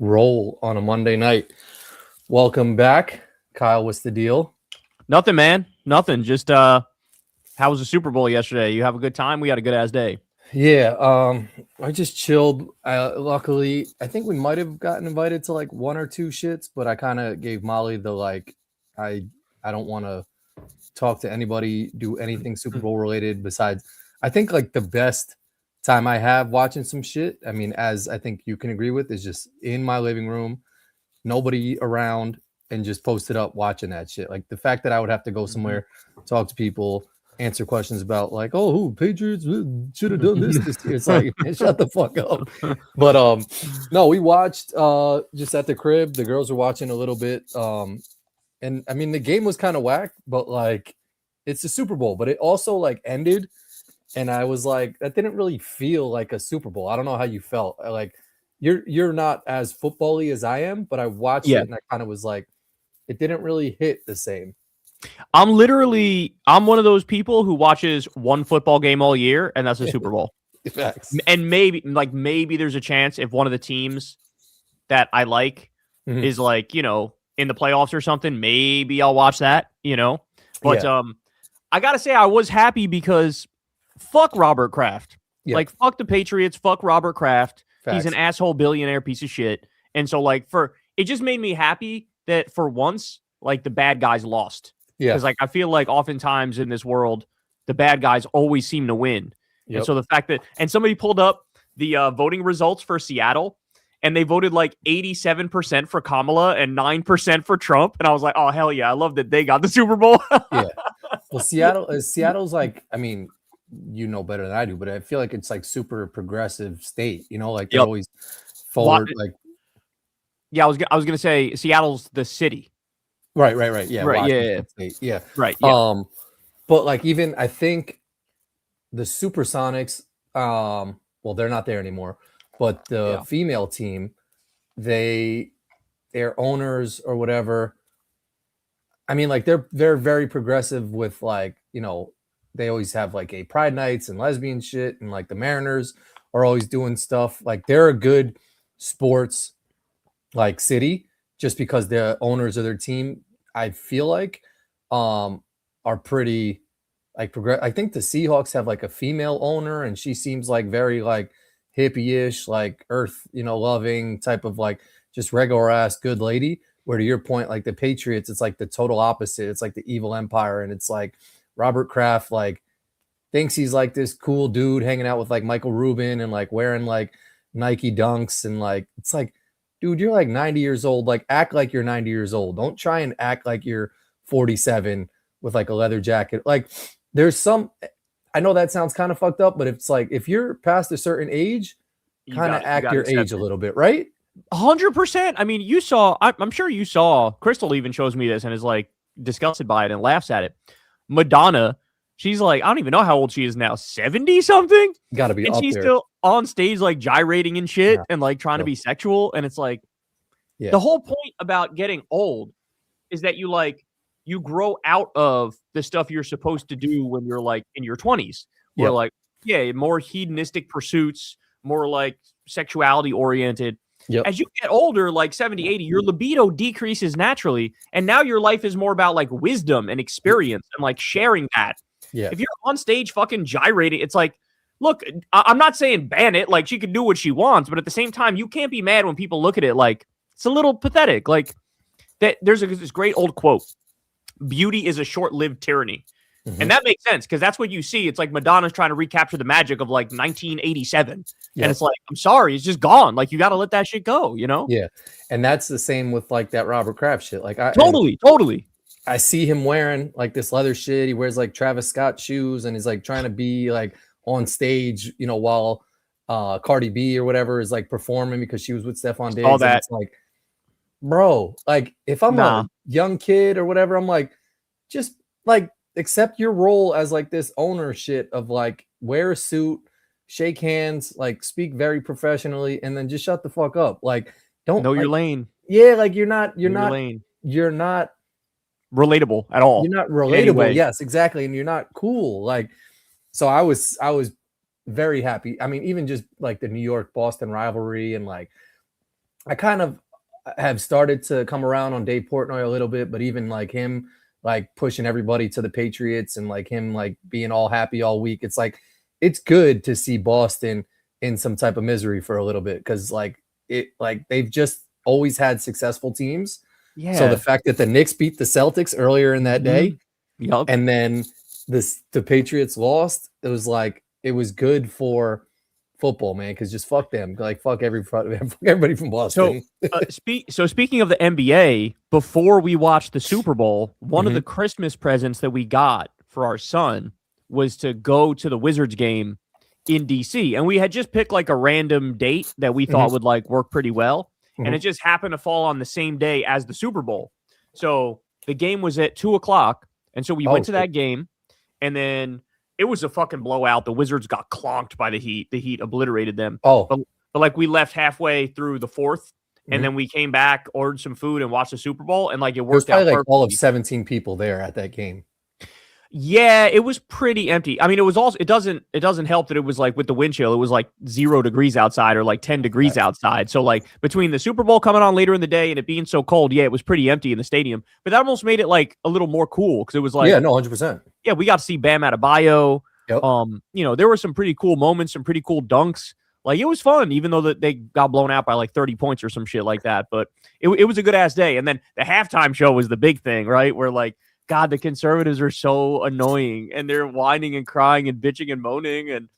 roll on a Monday night. Welcome back. Kyle, what's the deal? Nothing, man. Nothing. Just how was the Super Bowl yesterday? You have a good time? We had a good ass day. Yeah, I just chilled. Luckily, I think we might have gotten invited to like one or two shits, but I kind of gave Molly the like, I I don't want to talk to anybody, do anything Super Bowl related besides. I think like the best time I have watching some shit. I mean, as I think you can agree with, is just in my living room, nobody around, and just posted up watching that shit. Like the fact that I would have to go somewhere, talk to people, answer questions about like, oh, who Patriots should have done this year. It's like, man, shut the fuck up. But no, we watched just at the crib. The girls were watching a little bit. And I mean the game was kind of whack, but like it's a Super Bowl, but it also like ended. And I was like, that didn't really feel like a Super Bowl. I don't know how you felt. Like you're not as football-y as I am, but I watched it and I kind of was like, it didn't really hit the same. I'm one of those people who watches one football game all year, and that's the Super Bowl. Facts. And maybe there's a chance if one of the teams that I like is like, in the playoffs or something, maybe I'll watch that, But I gotta say I was happy because fuck Robert Kraft. Yeah. Like fuck the Patriots, fuck Robert Kraft. Facts. He's an asshole billionaire piece of shit. And so like it just made me happy that for once, like the bad guys lost. Yeah. Because like I feel like oftentimes in this world, the bad guys always seem to win. Yep. And so the fact that somebody pulled up the voting results for Seattle, and they voted like 87% for Kamala and 9% for Trump, and I was like, oh hell yeah, I love that they got the Super Bowl. Yeah. Well, Seattle's like, I mean, you know better than I do, but I feel like it's like super progressive state. Like they're always forward. Like, yeah, I was gonna say Seattle's the city. Right. Yeah. Right. Washington State. Yeah. Right. Yeah. But like even I think the Supersonics, well, they're not there anymore, but the female team, their owners or whatever. I mean, like they're very progressive with like, they always have like gay pride nights and lesbian shit, and like the Mariners are always doing stuff. Like they're a good sports like city, just because the owners of their team, I feel like, are pretty like I think the Seahawks have like a female owner, and she seems like very like hippie-ish, like earth, loving type of like just regular ass good lady. Where to your point, like the Patriots, it's like the total opposite. It's like the evil empire, and it's like Robert Kraft like thinks he's like this cool dude hanging out with like Michael Rubin and like wearing like Nike dunks, and like it's like, dude, you're like 90 years old. Like act like you're 90 years old. Don't try and act like you're 47 with like a leather jacket. Like there's some, I know that sounds kind of fucked up, but it's like if you're past a certain age, kind of act your age a little bit, right? 100%. I mean, I'm sure you saw, Crystal even shows me this and is like disgusted by it and laughs at it. Madonna, she's like, I don't even know how old she is now, 70 something. Got to be, and up she's there. Still on stage like gyrating and shit, and like trying to be sexual. And it's like, the whole point about getting old is that you grow out of the stuff you're supposed to do when you're like in your 20s. Where like, more hedonistic pursuits, more like sexuality oriented. Yep. As you get older, like 70, 80, your libido decreases naturally. And now your life is more about like wisdom and experience and like sharing that. Yeah. If you're on stage fucking gyrating, it's like, look, I'm not saying ban it. Like she can do what she wants, but at the same time, you can't be mad when people look at it like it's a little pathetic. Like that there's this great old quote: beauty is a short-lived tyranny. And that makes sense because that's what you see. It's like Madonna's trying to recapture the magic of like 1987. And it's like, I'm sorry, it's just gone. Like you got to let that shit go, Yeah. And that's the same with like that Robert Kraft shit. Like totally. I see him wearing like this leather shit. He wears like Travis Scott shoes, and he's like trying to be like on stage, while Cardi B or whatever is like performing because she was with Stephon Diggs. All that. And it's like, bro, like if I'm a young kid or whatever, I'm like, just like accept your role as like this owner shit of like wear a suit, shake hands, like speak very professionally, and then just shut the fuck up. Like don't know your lane. Yeah, like you're not relatable at all. You're not relatable. Anyway. Yes, exactly. And you're not cool. Like, so I was very happy. I mean, even just like the New York Boston rivalry and like I kind of have started to come around on Dave Portnoy a little bit, but even like him, like pushing everybody to the Patriots and like him, like being all happy all week. It's like, it's good to see Boston in some type of misery for a little bit. Cause like they've just always had successful teams. Yeah. So the fact that the Knicks beat the Celtics earlier in that day, and then the Patriots lost, it was like, it was good for football, man, because just fuck them, like fuck everybody from Boston. So speaking of the NBA, before we watched the Super Bowl, one of the Christmas presents that we got for our son was to go to the Wizards game in DC, and we had just picked like a random date that we thought would like work pretty well, and it just happened to fall on the same day as the Super Bowl. So the game was at 2:00, and so we went to that game, and then it was a fucking blowout. The Wizards got clonked by the Heat. The Heat obliterated them. But like we left halfway through the fourth, and then we came back, ordered some food, and watched the Super Bowl, and like it worked out perfectly. Like all of 17 people there at that game. Yeah, it was pretty empty. I mean, it was also it doesn't help that it was like with the wind chill, it was like 0 degrees outside or like 10 degrees outside. So like between the Super Bowl coming on later in the day and it being so cold, yeah, it was pretty empty in the stadium. But that almost made it like a little more cool because it was like 100%. Yeah, we got to see Bam Adebayo. Yep. You know, there were some pretty cool moments, some pretty cool dunks. Like it was fun, even though that they got blown out by like 30 points or some shit like that. But it was a good ass day. And then the halftime show was the big thing, right? Where like, God, the conservatives are so annoying and they're whining and crying and bitching and moaning. And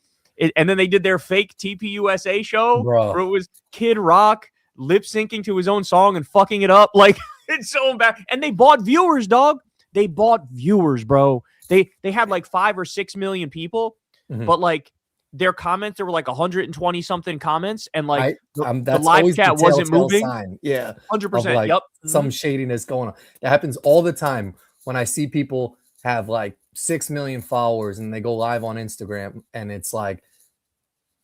then they did their fake TPUSA show where it was Kid Rock lip syncing to his own song and fucking it up. Like it's so bad. And they bought viewers, dog. They bought viewers, bro. They had like 5 or 6 million people, but like their comments, there were like 120 something comments, and like the live chat wasn't moving. Sign. Yeah, 100%. Like some shadiness going on. It happens all the time when I see people have like 6 million followers and they go live on Instagram and it's like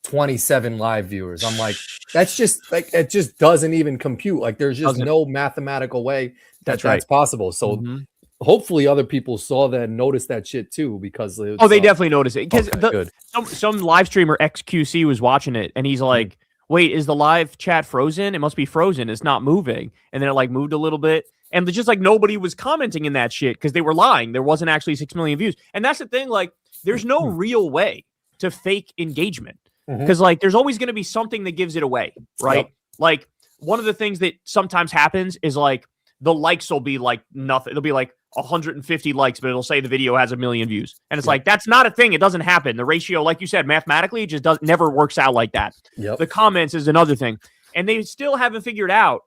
27 live viewers. I'm like, that's just like, it just doesn't even compute. Like there's just no mathematical way that's possible. So hopefully other people saw that and noticed that shit too, because they definitely noticed it. Because some live streamer XQC was watching it and he's like, wait, is the live chat frozen? It must be frozen. It's not moving. And then it like moved a little bit. And just like nobody was commenting in that shit because they were lying. There wasn't actually 6 million views. And that's the thing. Like, there's no real way to fake engagement because like there's always going to be something that gives it away, right? Yep. Like one of the things that sometimes happens is like the likes will be like nothing. It'll be like 150 likes, but it'll say the video has 1 million views. And it's like, that's not a thing. It doesn't happen. The ratio, like you said, mathematically, it just never works out like that. Yep. The comments is another thing. And they still haven't figured out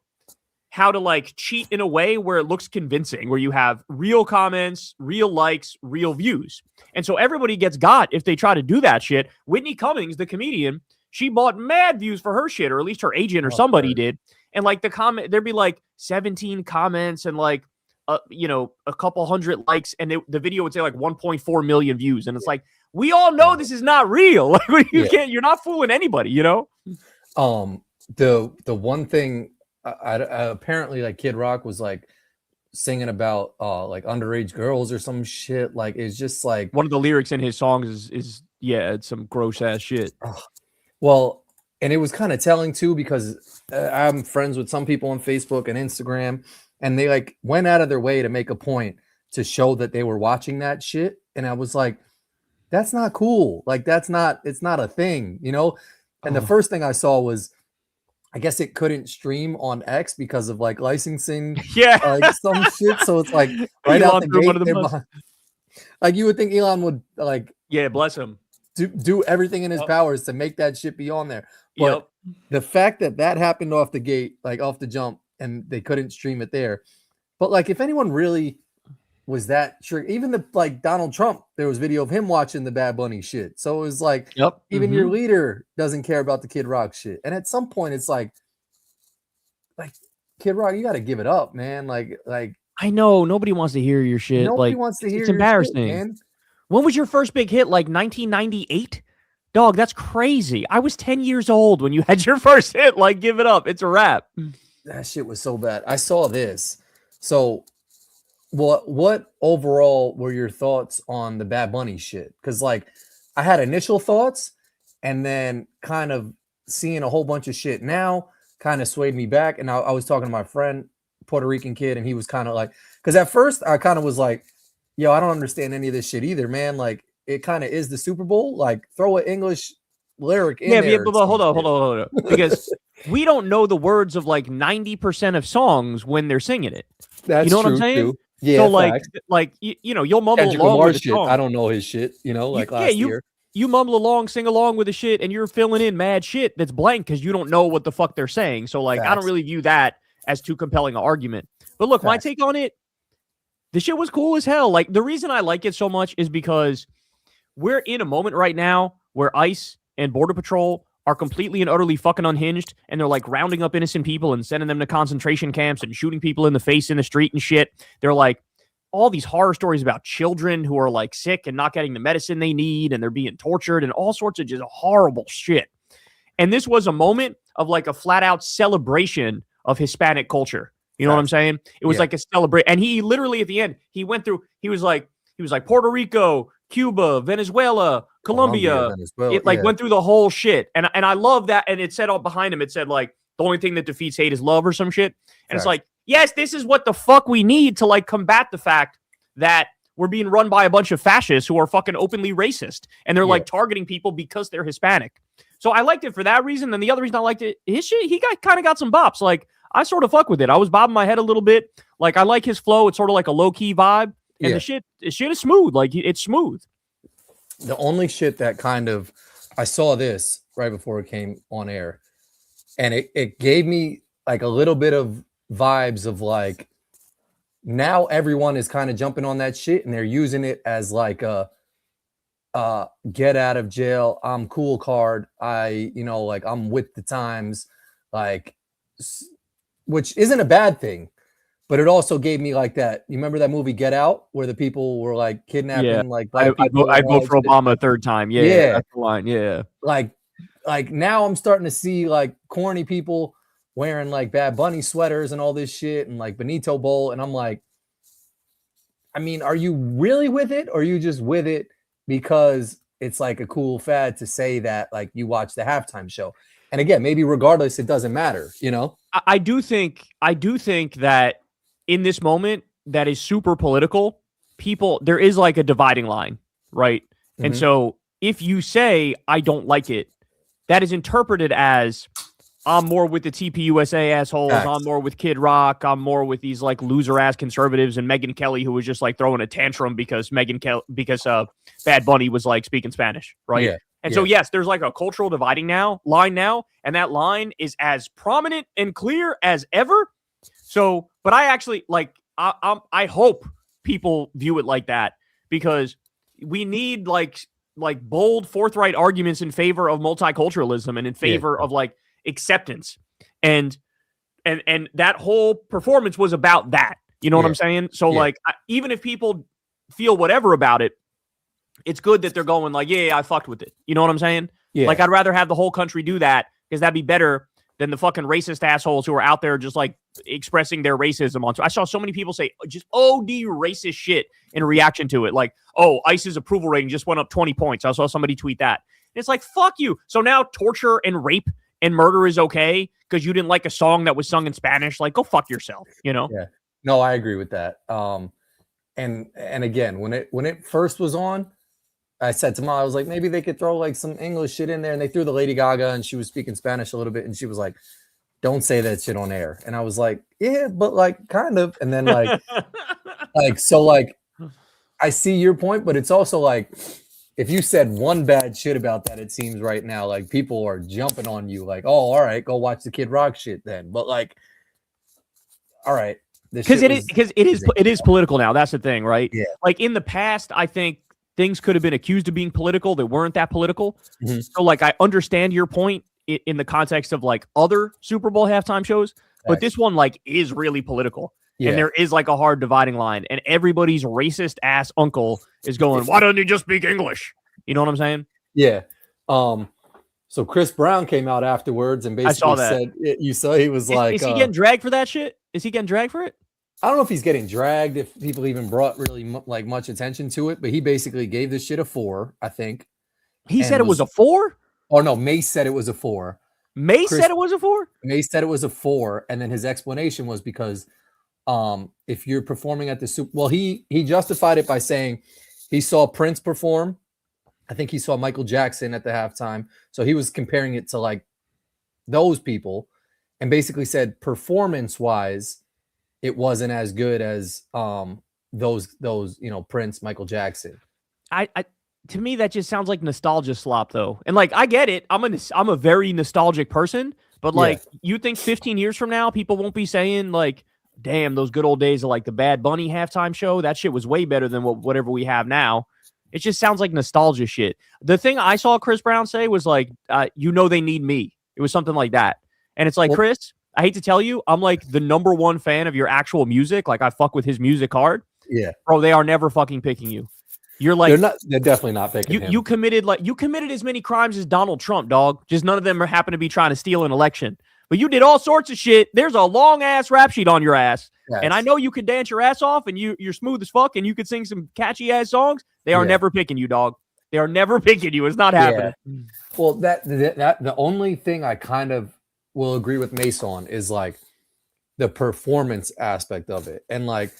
how to like cheat in a way where it looks convincing, where you have real comments, real likes, real views. And so everybody gets got if they try to do that shit. Whitney Cummings, the comedian, she bought mad views for her shit, or at least her agent or somebody did. And like the comment, there'd be like 17 comments and like, you know, a couple hundred likes, and the video would say like 1.4 million views. And it's like, we all know this is not real. Like you're not fooling anybody, you know? The one thing, I apparently like Kid Rock was like singing about like underage girls or some shit. Like it's just like one of the lyrics in his songs is it's some gross ass shit. Well, and it was kind of telling too, because I'm friends with some people on Facebook and Instagram, and they like went out of their way to make a point to show that they were watching that shit. And I was like, that's not cool. Like it's not a thing, you know? And the first thing I saw was, I guess it couldn't stream on X because of like licensing, like some shit. So it's like right out the gate, like you would think Elon would like, bless him, do everything in his powers to make that shit be on there. But the fact that happened off the gate, like off the jump, and they couldn't stream it there. But like, if anyone really was that sure, even like Donald Trump, there was video of him watching the Bad Bunny shit. So it was like, even your leader doesn't care about the Kid Rock shit. And at some point it's like Kid Rock, you got to give it up, man. Like I know nobody wants to hear your shit. Nobody wants to hear. It's embarrassing, shit, man. When was your first big hit? Like 1998? Dog, that's crazy. I was 10 years old when you had your first hit. Like, give it up. It's a wrap. That shit was so bad. I saw this. So what overall were your thoughts on the Bad Bunny shit? Because like I had initial thoughts and then kind of seeing a whole bunch of shit now, kind of swayed me back. And I was talking to my friend, Puerto Rican kid, and he was kind of like, because at first I kind of was like, yo, I don't understand any of this shit either, man. Like, it kind of is the Super Bowl. Like, throw an English lyric in there. Yeah, but hold on. Because we don't know the words of like 90% of songs when they're singing it. That's you know what I'm true, saying? too. Yeah, so like you know, you'll mumble Kendrick along Lamar with the shit. song. I don't know his shit, you know, like last year. You mumble along, sing along with the shit, and you're filling in mad shit that's blank because you don't know what the fuck they're saying. So like, I don't really view that as too compelling an argument. But look, my take on it, the shit was cool as hell. Like, the reason I like it so much is because we're in a moment right now where ICE and Border Patrol are completely and utterly fucking unhinged, and they're like rounding up innocent people and sending them to concentration camps and shooting people in the face in the street and shit. They're like all these horror stories about children who are like sick and not getting the medicine they need, and they're being tortured and all sorts of just horrible shit. And this was a moment of like a flat out celebration of Hispanic culture. You know what I'm saying? It was like a celebration. And he literally at the end, he went through, he was like Puerto Rico, Cuba, Venezuela, Colombia. It like went through the whole shit. And I love that. And it said all behind him, it said like, the only thing that defeats hate is love or some shit. And it's like, yes, this is what the fuck we need to like combat the fact that we're being run by a bunch of fascists who are fucking openly racist. And they're like targeting people because they're Hispanic. So I liked it for that reason. And the other reason I liked it, his shit, he kind of got some bops. Like, I sort of fuck with it. I was bobbing my head a little bit. Like, I like his flow. It's sort of like a low-key vibe. And the shit is smooth. Like, it's smooth. The only shit that kind of, I saw this right before it came on air, and it gave me like a little bit of vibes of like, now everyone is kind of jumping on that shit and they're using it as like a get out of jail, I'm cool card. Like I'm with the times, like, which isn't a bad thing, but it also gave me like that. You remember that movie Get Out, where the people were like kidnapping like black people? I vote for Obama a third time. Yeah, that's the line. Yeah, like now I'm starting to see like corny people wearing like Bad Bunny sweaters and all this shit and like Benito Bowl, and I'm like, I mean, are you really with it, or are you just with it because it's like a cool fad to say that like you watch the halftime show? And again, maybe regardless, it doesn't matter, you know? I do think that in this moment that is super political, there is like a dividing line, right? Mm-hmm. And so if you say, I don't like it, that is interpreted as, I'm more with the TPUSA assholes. Facts. I'm more with Kid Rock. I'm more with these like loser ass conservatives and Megyn Kelly, who was just like throwing a tantrum because Bad Bunny was like speaking Spanish, right? Yeah. And so, yes, there's like a cultural dividing line now, and that line is as prominent and clear as ever. So, but I actually like, I hope people view it like that, because we need like bold, forthright arguments in favor of multiculturalism and in favor of like acceptance. And that whole performance was about that. You know what I'm saying? So like, even if people feel whatever about it, it's good that they're going like, yeah, I fucked with it. You know what I'm saying? Yeah. Like, I'd rather have the whole country do that, because that'd be better than the fucking racist assholes who are out there just like expressing their racism on. So I saw so many people say just OD racist shit in reaction to it. Like, oh, ICE's approval rating just went up 20 points. I saw somebody tweet that. And it's like, fuck you. So now torture and rape and murder is okay because you didn't like a song that was sung in Spanish. Like, go fuck yourself, you know? Yeah. No, I agree with that. And again, when it first was on, I said to Mom, I was like, maybe they could throw like some English shit in there. And they threw the Lady Gaga, and she was speaking Spanish a little bit. And she was like, don't say that shit on air. And I was like, yeah, but like kind of. And then like, so like, I see your point, but it's also like, if you said one bad shit about that, it seems right now, like people are jumping on you like, oh, all right, go watch the Kid Rock shit then. But like, all right. Because it is political now. That's the thing, right? Yeah. Like in the past, I think things could have been accused of being political that weren't that political. Mm-hmm. So like, I understand your point in the context of like other Super Bowl halftime shows, but this one like is really political. Yeah. And there is like a hard dividing line, and everybody's racist ass uncle is going, why don't you just speak English? You know what I'm saying? Yeah. So Chris Brown came out afterwards and basically said, you saw, he was like, is he getting dragged for that shit? Is he getting dragged for it? I don't know if he's getting dragged, if people even brought really much attention to it, but he basically gave this shit a 4, I think. He said it was a 4? Oh no, Mace said it was a 4. May said it was a 4? May said it was a 4, and then his explanation was because if you're performing at the Super, well, he justified it by saying he saw Prince perform. I think he saw Michael Jackson at the halftime, so he was comparing it to like those people, and basically said performance-wise, it wasn't as good as those Prince, Michael Jackson. I to me that just sounds like nostalgia slop though, and like I get it. I'm a very nostalgic person, but like you think 15 years from now people won't be saying like, damn, those good old days of like the Bad Bunny halftime show, that shit was way better than whatever we have now. It just sounds like nostalgia shit. The thing I saw Chris Brown say was like, they need me. It was something like that. And it's like, well, Chris, I hate to tell you, I'm like the #1 fan of your actual music. Like I fuck with his music hard. Yeah. Bro, they are never fucking picking you. You're like, they're definitely not picking him. You committed as many crimes as Donald Trump, dog. Just none of them happen to be trying to steal an election. But you did all sorts of shit. There's a long ass rap sheet on your ass. Yes. And I know you could dance your ass off and you're smooth as fuck and you could sing some catchy ass songs. They are never picking you, dog. They are never picking you. It's not happening. Yeah. Well, that the only thing I kind of will agree with Mace on is like the performance aspect of it. And like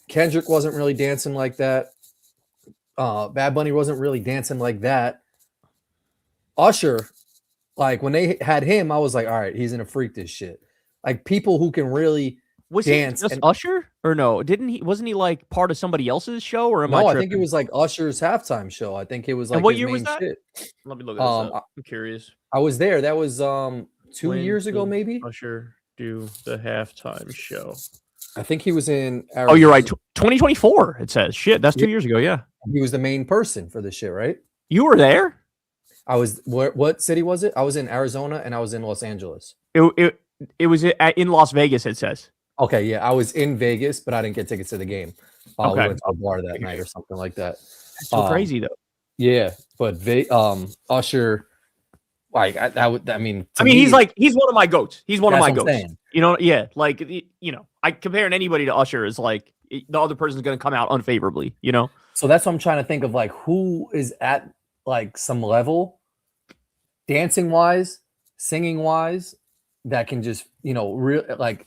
Kendrick wasn't really dancing like that. Bad Bunny wasn't really dancing like that. Usher, like when they had him, I was like, all right, he's gonna freak this shit. Like people who can really dance. Was he just Usher or no? Wasn't he like part of somebody else's show or I think it was like Usher's halftime show. I think it was like, and what his year main was that? Shit. Let me look at this up. I'm curious. I was there. That was 2 years ago, maybe. Usher do the halftime show. I think he was in Arizona. Oh, you're right. 2024, it says. Shit, that's 2 years ago, yeah. He was the main person for the shit, right? You were there? I was. What city was it? I was in Arizona and I was in Los Angeles. It was in Las Vegas, it says. Okay, yeah. I was in Vegas, but I didn't get tickets to the game. Okay. We went to a bar that night or something like that. That's so crazy, though. Yeah, but Usher... Like I mean, he's one of my goats. He's one of my goats. Saying. You know, yeah. Like I comparing anybody to Usher is like the other person's going to come out unfavorably. You know. So that's what I'm trying to think of. Like who is at like some level, dancing wise, singing wise, that can just like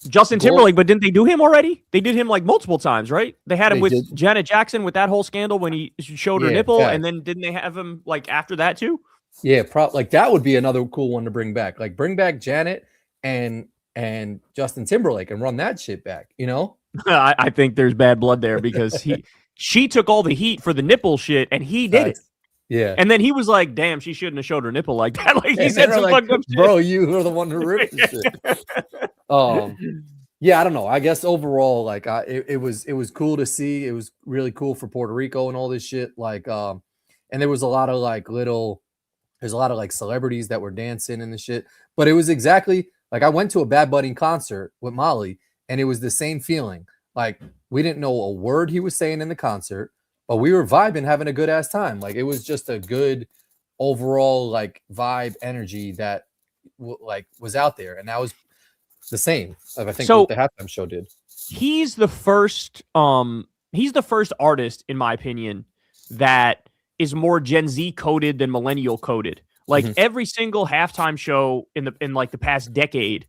Justin Timberlake. But didn't they do him already? They did him like multiple times, right? They had him with Janet Jackson with that whole scandal when he showed her nipple, and then didn't they have him like after that too? Yeah, like that would be another cool one to bring back. Like bring back Janet and Justin Timberlake and run that shit back, you know? I think there's bad blood there because she took all the heat for the nipple shit and he did it. Yeah. And then he was like, damn, she shouldn't have showed her nipple like that. Like he said some fucked up shit. Bro, you were the one who ripped the shit. Yeah, I don't know. I guess overall, like it was cool to see. It was really cool for Puerto Rico and all this shit. Like and there was a lot of like there's a lot of like celebrities that were dancing and the shit, but it was exactly like I went to a Bad Bunny concert with Molly and it was the same feeling. Like we didn't know a word he was saying in the concert, but we were vibing, having a good ass time. Like it was just a good overall like vibe energy that was out there. And that was the same. I think what the halftime show did. He's the first artist in my opinion that is more Gen Z coded than millennial coded. Like every single halftime show in like the past decade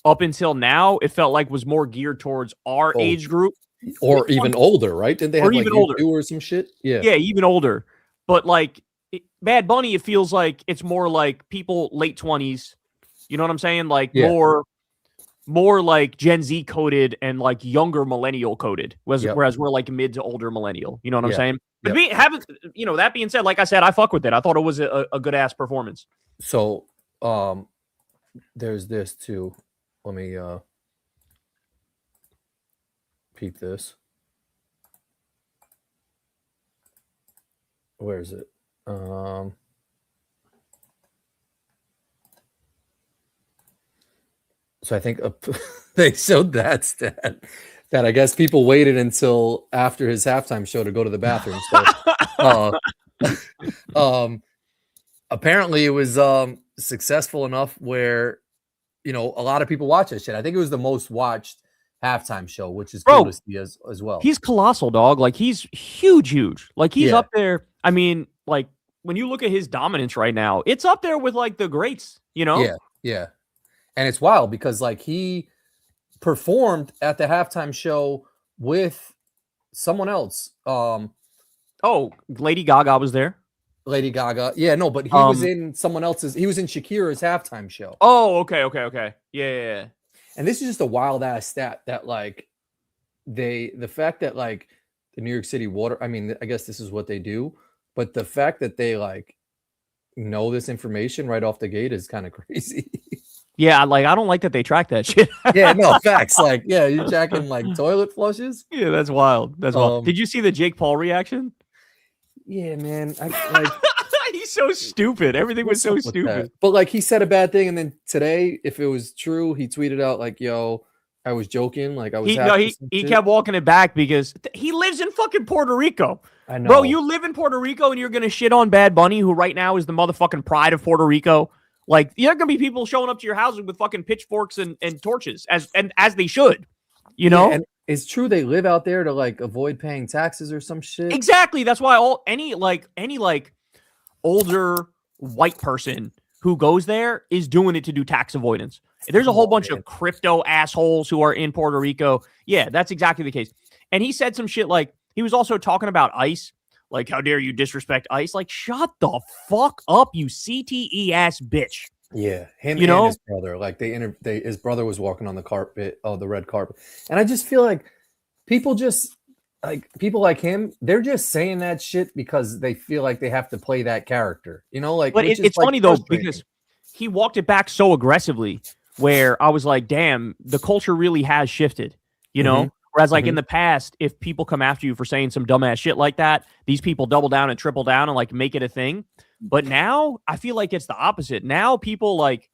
up until now, it felt like was more geared towards our age group. Or even older, right? Didn't they have like older or some shit? Yeah. Yeah, even older. But like Bad Bunny, it feels like it's more like people late 20s. You know what I'm saying? Like more like Gen Z coded and like younger millennial coded. Whereas we're like mid to older millennial. You know what I'm saying? But that being said, like I said, I fuck with it. I thought it was a good ass performance. So there's this too. Let me peep this. Where is it? So I think they showed that stat that I guess people waited until after his halftime show to go to the bathroom. So apparently it was successful enough where a lot of people watch this shit. I think it was the most watched halftime show, which is cool to see as well. He's colossal, dog. Like he's huge. Like he's up there. I mean, like when you look at his dominance right now, it's up there with like the greats. you know? Yeah, yeah. And it's wild because like he performed at the halftime show with someone else. Oh, Lady Gaga was there. Lady Gaga. Yeah, no, but he was in someone else's. He was in Shakira's halftime show. Oh, okay. Yeah. And this is just a wild ass stat that like the fact that like the New York City water, I mean, I guess this is what they do, but the fact that they like know this information right off the gate is kind of crazy. Yeah, like I don't like that they track that shit. Yeah, no, facts. Like, yeah, you're tracking like toilet flushes. Yeah, that's wild. That's wild. Did you see the Jake Paul reaction? Yeah, man. Like, he's so stupid. Everything was so stupid. But like he said a bad thing, and then today, if it was true, he tweeted out like, "Yo, I was joking." Like I was. He kept walking it back because he lives in fucking Puerto Rico. I know, bro. You live in Puerto Rico, and you're gonna shit on Bad Bunny, who right now is the motherfucking pride of Puerto Rico. Like, you're gonna be people showing up to your house with fucking pitchforks and torches, as they should, you know. Yeah, and it's true they live out there to like avoid paying taxes or some shit. Exactly. That's why any older white person who goes there is doing it to do tax avoidance. There's a whole bunch of crypto assholes who are in Puerto Rico. Yeah, that's exactly the case. And he said some shit like, he was also talking about ICE. Like, how dare you disrespect ICE? Like, shut the fuck up, you CTE ass bitch. Yeah, him and his brother. Like his brother was walking on the carpet, the red carpet, and I just feel like people like him, they're just saying that shit because they feel like they have to play that character, you know. Like, but it's funny though because he walked it back so aggressively, where I was like, damn, the culture really has shifted, you know. Whereas, like, in the past, if people come after you for saying some dumbass shit like that, these people double down and triple down and, like, make it a thing. But now, I feel like it's the opposite. Now, people, like,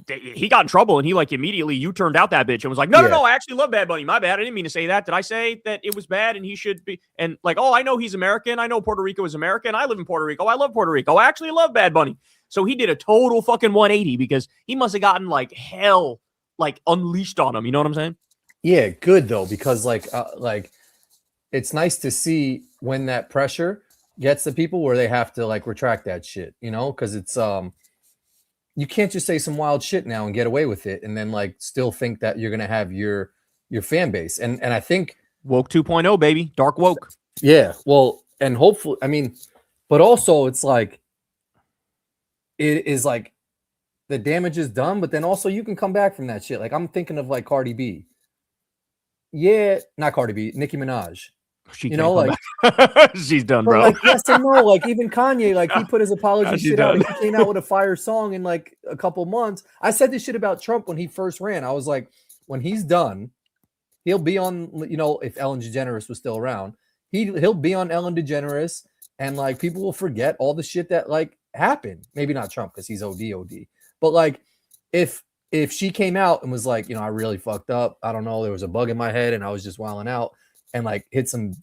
he got in trouble, and he, like, immediately U-turned out that bitch and was like, no, I actually love Bad Bunny. My bad. I didn't mean to say that. Did I say that it was bad and he should be? And, like, oh, I know he's American. I know Puerto Rico is American. I live in Puerto Rico. I love Puerto Rico. I actually love Bad Bunny. So he did a total fucking 180 because he must have gotten, like, hell, like, unleashed on him. You know what I'm saying? Yeah, good though, because like it's nice to see when that pressure gets the people where they have to like retract that shit, you know, because it's you can't just say some wild shit now and get away with it and then like still think that you're gonna have your fan base. And I think woke 2.0, baby, dark woke. Yeah, well, and hopefully, I mean, but also it's like it is like the damage is done, but then also you can come back from that shit. Like I'm thinking of like Cardi B. Yeah, not Cardi B, Nicki Minaj. You know, like she's done, bro. Like, yes and no. Like even Kanye, like he put his apology shit out. He came out with a fire song in like a couple months. I said this shit about Trump when he first ran. I was like, when he's done, he'll be on. You know, if Ellen DeGeneres was still around, he'll be on Ellen DeGeneres, and like people will forget all the shit that like happened. Maybe not Trump because he's OD, but like if she came out and was like, you know, I really fucked up. I don't know. There was a bug in my head and I was just wilding out and like hit some,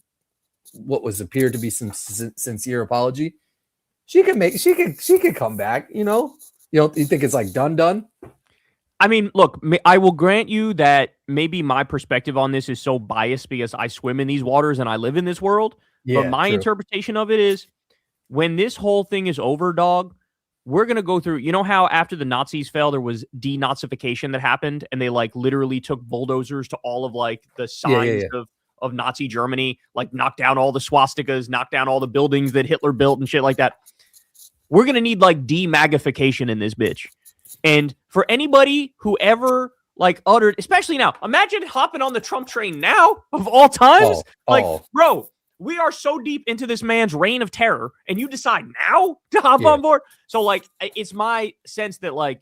what was appeared to be some sincere apology. She could come back, you know, you think it's like done. I mean, look, I will grant you that maybe my perspective on this is so biased because I swim in these waters and I live in this world. Yeah, but my interpretation of it is when this whole thing is over, dog, we're going to go through, you know how after the Nazis fell, there was denazification that happened and they like literally took bulldozers to all of like the signs of Nazi Germany, like knocked down all the swastikas, knocked down all the buildings that Hitler built and shit like that. We're going to need like demagification in this bitch. And for anybody who ever like uttered, especially now, imagine hopping on the Trump train now of all times. Bro, we are so deep into this man's reign of terror, and you decide now to hop on board. So, like, it's my sense that, like,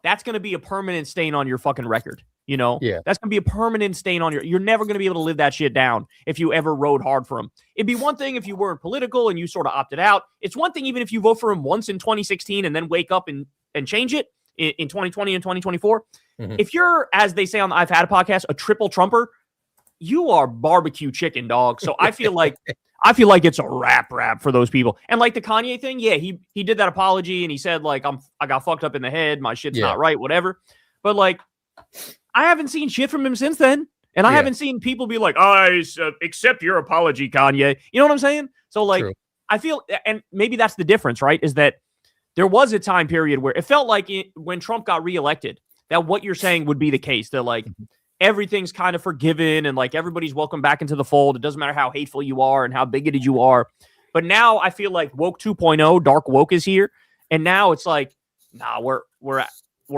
that's going to be a permanent stain on your fucking record, you know? Yeah. That's going to be a permanent stain on you're never going to be able to live that shit down if you ever rode hard for him. It'd be one thing if you weren't political and you sort of opted out. It's one thing even if you vote for him once in 2016 and then wake up and change it in 2020 and 2024. Mm-hmm. If you're, as they say on the I've Had a Podcast, a triple Trumper, you are barbecue chicken, dog. So I feel like it's a rap for those people. And like the Kanye thing, yeah, he did that apology and he said like I got fucked up in the head, my shit's not right, whatever. But like I haven't seen shit from him since then, and I haven't seen people be like, I accept your apology, Kanye. You know what I'm saying? So like I feel, and maybe that's the difference, right? Is that there was a time period where it felt like when Trump got reelected, that what you're saying would be the case. That like everything's kind of forgiven and like everybody's welcome back into the fold. It doesn't matter how hateful you are and how bigoted you are. But now I feel like woke 2.0, dark woke is here. And now it's like, nah, we're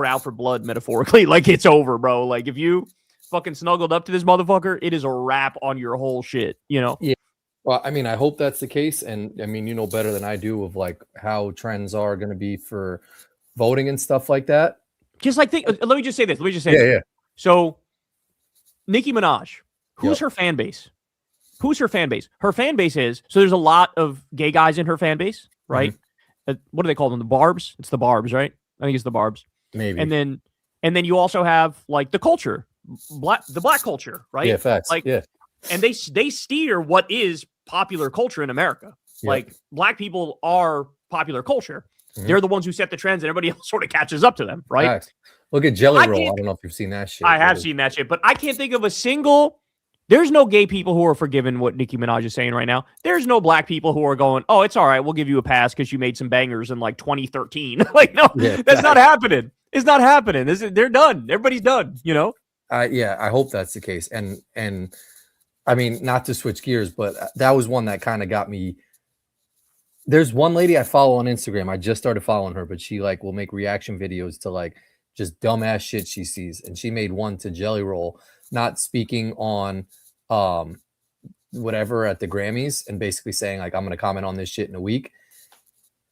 out for blood metaphorically. Like it's over, bro. Like if you fucking snuggled up to this motherfucker, it is a wrap on your whole shit, you know? Yeah. Well, I mean, I hope that's the case. And I mean, you know better than I do of like how trends are going to be for voting and stuff like that. Just like, let me just say this. Yeah. So Nicki Minaj, who's her fan base? Who's her fan base? Her fan base is, so there's a lot of gay guys in her fan base, right? What do they call them? The Barbs? It's the Barbs, right? I think it's the Barbs. Maybe. And then you also have like the culture, the black culture, right? Yeah, facts. Like, yeah. And they steer what is popular culture in America. Yep. Like black people are popular culture. They're the ones who set the trends and everybody else sort of catches up to them, right? Facts. Look at Jelly Roll. I don't know if you've seen that shit. I have seen that shit, but I can't think of a single. There's no gay people who are forgiven what Nicki Minaj is saying right now. There's no black people who are going, oh, it's all right. We'll give you a pass because you made some bangers in like 2013. Like, no, that's not happening. It's not happening. They're done. Everybody's done, you know? Yeah, I hope that's the case. And I mean, not to switch gears, but that was one that kind of got me. There's one lady I follow on Instagram. I just started following her, but she like will make reaction videos to like just dumbass shit she sees. And she made one to Jelly Roll, not speaking on whatever at the Grammys and basically saying like, I'm going to comment on this shit in a week.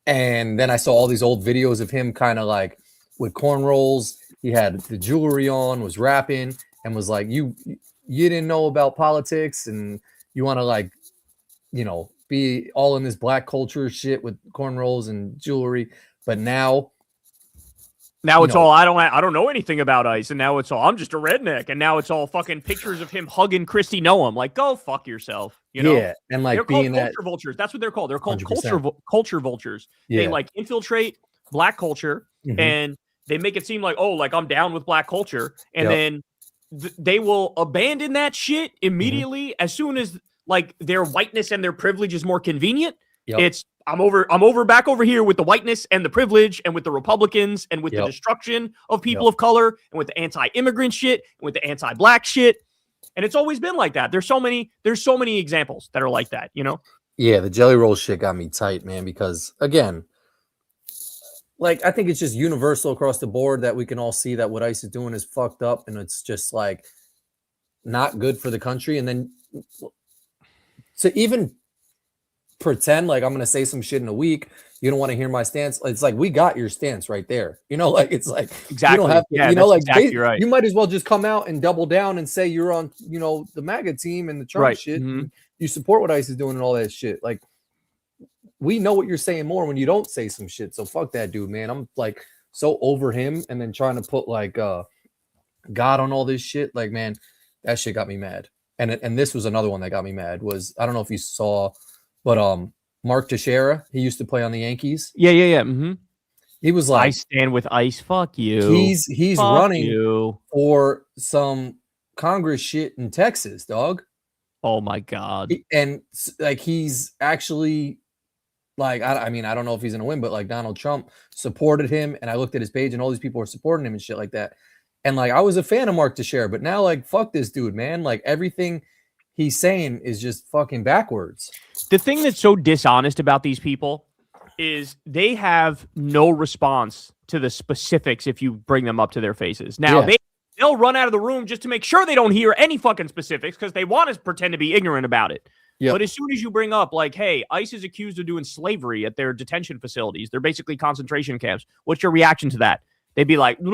And then I saw all these old videos of him kind of like with cornrows. He had the jewelry on, was rapping, and was like, you didn't know about politics and you want to like, you know, be all in this black culture shit with cornrows and jewelry. But now it's all I don't know anything about ICE, and now it's all I'm just a redneck, and now it's all fucking pictures of him hugging Christy Noam. Like, go fuck yourself, you know? Yeah, and like they're being called culture vultures. That's what they're called. They're called 100%. culture vultures. Yeah. They like infiltrate black culture, and they make it seem like, oh, like I'm down with black culture, and then they will abandon that shit immediately as soon as like their whiteness and their privilege is more convenient. It's I'm back over here with the whiteness and the privilege and with the Republicans and with the destruction of people of color and with the anti-immigrant shit and with the anti-black shit. And it's always been like that. There's so many examples that are like that, you know? Yeah, the Jelly Roll shit got me tight, man, because again, like I think it's just universal across the board that we can all see that what ICE is doing is fucked up and it's just like not good for the country. And then to even pretend like I'm going to say some shit in a week, you don't want to hear my stance. It's like, we got your stance right there. You know, like, it's like, exactly. You don't have to, you know, like exactly right. You might as well just come out and double down and say you're on, you know, the MAGA team and the Trump shit. And you support what ICE is doing and all that shit. Like, we know what you're saying more when you don't say some shit. So fuck that dude, man. I'm like so over him and then trying to put like God on all this shit. Like, man, that shit got me mad. And this was another one that got me mad was, I don't know if you saw, but Mark Teixeira, he used to play on the Yankees. Yeah. He was like, I stand with ICE. Fuck you. He's running for some Congress shit in Texas, dog. Oh my God. And like he's actually like, I mean, I don't know if he's gonna win, but like Donald Trump supported him, and I looked at his page, and all these people were supporting him and shit like that. And like I was a fan of Mark Teixeira, but now like fuck this dude, man. Like everything he's saying is just fucking backwards. The thing that's so dishonest about these people is they have no response to the specifics if you bring them up to their faces. Now, they'll run out of the room just to make sure they don't hear any fucking specifics because they want to pretend to be ignorant about it. Yep. But as soon as you bring up, like, hey, ICE is accused of doing slavery at their detention facilities. They're basically concentration camps. What's your reaction to that? They'd be like, they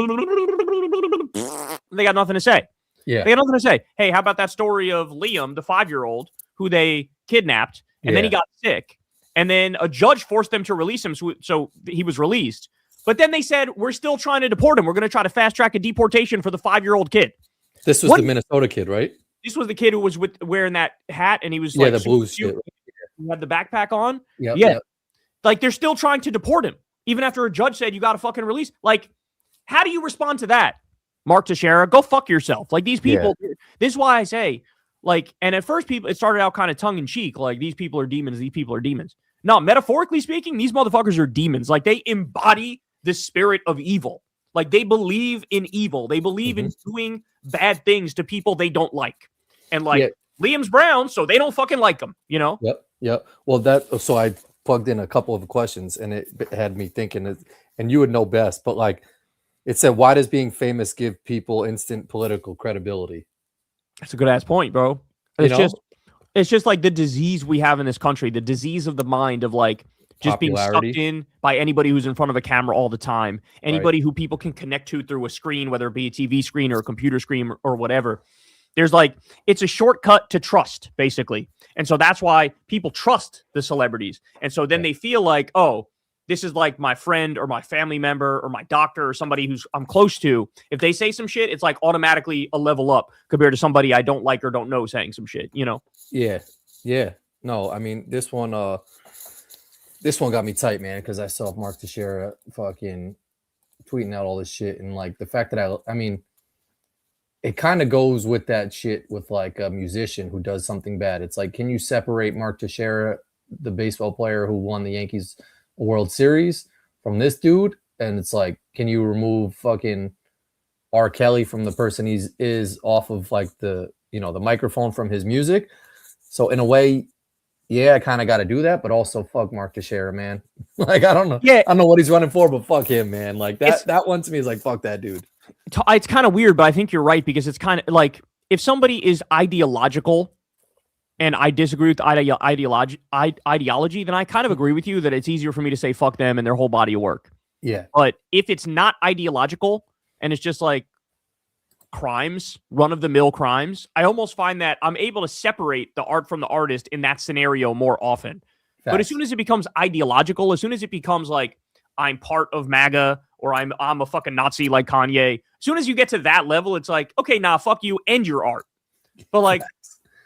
got nothing to say. Yeah. They got nothing to say. Hey, how about that story of Liam, the 5-year-old, who they kidnapped, and then he got sick. And then a judge forced them to release him, so he was released. But then they said, we're still trying to deport him. We're going to try to fast-track a deportation for the 5-year-old kid. This was the Minnesota kid, right? This was the kid who was wearing that hat, and he was like, the blue shit. He had the backpack on. Yeah. Like, they're still trying to deport him, even after a judge said, you got to fucking release. Like, how do you respond to that? Mark Teixeira, go fuck yourself. Like, these people, this is why I say, like, and at first it started out kind of tongue in cheek, like, these people are demons, these people are demons. No, metaphorically speaking, these motherfuckers are demons. Like, they embody the spirit of evil. Like, they believe in evil. They believe in doing bad things to people they don't like. And, like, Liam's brown, so they don't fucking like him, you know? Yep. Well, so I plugged in a couple of questions, and it had me thinking, and you would know best, but, like, it said, why does being famous give people instant political credibility? That's a good-ass point, bro. It's just like the disease we have in this country, the disease of the mind of, like, just being sucked in by anybody who's in front of a camera all the time, anybody who people can connect to through a screen, whether it be a TV screen or a computer screen or whatever. There's like, it's a shortcut to trust, basically. And so that's why people trust the celebrities. And so then they feel like, oh, this is like my friend or my family member or my doctor or somebody who's I'm close to. If they say some shit, it's like automatically a level up compared to somebody I don't like or don't know saying some shit, you know? Yeah. No, I mean, this one got me tight, man, because I saw Mark Teixeira fucking tweeting out all this shit. And, like, the fact that I mean, it kind of goes with that shit with, like, a musician who does something bad. It's like, can you separate Mark Teixeira, the baseball player who won the Yankees World Series, from this dude? And it's like, can you remove fucking R. Kelly from the person he is off of, like, the microphone from his music? So in a way, I kind of got to do that, but also fuck Mark Teixeira, man. Like, I don't know. I don't know what he's running for, but fuck him, man. Like, that one to me is like, fuck that dude. It's kind of weird, but I think you're right, because it's kind of like, if somebody is ideological and I disagree with ideology, then I kind of agree with you that it's easier for me to say fuck them and their whole body of work. Yeah. But if it's not ideological and it's just like crimes, run-of-the-mill crimes, I almost find that I'm able to separate the art from the artist in that scenario more often. Facts. But as soon as it becomes ideological, as soon as it becomes like I'm part of MAGA or I'm a fucking Nazi like Kanye, as soon as you get to that level, it's like, okay, nah, fuck you and your art. But, like,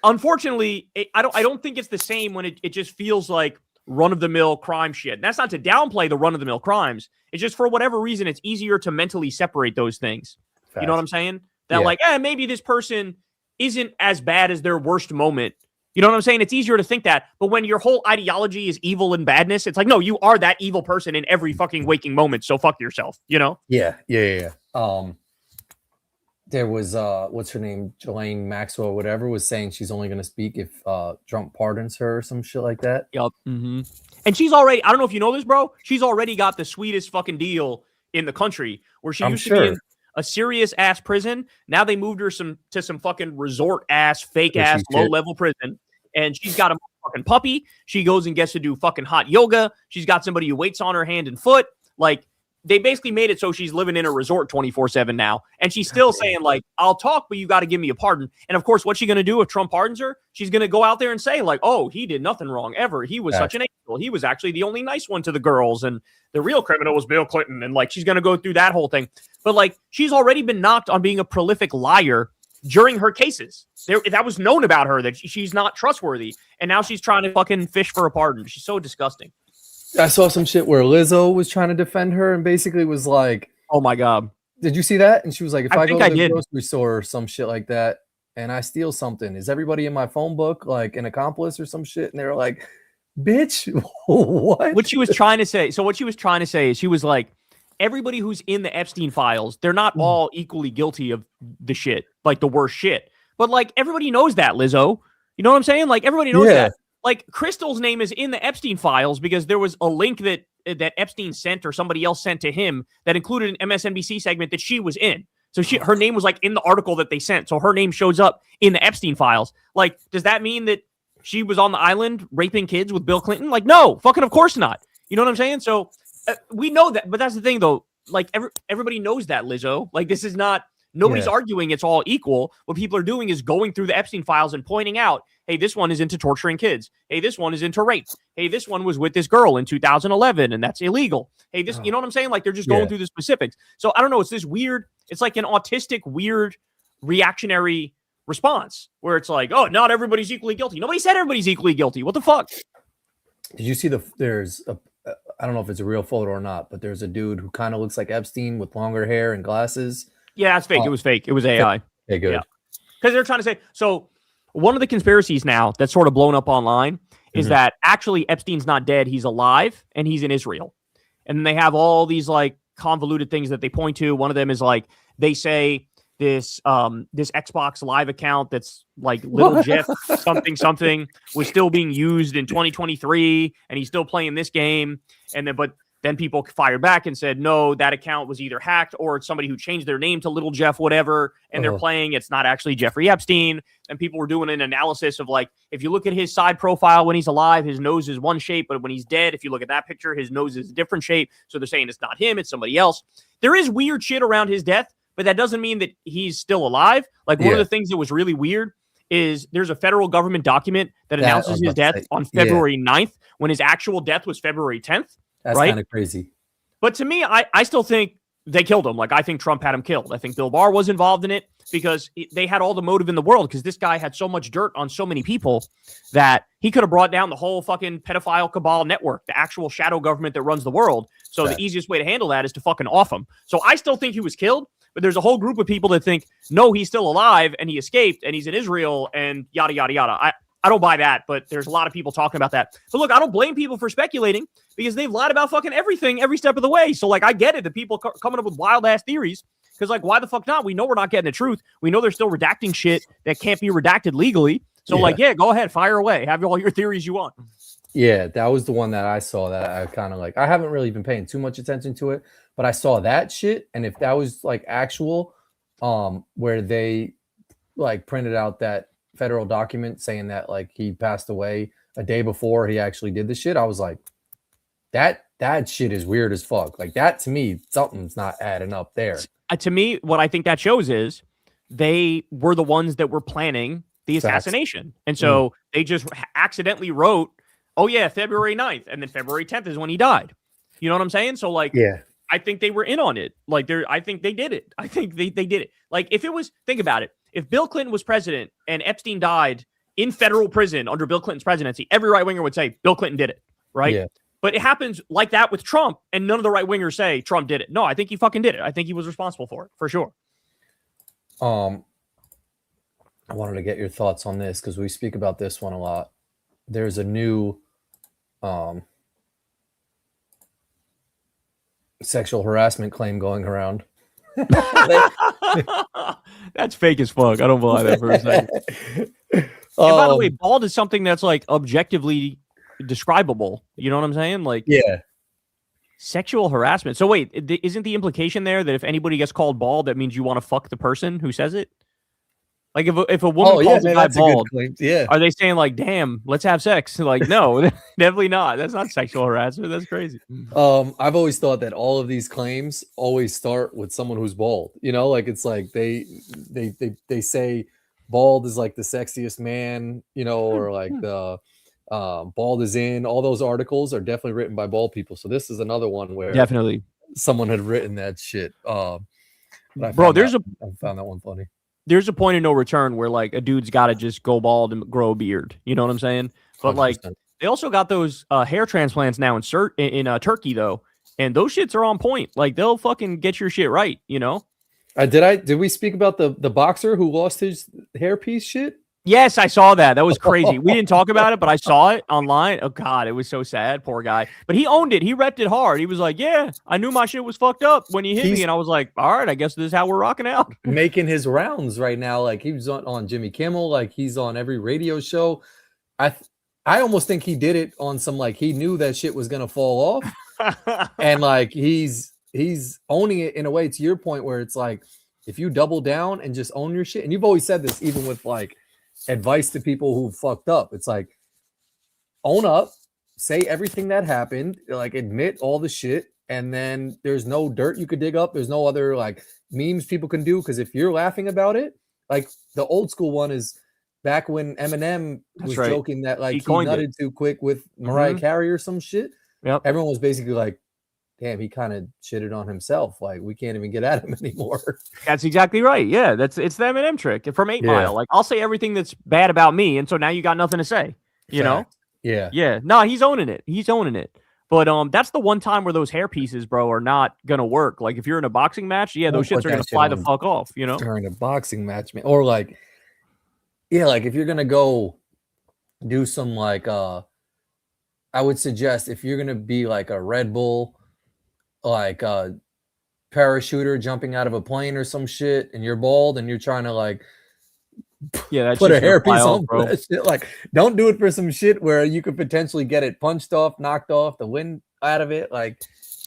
unfortunately, I don't think it's the same when it just feels like run-of-the-mill crime shit. And that's not to downplay the run-of-the-mill crimes. It's just, for whatever reason, it's easier to mentally separate those things. Facts. You know what I'm saying? That like, maybe this person isn't as bad as their worst moment. You know what I'm saying? It's easier to think that. But when your whole ideology is evil and badness, it's like, no, you are that evil person in every fucking waking moment. So fuck yourself, you know? Yeah. There was, what's her name? Ghislaine Maxwell or whatever was saying she's only going to speak if Trump pardons her or some shit like that. Yup. Mm-hmm. And she's already, I don't know if you know this, bro. She's already got the sweetest fucking deal in the country, where she used to be in a serious ass prison. Now they moved her to some fucking resort ass, fake ass, low level prison. And she's got a fucking puppy. She goes and gets to do fucking hot yoga. She's got somebody who waits on her hand and foot. Like, they basically made it so she's living in a resort 24/7 now. And she's still saying, like, I'll talk, but you got to give me a pardon. And of course, what's she going to do if Trump pardons her? She's going to go out there and say, like, oh, he did nothing wrong ever. He was such an angel. He was actually the only nice one to the girls. And the real criminal was Bill Clinton. And, like, she's going to go through that whole thing. But, like, she's already been knocked on being a prolific liar during her cases. That was known about her, that she's not trustworthy. And now she's trying to fucking fish for a pardon. She's so disgusting. I saw some shit where Lizzo was trying to defend her and basically was like, oh my God. Did you see that? And she was like, if I go to the grocery store or some shit like that and I steal something, is everybody in my phone book like an accomplice or some shit? And they were like, bitch, what? What she was trying to say. So what she was trying to say is, she was like, everybody who's in the Epstein files, they're not all equally guilty of the shit, like the worst shit. But, like, everybody knows that, Lizzo. You know what I'm saying? Like, everybody knows that. Like, Crystal's name is in the Epstein files because there was a link that Epstein sent or somebody else sent to him that included an MSNBC segment that she was in. So her name was, like, in the article that they sent. So her name shows up in the Epstein files. Like, does that mean that she was on the island raping kids with Bill Clinton? Like, no, fucking of course not. You know what I'm saying? So we know that. But that's the thing, though. Like, everybody knows that, Lizzo. Like, this is not, nobody's arguing it's all equal. What people are doing is going through the Epstein files and pointing out, hey, this one is into torturing kids. Hey, this one is into rape. Hey, this one was with this girl in 2011, and that's illegal. Hey, this, you know what I'm saying? Like, they're just going through the specifics. So I don't know. It's this weird, it's like an autistic, weird reactionary response where it's like, oh, not everybody's equally guilty. Nobody said everybody's equally guilty. What the fuck? Did you see there's a, I don't know if it's a real photo or not, but there's a dude who kind of looks like Epstein with longer hair and glasses. Yeah, that's fake. It was fake. It was AI. Okay, good. Because they're trying to say, so one of the conspiracies now that's sort of blown up online is that actually Epstein's not dead. He's alive and he's in Israel. And then they have all these like convoluted things that they point to. One of them is like, they say this Xbox Live account that's like little Jeff something was still being used in 2023 and he's still playing this game. And then people fired back and said, no, that account was either hacked or it's somebody who changed their name to Little Jeff, whatever, and they're playing. It's not actually Jeffrey Epstein. And people were doing an analysis of like, if you look at his side profile when he's alive, his nose is one shape, but when he's dead, if you look at that picture, his nose is a different shape. So they're saying it's not him, it's somebody else. There is weird shit around his death, but that doesn't mean that he's still alive. Like one of the things that was really weird is there's a federal government document that announces his death on February 9th when his actual death was February 10th. That's kind of crazy. But to me, I still think they killed him. Like, I think Trump had him killed. I think Bill Barr was involved in it because they had all the motive in the world because this guy had so much dirt on so many people that he could have brought down the whole fucking pedophile cabal network, the actual shadow government that runs the world. So the easiest way to handle that is to fucking off him. So I still think he was killed, but there's a whole group of people that think, no, he's still alive and he escaped and he's in Israel and yada, yada, yada. I don't buy that, but there's a lot of people talking about that. But look, I don't blame people for speculating because they've lied about fucking everything every step of the way. So like, I get it. The people coming up with wild ass theories because like, why the fuck not? We know we're not getting the truth. We know they're still redacting shit that can't be redacted legally. So go ahead, fire away. Have all your theories you want. Yeah, that was the one that I saw that I kind of like. I haven't really been paying too much attention to it, but I saw that shit. And if that was like actual, where they like printed out that federal document saying that like he passed away a day before he actually did the shit, I was like, that shit is weird as fuck. Like that to me, something's not adding up there. To me, what I think that shows is they were the ones that were planning the assassination. And so they just accidentally wrote, oh yeah, February 9th. And then February 10th is when he died. You know what I'm saying? So like, I think they were in on it. Like I think they did it. I think they did it. Like if it was, think about it. If Bill Clinton was president and Epstein died in federal prison under Bill Clinton's presidency, every right winger would say Bill Clinton did it, right? Yeah. But it happens like that with Trump, and none of the right wingers say Trump did it. No, I think he fucking did it. I think he was responsible for it, for sure. I wanted to get your thoughts on this because we speak about this one a lot. There's a new sexual harassment claim going around. That's fake as fuck. I don't believe that for a second. And by the way, bald is something that's like objectively describable. You know what I'm saying? Like, sexual harassment. So wait, isn't the implication there that if anybody gets called bald, that means you want to fuck the person who says it? Like if a woman calls a guy bald, are they saying like, damn, let's have sex? Like, no, definitely not. That's not sexual harassment. That's crazy. I've always thought that all of these claims always start with someone who's bald. You know, like it's like they say bald is like the sexiest man, you know, or like the bald is in. All those articles are definitely written by bald people. So this is another one where definitely someone had written that shit. I found that one funny. There's a point of no return where like a dude's got to just go bald and grow a beard. You know what I'm saying? But 100%. Like they also got those hair transplants now in Turkey though. And those shits are on point. Like they'll fucking get your shit right. You know? Did we speak about the boxer who lost his hairpiece shit? Yes, I saw that. That was crazy. We didn't talk about it, but I saw it online. Oh God, it was so sad. Poor guy. But he owned it. He repped it hard. He was like, yeah, I knew my shit was fucked up when he hit me. And I was like, all right, I guess this is how we're rocking out. Making his rounds right now. Like he was on Jimmy Kimmel. Like he's on every radio show. I almost think he did it on some, like he knew that shit was going to fall off. And like he's owning it in a way, to your point, where it's like, if you double down and just own your shit, and you've always said this, even with like advice to people who fucked up, it's like, own up, say everything that happened, like admit all the shit, and then there's no dirt you could dig up. There's no other like memes people can do, because if you're laughing about it, like the old school one is back when Eminem was joking that like he nutted too quick with Mariah Carey or some shit. Yep. Everyone was basically like, damn, he kind of shitted on himself. Like, we can't even get at him anymore. That's exactly right. Yeah, it's the Eminem trick from 8 Mile. Like, I'll say everything that's bad about me, and so now you got nothing to say. You know? Yeah. Yeah. No, he's owning it. He's owning it. But that's the one time where those hair pieces, bro, are not gonna work. Like, if you're in a boxing match, those shits are gonna fly the fuck off. You know? During a boxing match, man, or like, like if you're gonna go do some like I would suggest if you're gonna be like a Red Bull, like a parachuter jumping out of a plane or some shit, and you're bald and you're trying to like Yeah, that put a shit's gonna fly hairpiece off, on bro. that shit. Like, don't do it for some shit where you could potentially get it punched off, knocked off, the wind out of it. Like,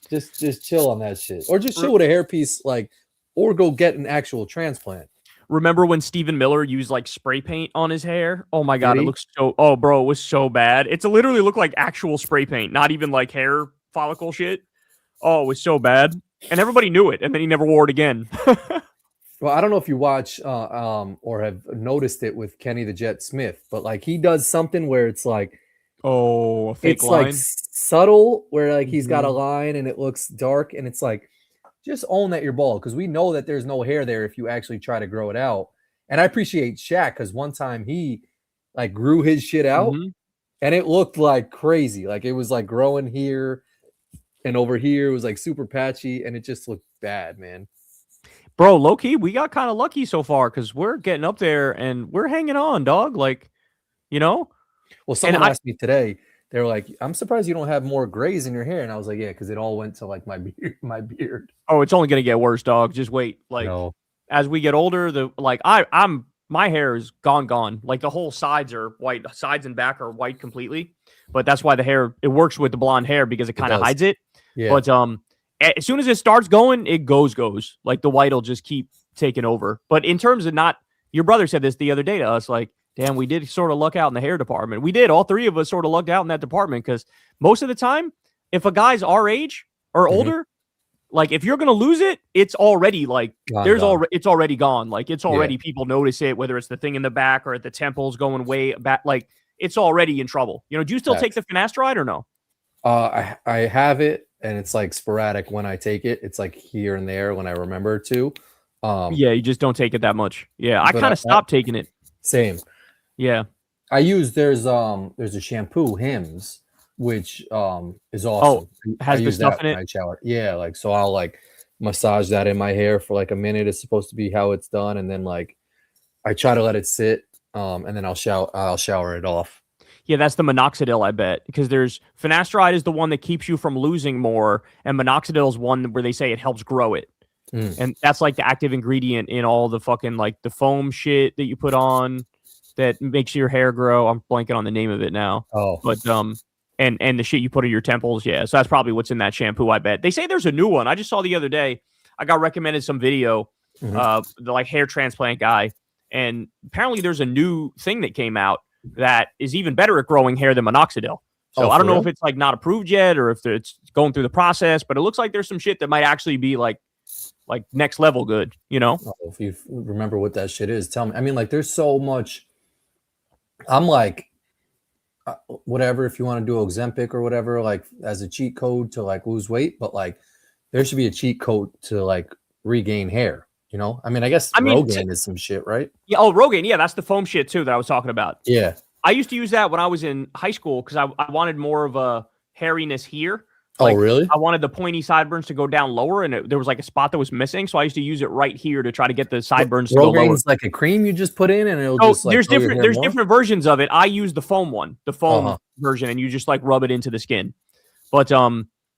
just chill on that shit, or just chill with a hairpiece, like, or go get an actual transplant. Remember when Stephen Miller used like spray paint on his hair? Oh my god, Did it he? looks so. Oh, bro, it was so bad. It's literally looked like actual spray paint, not even like hair follicle shit. Oh, it was so bad, and everybody knew it, and then he never wore it again. Well, I don't know if you watch or have noticed it with Kenny the Jet Smith, but like he does something where it's like Oh, a fake it's like line. subtle, where like he's got a Mhm. line and it looks dark, and it's like just own that you're bald, because we know that there's no hair there if you actually try to grow it out. And I appreciate Shaq, because one time he like grew his shit out Mhm. and it looked like crazy. Like it was like growing here and over here. It was like super patchy and it just looked bad, man. Bro, low key, we got kind of lucky so far because we're getting up there and we're hanging on, dog. Like, you know. Well, And someone asked me today, they're like, I'm surprised you don't have more grays in your hair. And I was like, yeah, because it all went to like my beard, my beard. Oh, it's only gonna get worse, dog. Just wait. Like, No. as we get older, I'm my hair is gone. Like the whole sides are white, sides and back are white completely. But that's why the hair it works with the blonde hair because it kind of does. hides it. Yeah. But as soon as it starts going, it goes. Like the white will just keep taking over. But in terms of not, your brother said this the other day to us, like, damn, we did sort of luck out in the hair department. We did. All three of us sort of lucked out in that department because most of the time, if a guy's our age or older, like if you're gonna lose it, it's already like it's already gone. Like it's already people notice it, whether it's the thing in the back or at the temples going way back. Like it's already in trouble. You know, do you still take the finasteride or no? I have it, and it's like sporadic when I take it. It's like here and there when I remember to. Yeah, you just don't take it that much. Yeah, I kind of stopped taking it. Same. Yeah. I use there's a shampoo, Hims, which is awesome. Oh, has I the use stuff that in when it? I shower. Yeah, like so I'll like massage that in my hair for like a minute. It's supposed to be how it's done, and then like I try to let it sit, and then I'll shower it off. Yeah, that's the minoxidil, I bet, because there's finasteride is the one that keeps you from losing more, and minoxidil is one where they say it helps grow it. And that's like the active ingredient in all the fucking like the foam shit that you put on that makes your hair grow. I'm blanking on the name of it now. Oh, But and the shit you put on your temples, yeah. So that's probably what's in that shampoo, I bet. They say there's a new one. I just saw the other day. I got recommended some video, the like hair transplant guy, and apparently there's a new thing that came out that is even better at growing hair than minoxidil. So I don't know if it's like not approved yet or if it's going through the process, but it looks like there's some shit that might actually be like next level good, you know? Oh, if you remember what that shit is, tell me. I mean, like, there's so much. I'm like, whatever, if you want to do Ozempic or whatever, like as a cheat code to like lose weight, but like there should be a cheat code to like regain hair, you know? I mean, I guess Rogaine is some shit, right? Yeah. Oh, Rogaine. Yeah, that's the foam shit too that I was talking about. Yeah. I used to use that when I was in high school because I wanted more of a hairiness here. Like, oh, really? I wanted the pointy sideburns to go down lower, and there was like a spot that was missing, so I used to use it right here to try to get the sideburns to go lower. Rogaine's like a cream you just put in, and it'll just like there's different versions of it. I use the foam one, the foam version, and you just like rub it into the skin. But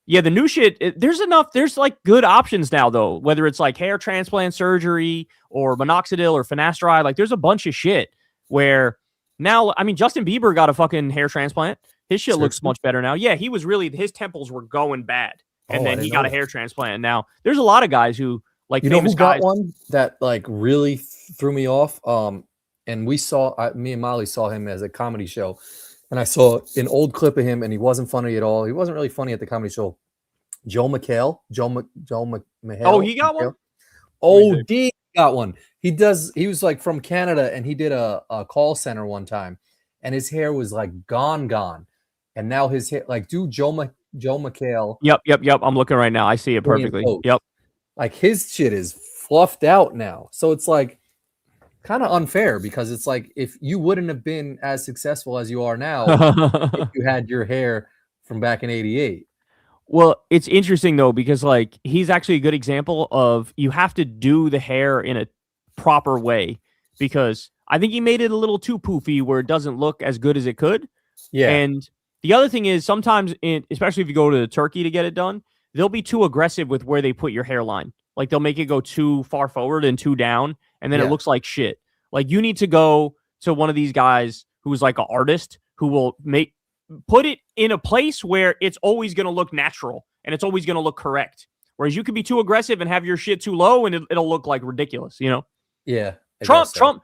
yeah, the new shit. There's like good options now though. Whether it's like hair transplant surgery or minoxidil or finasteride, like there's a bunch of shit where now. I mean, Justin Bieber got a fucking hair transplant. His shit looks much better now. Yeah, he was really his temples were going bad, and then he got a hair transplant. And now there's a lot of guys who like famous guys. Got one that like really threw me off. And we saw me and Molly saw him as a comedy show, and I saw an old clip of him, and he wasn't funny at all. He wasn't really funny at the comedy show. Joe McHale. Oh, he got one. Oh, D got one. He was like from Canada, and he did a call center one time, and his hair was like gone. And now his hair, like, dude, Joe McHale. Yep. I'm looking right now. I see it perfectly. Yep. Like his shit is fluffed out now. So it's like kind of unfair because it's like if you wouldn't have been as successful as you are now if you had your hair from back in '88. Well, it's interesting though, because like he's actually a good example of you have to do the hair in a proper way because I think he made it a little too poofy where it doesn't look as good as it could. Yeah. And The other thing is sometimes, especially if you go to Turkey to get it done, they'll be too aggressive with where they put your hairline. Like they'll make it go too far forward and too down, and then it looks like shit. Like you need to go to one of these guys who's like an artist who will put it in a place where it's always going to look natural and it's always going to look correct. Whereas you could be too aggressive and have your shit too low and it'll look like ridiculous, you know? Yeah. Trump,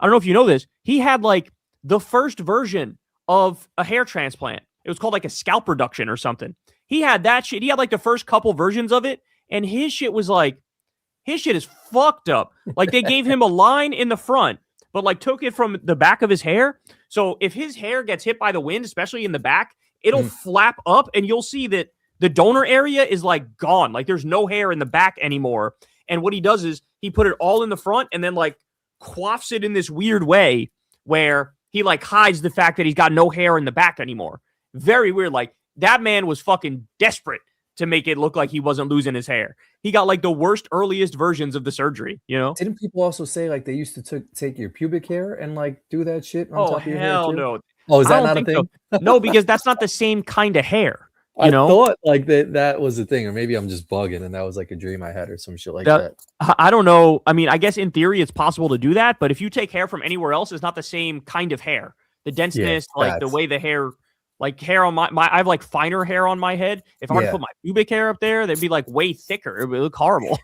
I don't know if you know this. He had like the first version of a hair transplant. It was called like a scalp reduction or something. He had that shit. He had like the first couple versions of it. And his shit is fucked up. Like they gave him a line in the front, but like took it from the back of his hair. So if his hair gets hit by the wind, especially in the back, it'll flap up and you'll see that the donor area is like gone. Like there's no hair in the back anymore. And what he does is he put it all in the front and then like quaffs it in this weird way where he like hides the fact that he's got no hair in the back anymore. Very weird. Like that man was fucking desperate to make it look like he wasn't losing his hair. He got like the worst, earliest versions of the surgery, you know? Didn't people also say like they used to take your pubic hair and like do that shit on top of your hair? Oh, hell too? no. Oh, is that not a thing? So. No, because that's not the same kind of hair. I thought like that was a thing, or maybe I'm just bugging and that was like a dream I had or some shit like that. I don't know. I mean, I guess in theory it's possible to do that, but if you take hair from anywhere else, it's not the same kind of hair. The denseness, like the way the hair, like hair on my I have like finer hair on my head. If I were to put my pubic hair up there, they'd be like way thicker. It would look horrible.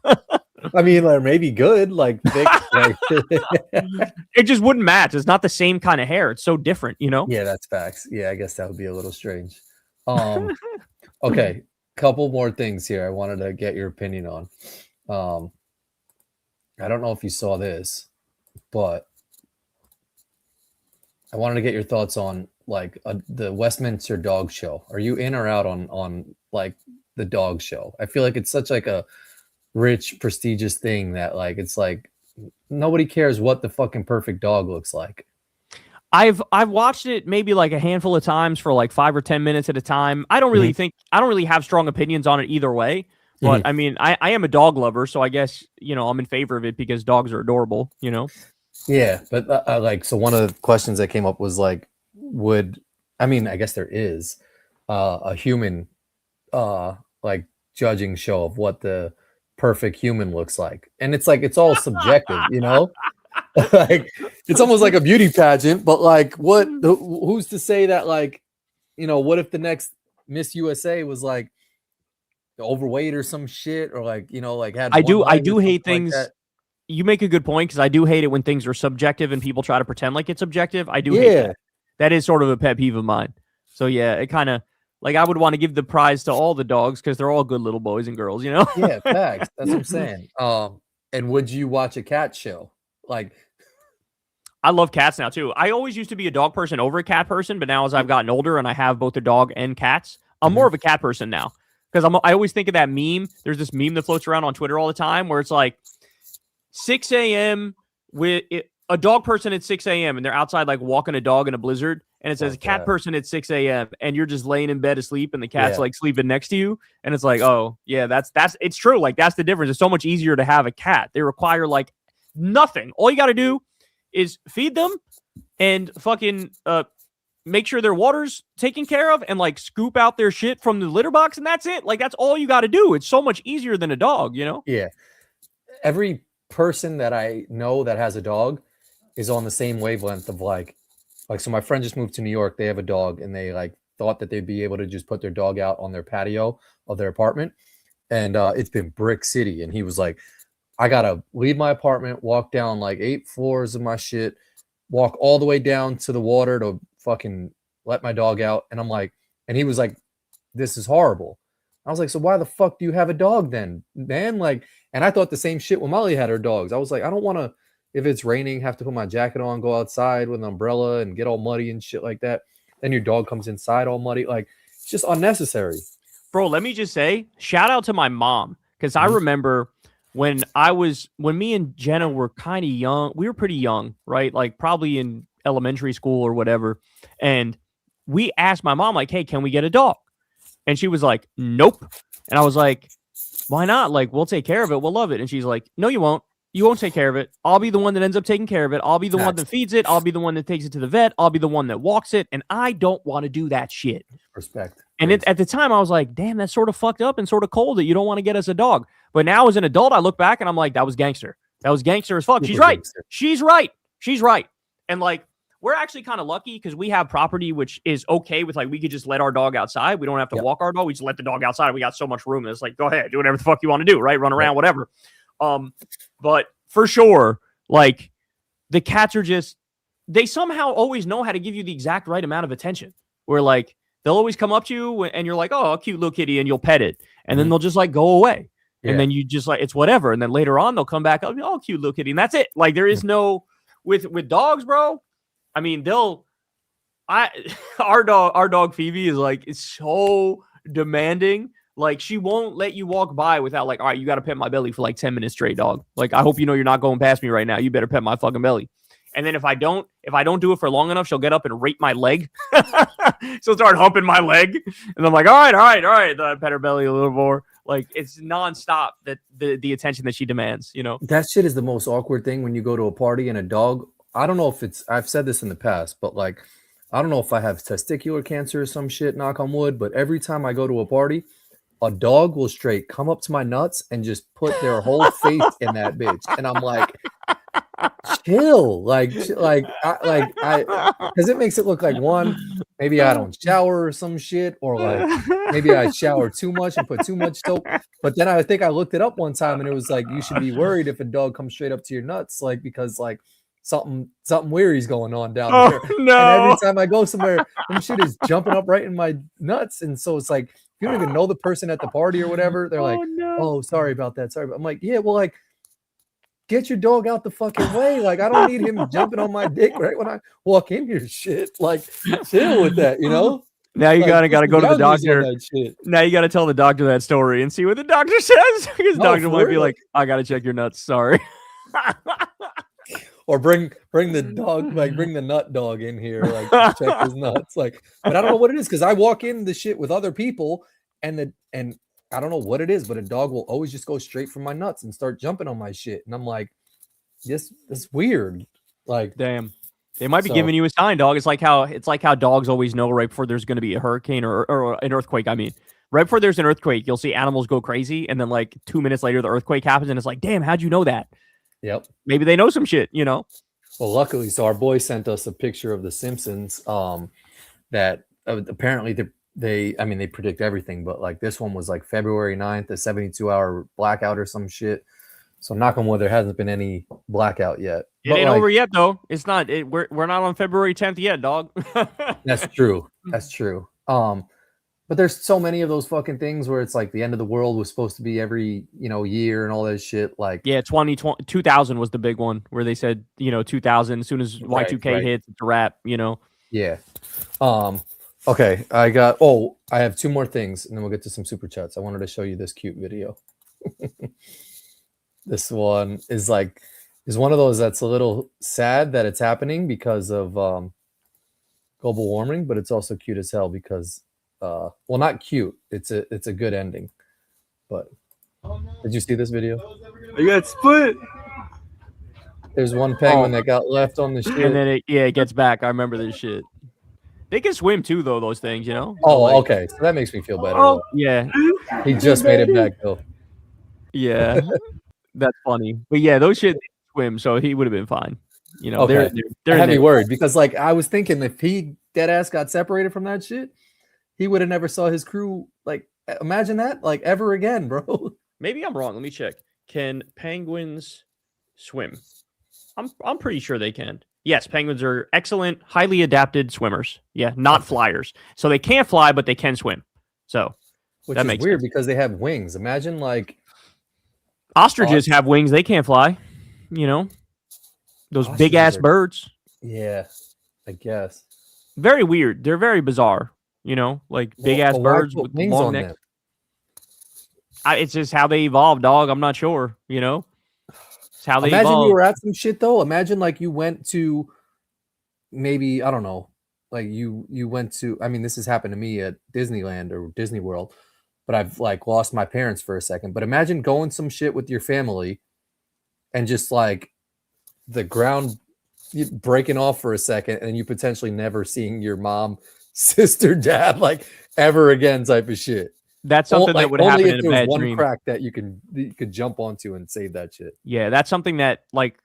I mean, like maybe good, like thick. Like it just wouldn't match. It's not the same kind of hair. It's so different, you know? Yeah, that's facts. Yeah, I guess that would be a little strange. Okay, couple more things here I wanted to get your opinion on. I don't know if you saw this, but I wanted to get your thoughts on like the Westminster Dog Show. Are you in or out on like the dog show? I feel like it's such like a rich, prestigious thing that like it's like nobody cares what the fucking perfect dog looks like. I've watched it maybe like a handful of times for like 5 or 10 minutes at a time. I don't really have strong opinions on it either way. But I mean, I am a dog lover, so I guess, you know, I'm in favor of it because dogs are adorable, you know? Yeah, but like, so one of the questions that came up was like, I guess there is a human like judging show of what the perfect human looks like. And it's like, it's all subjective, you know? Like it's almost like a beauty pageant, but like who's to say that, like, you know, what if the next Miss USA was like overweight or some shit, or like, you know, like had I do hate things like you make a good point, because I do hate it when things are subjective and people try to pretend like it's objective. I do hate that. That is sort of a pet peeve of mine. So yeah, it kind of like I would want to give the prize to all the dogs because they're all good little boys and girls, you know? Yeah, facts. That's what I'm saying. And would you watch a cat show? Like, I love cats now too. I always used to be a dog person over a cat person, but now as I've gotten older and I have both a dog and cats, I'm more of a cat person now. Because I always think of that meme. There's this meme that floats around on Twitter all the time where it's like 6 a.m. with a dog person at 6 a.m. and they're outside like walking a dog in a blizzard, and it says a cat person at 6 a.m. and you're just laying in bed asleep and the cat's like sleeping next to you, and it's like, oh yeah, that's it's true. Like that's the difference. It's so much easier to have a cat. They require like nothing. All you got to do is feed them and fucking make sure their water's taken care of and like scoop out their shit from the litter box, and that's it. Like that's all you got to do. It's so much easier than a dog, you know? Yeah. Every person that I know that has a dog is on the same wavelength of like so my friend just moved to New York. They have a dog and they like thought that they'd be able to just put their dog out on their patio of their apartment, and it's been brick city, and he was like, I gotta leave my apartment, walk down like 8 floors of my shit, walk all the way down to the water to fucking let my dog out. And I'm like, and he was like, this is horrible. I was like, so why the fuck do you have a dog then, man? Like, and I thought the same shit when Molly had her dogs. I was like, I don't want to, if it's raining, have to put my jacket on, go outside with an umbrella and get all muddy and shit like that. Then your dog comes inside all muddy. Like, it's just unnecessary. Bro, let me just say, shout out to my mom. Because I remember when me and Jenna were kind of young, we were pretty young, right? Like probably in elementary school or whatever. And we asked my mom, like, hey, can we get a dog? And she was like, nope. And I was like, why not? Like, we'll take care of it. We'll love it. And she's like, no, you won't. You won't take care of it. I'll be the one that ends up taking care of it. I'll be the one that feeds it. I'll be the one that takes it to the vet. I'll be the one that walks it. And I don't want to do that shit. Respect. And at the time, I was like, damn, that's sort of fucked up and sort of cold that you don't want to get as a dog. But now as an adult, I look back and I'm like, that was gangster. That was gangster as fuck. She's right. She's right. She's right. And like, we're actually kind of lucky because we have property which is okay with like we could just let our dog outside. We don't have to walk our dog. We just let the dog outside. We got so much room. And it's like, go ahead, do whatever the fuck you want to do, right? Run around, whatever. But for sure, like the cats are just they somehow always know how to give you the exact right amount of attention. Where like they'll always come up to you and you're like, oh, a cute little kitty, and you'll pet it, and then they'll just like go away. And then you just like it's whatever. And then later on they'll come back, oh, cute little kitty, and that's it. Like there is no with dogs, bro. I mean, our dog Phoebe is like, it's so demanding. Like she won't let you walk by without like, all right, you got to pet my belly for like 10 minutes straight, dog. Like, I hope you know you're not going past me right now. You better pet my fucking belly. And then if I don't do it for long enough, she'll get up and rape my leg. She'll start humping my leg. And I'm like, all right. Then I pet her belly a little more. Like it's nonstop that the attention that she demands, you know? That shit is the most awkward thing when you go to a party and a dog. I don't know if I've said this in the past, but like, I don't know if I have testicular cancer or some shit, knock on wood, but every time I go to a party, a dog will straight come up to my nuts and just put their whole face in that bitch. And I'm like, chill. Because it makes it look like one, maybe I don't shower or some shit, or like maybe I shower too much and put too much soap. But then I think I looked it up one time and it was like, you should be worried if a dog comes straight up to your nuts, like, because like, something weird's going on down there. No. And every time I go somewhere, some shit is jumping up right in my nuts. And so it's like, you don't even know the person at the party or whatever. They're like, oh, sorry about that. Sorry. I'm like, yeah, well, like, get your dog out the fucking way. Like, I don't need him jumping on my dick right when I walk in here. Shit. Like, chill with that, you know? Now you gotta go to the doctor. Now you gotta tell the doctor that story and see what the doctor says. Because doctor might be like, I gotta check your nuts. Sorry. Or bring the dog, like bring the nut dog in here, like to check his nuts. Like, but I don't know what it is because I walk in the shit with other people, and I don't know what it is, but a dog will always just go straight for my nuts and start jumping on my shit, and I'm like, this weird. Like, damn, they might be giving you a sign, dog. It's like how dogs always know right before there's going to be a hurricane or an earthquake. I mean, right before there's an earthquake, you'll see animals go crazy, and then like 2 minutes later, the earthquake happens, and it's like, damn, how'd you know that? Yep. Maybe they know some shit, you know? Well, luckily, so our boy sent us a picture of The Simpsons that apparently they predict everything, but like this one was like February 9th, a 72-hour blackout or some shit. So knock on wood, there hasn't been any blackout yet. It ain't over yet, though. It's not. We're not on February 10th yet, dog. That's true. That's true. But there's so many of those fucking things where it's like the end of the world was supposed to be every, year and all that shit. Like, yeah, 2000 was the big one where they said, 2000, as soon as Y2K hits, it's a wrap, Yeah. Okay. I have two more things and then we'll get to some super chats. I wanted to show you this cute video. This one is one of those that's a little sad that it's happening because of global warming, but it's also cute as hell because well, not cute. It's a good ending. But did you see this video? You got split. There's one penguin that got left on the shit, and then it gets back. I remember this shit. They can swim too, though. Those things, Oh, okay. So that makes me feel better. Oh, yeah. He just made it back though. Yeah, that's funny. But yeah, those shit swim, so he would have been fine. Okay. They're had me worried because I was thinking if he dead ass got separated from that shit, he would have never saw his crew. Like, imagine that, ever again, bro. Maybe I'm wrong. Let me check. Can penguins swim? I'm pretty sure they can. Yes, penguins are excellent, highly adapted swimmers. Yeah, not flyers. So they can't fly, but they can swim. So which that is makes weird sense. because they have wings. Imagine ostriches have wings. They can't fly. Those big ass birds. Yeah, I guess. Very weird. They're very bizarre. Big ass birds with long necks. It's just how they evolved, dog. I'm not sure. It's how they Imagine evolved. you were at some shit though. Imagine you went to maybe, I don't know, you went to, I mean, this has happened to me at Disneyland or Disney World, but I've lost my parents for a second. But imagine going some shit with your family and just like the ground breaking off for a second, and you potentially never seeing your mom, sister, dad like ever again type of shit. That's something that would happen only in if a there's bad one dream. crack that you could jump onto and save that shit. Yeah, that's something that like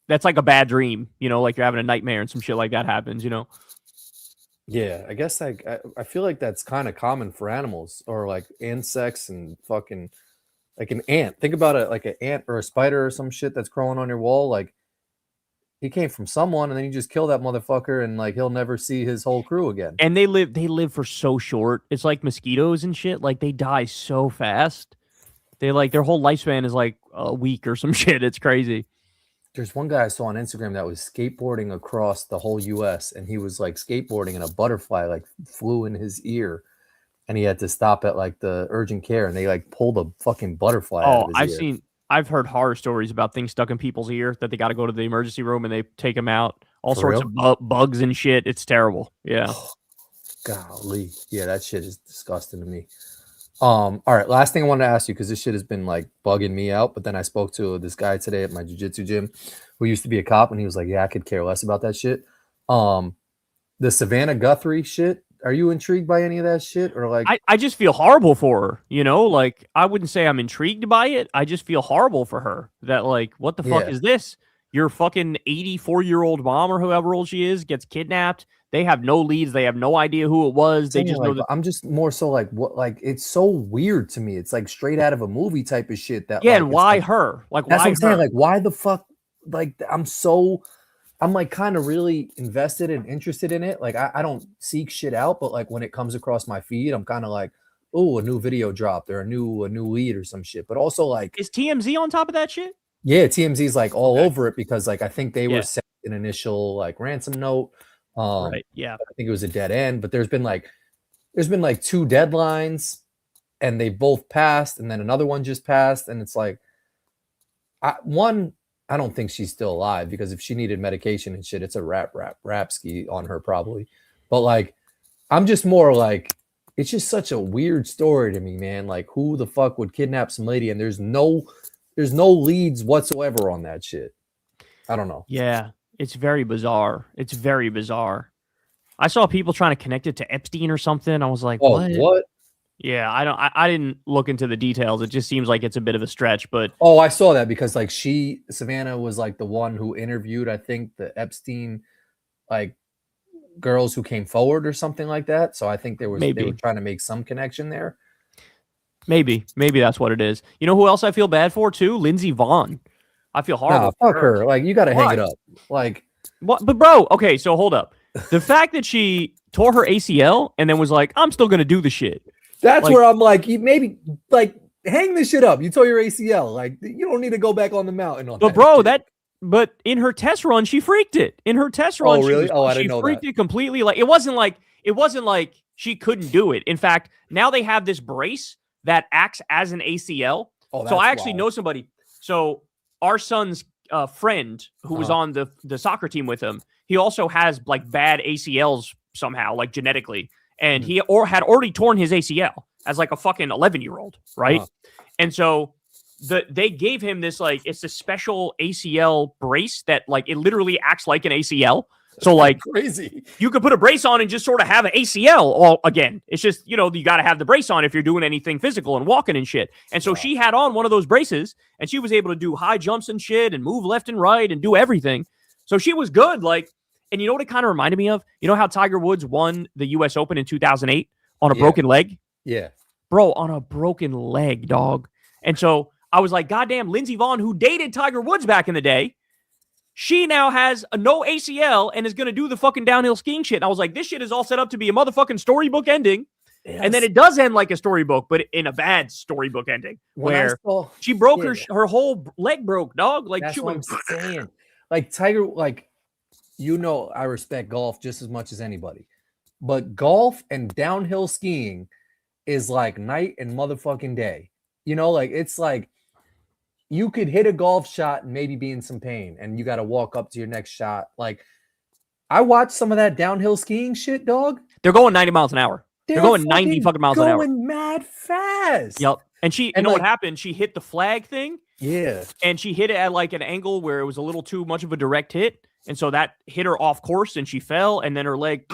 that's like a bad dream, you know, like you're having a nightmare and some shit like that happens, you know. Yeah, I guess I feel like that's kind of common for animals or like insects and fucking like an ant. Think about it like an ant or a spider or some shit that's crawling on your wall. Like he came from someone, and then you just kill that motherfucker, and like he'll never see his whole crew again. And they live for so short. It's like mosquitoes and shit. Like they die so fast. They like their whole lifespan is like a week or some shit. It's crazy. There's one guy I saw on Instagram that was skateboarding across the whole US, and he was like skateboarding and a butterfly like flew in his ear, and he had to stop at like the urgent care, and they like pulled a fucking butterfly out of his ear. I've heard horror stories about things stuck in people's ear that they got to go to the emergency room and they take them out. All For sorts of bugs and shit. It's terrible. Yeah. Golly. Yeah, that shit is disgusting to me. All right, last thing I wanted to ask you, because this shit has been like bugging me out, but then I spoke to this guy today at my jiu-jitsu gym who used to be a cop, and he was like, yeah, I could care less about that shit. The Savannah Guthrie shit, are you intrigued by any of that shit? Or like I just feel horrible for her, you know? Like I wouldn't say I'm intrigued by it. I just feel horrible for her that like, what the fuck is this? Your fucking 84-year-old mom or whoever old she is gets kidnapped. They have no leads. They have no idea who it was. They just know that. I'm just more so like, what, like, it's so weird to me. It's like straight out of a movie type of shit. That yeah, like, and why like, her? Like, that's why what I'm saying. her? Like, why the fuck? Like, I'm like kind of really invested and interested in it. Like, I don't seek shit out, but like when it comes across my feed, I'm kind of like, oh, a new video dropped or a new lead or some shit. But also like, is TMZ on top of that shit? Yeah, TMZ's like all over it because like I think they were sent an initial like ransom note. Right. Yeah. I think it was a dead end, but there's been like 2 deadlines, and they both passed, and then another one just passed, and it's like, I don't think she's still alive, because if she needed medication and shit, it's a rap ski on her probably. But like, I'm just more like, it's just such a weird story to me, man. Like, who the fuck would kidnap some lady, and there's no leads whatsoever on that shit. I don't know. Yeah, it's very bizarre. It's very bizarre. I saw people trying to connect it to Epstein or something. I was like, what? Yeah, I didn't look into the details. It just seems like it's a bit of a stretch, but I saw that because like Savannah was like the one who interviewed, I think, the Epstein like girls who came forward or something like that. So I think they were trying to make some connection there. Maybe that's what it is. You know who else I feel bad for too? Lindsey Vonn. I feel horrible. Nah, fuck her. Like, you got to hang it up. Like, what? But bro, okay, so hold up. The fact that she tore her ACL and then was like, I'm still gonna do the shit. That's like, where I'm like, you maybe like hang this shit up. You tore your ACL. Like, you don't need to go back on the mountain on but that. Bro, but in her test run, she freaked it. In her test run, really? I didn't know that. She freaked it completely. Like, it wasn't like she couldn't do it. In fact, now they have this brace that acts as an ACL. So I actually know somebody. So our son's friend who was on the soccer team with him, he also has like bad ACLs somehow, like genetically. And he had already torn his ACL as like a fucking 11-year-old, right? And so they gave him this, like, it's a special ACL brace that like it literally acts like an ACL. So like crazy, you could put a brace on and just sort of have an ACL all again. It's just, you know, you got to have the brace on if you're doing anything physical and walking and shit. And so she had on one of those braces, and she was able to do high jumps and shit and move left and right and do everything. So she was good. Like, and you know what it kind of reminded me of? You know how Tiger Woods won the US Open in 2008 on a broken leg? Yeah. Bro, on a broken leg, dog. And so I was like, goddamn, Lindsey Vonn, who dated Tiger Woods back in the day, she now has a no ACL and is going to do the fucking downhill skiing shit. And I was like, this shit is all set up to be a motherfucking storybook ending. Yes. And then it does end like a storybook, but in a bad storybook ending where she broke her whole leg broke, dog. Like, that's what I'm saying. Like, Tiger, like, you know, I respect golf just as much as anybody, but golf and downhill skiing is like night and motherfucking day. You know, like, it's like, you could hit a golf shot and maybe be in some pain, and you got to walk up to your next shot. Like, I watched some of that downhill skiing shit, dog. They're going 90 miles an hour. They're going 90 fucking miles an hour. Going mad fast. Yep. And you know what happened? She hit the flag thing, Yeah. And she hit it at like an angle where it was a little too much of a direct hit. And so that hit her off course and she fell and then her leg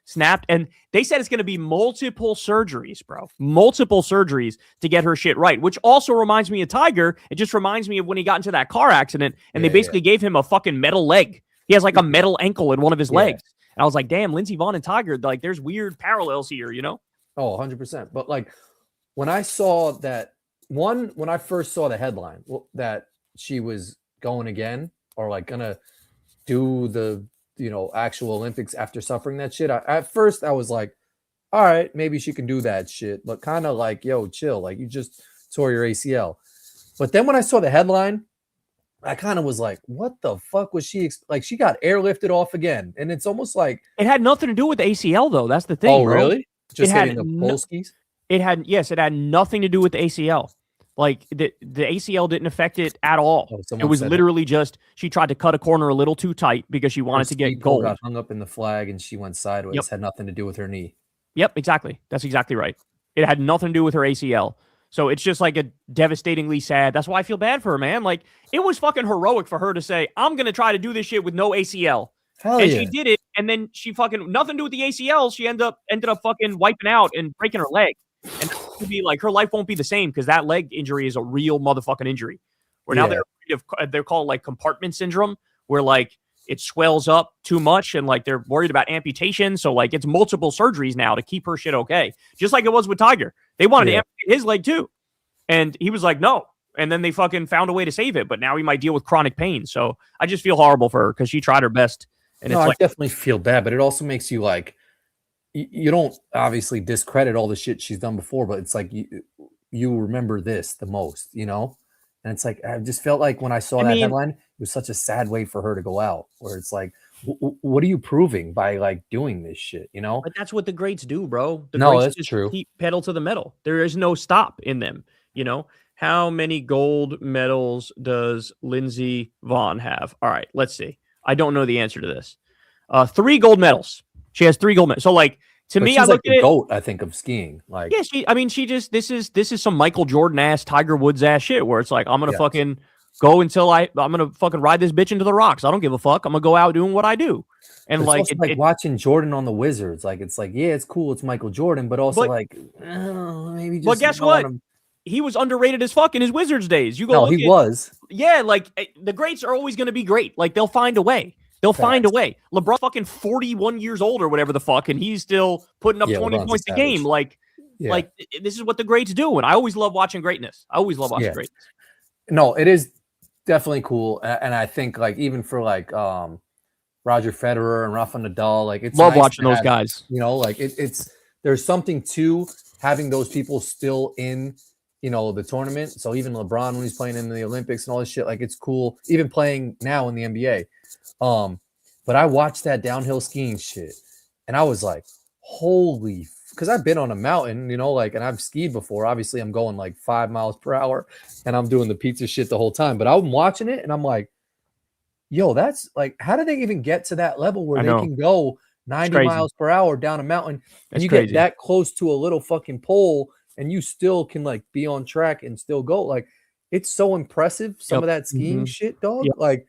snapped. And they said it's going to be multiple surgeries, bro. Multiple surgeries to get her shit right, which also reminds me of Tiger. It just reminds me of when he got into that car accident and they basically gave him a fucking metal leg. He has like a metal ankle in one of his legs. And I was like, damn, Lindsey Vonn and Tiger, like there's weird parallels here, you know? Oh, 100%. But like when I saw that when I first saw the headline that she was going again or like gonna do the, actual Olympics after suffering that shit. At first I was like, all right, maybe she can do that shit, but kind of like, yo, chill. Like you just tore your ACL. But then when I saw the headline, I kind of was like, what the fuck was she like? She got airlifted off again. And it's almost like it had nothing to do with the ACL though. That's the thing. Oh, bro. really? Just it hitting the Polskis? It had nothing to do with the ACL. Like the ACL didn't affect it at all. It was literally just she tried to cut a corner a little too tight because she wanted to get gold. Got hung up in the flag and she went sideways. Yep. Had nothing to do with her knee. Yep, exactly. That's exactly right. It had nothing to do with her ACL. So it's just like a devastatingly sad. That's why I feel bad for her, man. Like it was fucking heroic for her to say, "I'm gonna try to do this shit with no ACL." Hell and yeah. she did it, and then she fucking nothing to do with the ACL. She ended up fucking wiping out and breaking her leg. And to be like her life won't be the same because that leg injury is a real motherfucking injury. Where now they're called like compartment syndrome, where like it swells up too much and like they're worried about amputation. So like it's multiple surgeries now to keep her shit okay. Just like it was with Tiger. They wanted to amputate his leg too. And he was like, no. And then they fucking found a way to save it. But now he might deal with chronic pain. So I just feel horrible for her because she tried her best. And I definitely feel bad, but it also makes you like, you don't obviously discredit all the shit she's done before, but it's like you remember this the most, And it's like I just felt like when I saw that headline, it was such a sad way for her to go out. Where it's like, what are you proving by like doing this shit? But that's what the greats do, bro. The no, greats that's true. Keep pedal to the metal. There is no stop in them. How many gold medals does Lindsey Vonn have? All right, let's see. I don't know the answer to this. 3 gold medals. She has 3 gold medals. So like to me, I look at it. GOAT, I think, of skiing. Like she just this is some Michael Jordan ass, Tiger Woods ass shit where it's like I'm gonna fucking go until I'm gonna fucking ride this bitch into the rocks. I don't give a fuck. I'm gonna go out doing what I do. And like watching Jordan on the Wizards, like it's like it's cool, it's Michael Jordan, but also maybe just. But guess what? He was underrated as fuck in his Wizards days. You go. No, he was. Yeah, like the greats are always gonna be great. Like they'll find a way. They'll find a way. LeBron fucking 41 years old or whatever the fuck, and he's still putting up 20 points a game. Like this is what the greats do. And I always love watching greatness. I always love watching greatness. No, it is definitely cool. And I think like even for like Roger Federer and Rafa Nadal, like it's love watching those guys. Like it's there's something to having those people still in the tournament. So even LeBron when he's playing in the Olympics and all this shit, like it's cool. Even playing now in the NBA. But I watched that downhill skiing shit and I was like, holy, because I've been on a mountain, and I've skied before. Obviously, I'm going like 5 miles per hour and I'm doing the pizza shit the whole time. But I'm watching it and I'm like, yo, that's like, how do they even get to that level where they can go 90 miles per hour down a mountain and you get that close to a little fucking pole and you still can like be on track and still go? Like, it's so impressive. Some of that skiing shit, dog. Like,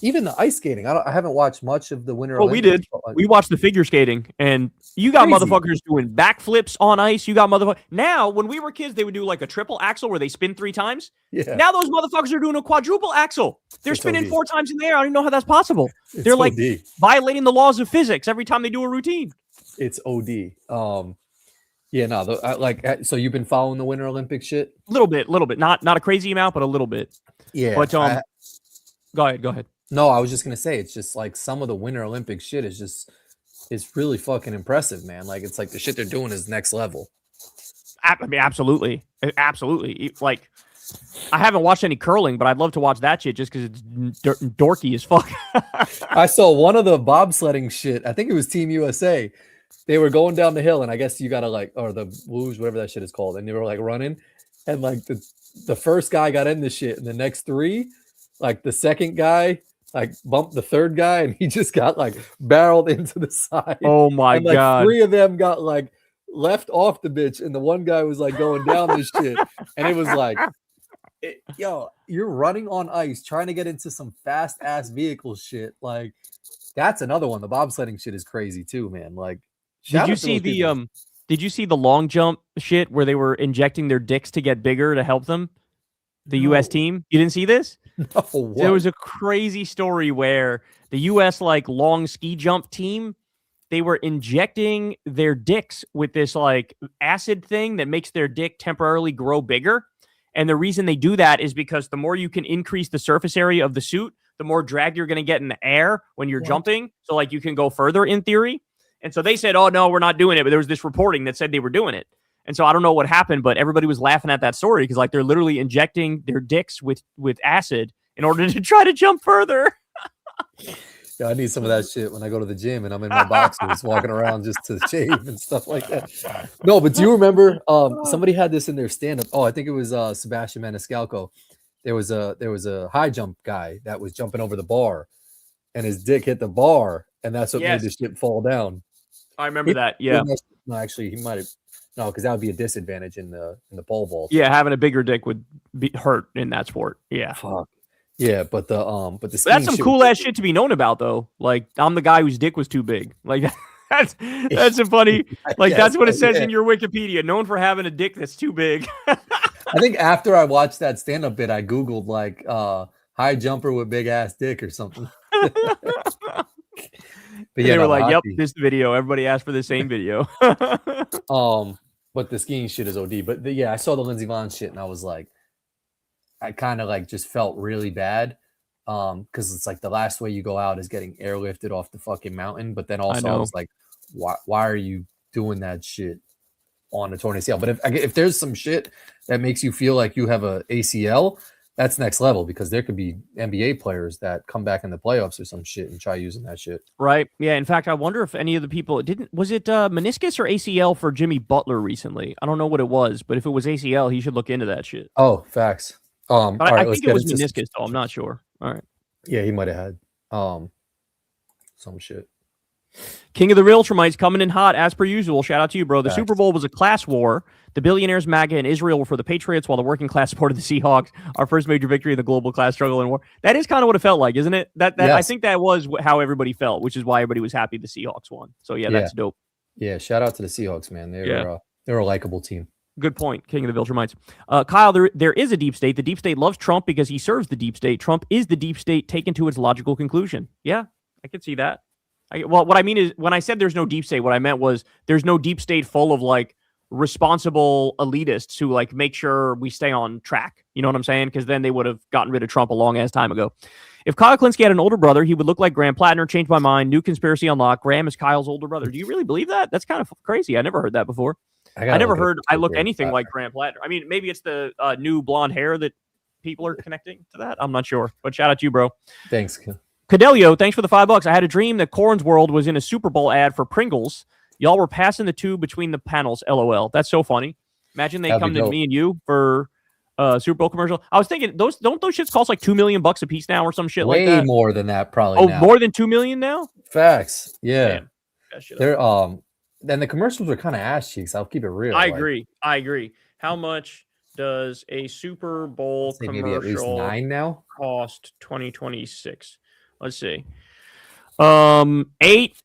even the ice skating. I haven't watched much of the Winter Olympics. We did. We watched the figure skating, and you got motherfuckers doing backflips on ice. You got motherfuckers. Now, when we were kids, they would do like a triple axel where they spin 3 times. Yeah. Now those motherfuckers are doing a quadruple axel. They're spinning 4 times in the air. I don't even know how that's possible. They're like violating the laws of physics every time they do a routine. It's OD. So you've been following the Winter Olympics shit? A little bit. Not a crazy amount, but a little bit. Yeah. But Go ahead. No, I was just gonna say it's just like some of the Winter Olympic shit is it's really fucking impressive, man. Like it's like the shit they're doing is next level. I mean, absolutely. Like I haven't watched any curling, but I'd love to watch that shit just because it's dorky as fuck. I saw one of the bobsledding shit. I think it was Team USA. They were going down the hill, and I guess you gotta or the luge, whatever that shit is called, and they were like running, and like the first guy got in the shit, and the next 3. Like the second guy, like bumped the third guy, and he just got like barreled into the side. Oh my god! 3 of them got like left off the bitch, and the one guy was like going down this shit, and it was like yo, you're running on ice trying to get into some fast ass vehicle shit. Like, that's another one. The bobsledding shit is crazy too, man. Like, Did you see the long jump shit where they were injecting their dicks to get bigger to help them? The U.S. team? You didn't see this? No, there was a crazy story where the U.S. like long ski jump team, they were injecting their dicks with this like acid thing that makes their dick temporarily grow bigger. And the reason they do that is because the more you can increase the surface area of the suit, the more drag you're going to get in the air when you're jumping. So like you can go further in theory. And so they said, oh, no, we're not doing it. But there was this reporting that said they were doing it. And so I don't know what happened, but everybody was laughing at that story because like they're literally injecting their dicks with acid in order to try to jump further. Yeah, I need some of that shit when I go to the gym and I'm in my boxers walking around just to shave and stuff like that. No, but do you remember somebody had this in their stand-up? Oh, I think it was Sebastian Maniscalco. There was a high jump guy that was jumping over the bar and his dick hit the bar and that's what made the shit fall down. I remember that. Yeah. No, actually, he might have. No, because that would be a disadvantage in the pole vault. Yeah, having a bigger dick would be hurt in that sport. Yeah. Fuck. Yeah, but that's some cool ass shit to be known about though. Like I'm the guy whose dick was too big. Like that's a funny. Like that's what it says in your Wikipedia. Known for having a dick that's too big. I think after I watched that stand-up bit, I googled like high jumper with big ass dick or something. But yeah, they were like, "Yep, this video." Everybody asked for the same video. But the skiing shit is OD. But yeah, I saw the Lindsey Vonn shit and I was like, I kind of like just felt really bad. Because it's like the last way you go out is getting airlifted off the fucking mountain. But then also I was like, why are you doing that shit on a torn ACL? But if there's some shit that makes you feel like you have a ACL, that's next level because there could be NBA players that come back in the playoffs or some shit and try using that shit. Right. Yeah. In fact, I wonder if any of the people was it meniscus or ACL for Jimmy Butler recently? I don't know what it was, but if it was ACL, he should look into that shit. Oh, facts. All right, I think it was meniscus though. I'm not sure. All right. Yeah, he might have had some shit. King of the Realtramites coming in hot as per usual. Shout out to you, bro. The Super Bowl was a class war. The billionaires, MAGA, and Israel were for the Patriots, while the working class supported the Seahawks. Our first major victory in the global class struggle and war. That is kind of what it felt like, isn't it? That yes. I think that was how everybody felt, which is why everybody was happy the Seahawks won. So yeah, that's dope. Yeah, shout out to the Seahawks, man. They're a likable team. Good point, King of the Viltramites. Kyle, there is a deep state. The deep state loves Trump because he serves the deep state. Trump is the deep state taken to its logical conclusion. Yeah, I could see that. Well, what I mean is when I said there's no deep state, what I meant was there's no deep state full of like responsible elitists who like make sure we stay on track. You know what I'm saying? Because then they would have gotten rid of Trump a long ass time ago. If Kyle Kulinski had an older brother, he would look like Graham Plattner. Changed my mind. New conspiracy unlocked. Graham is Kyle's older brother. Do you really believe that? That's kind of crazy. I never heard that before. I never heard I look anything like Graham Plattner. I mean, maybe it's the new blonde hair that people are connecting to that. I'm not sure. But shout out to you, bro. Thanks. Cadelio, thanks for the $5. I had a dream that Corin's World was in a Super Bowl ad for Pringles. Y'all were passing the tube between the panels. LOL. That's so funny. Imagine they come to me and you for a Super Bowl commercial. I was thinking, don't those shits cost like $2 million a piece now or some shit like that? Way more than that, probably. Oh, now. More than $2 million now? Facts. Yeah. They're then the commercials are kind of ass cheeks. I'll keep it real. I agree. How much does a Super Bowl commercial maybe at least 9 now cost 2026? Let's see. 8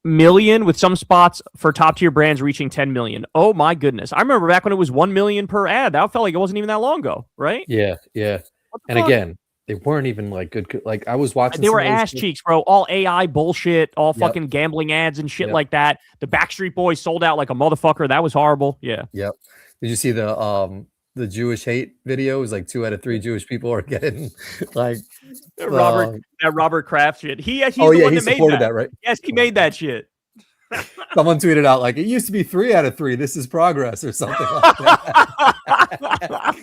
million with some spots for top tier brands reaching 10 million. Oh my goodness. I remember back when it was 1 million per ad. That felt like it wasn't even that long ago, right? Yeah. And again, they weren't even like good. Like I was watching. They were ass cheeks, bro. All AI bullshit, all fucking gambling ads and shit like that. The Backstreet Boys sold out like a motherfucker. That was horrible. Yeah. Yep. Did you see the Jewish hate video? It was like 2 out of 3 Jewish people are getting like Robert Kraft shit. He's the one that made that, right? Yes, he made that shit. Someone tweeted out like it used to be 3 out of 3. This is progress or something like that.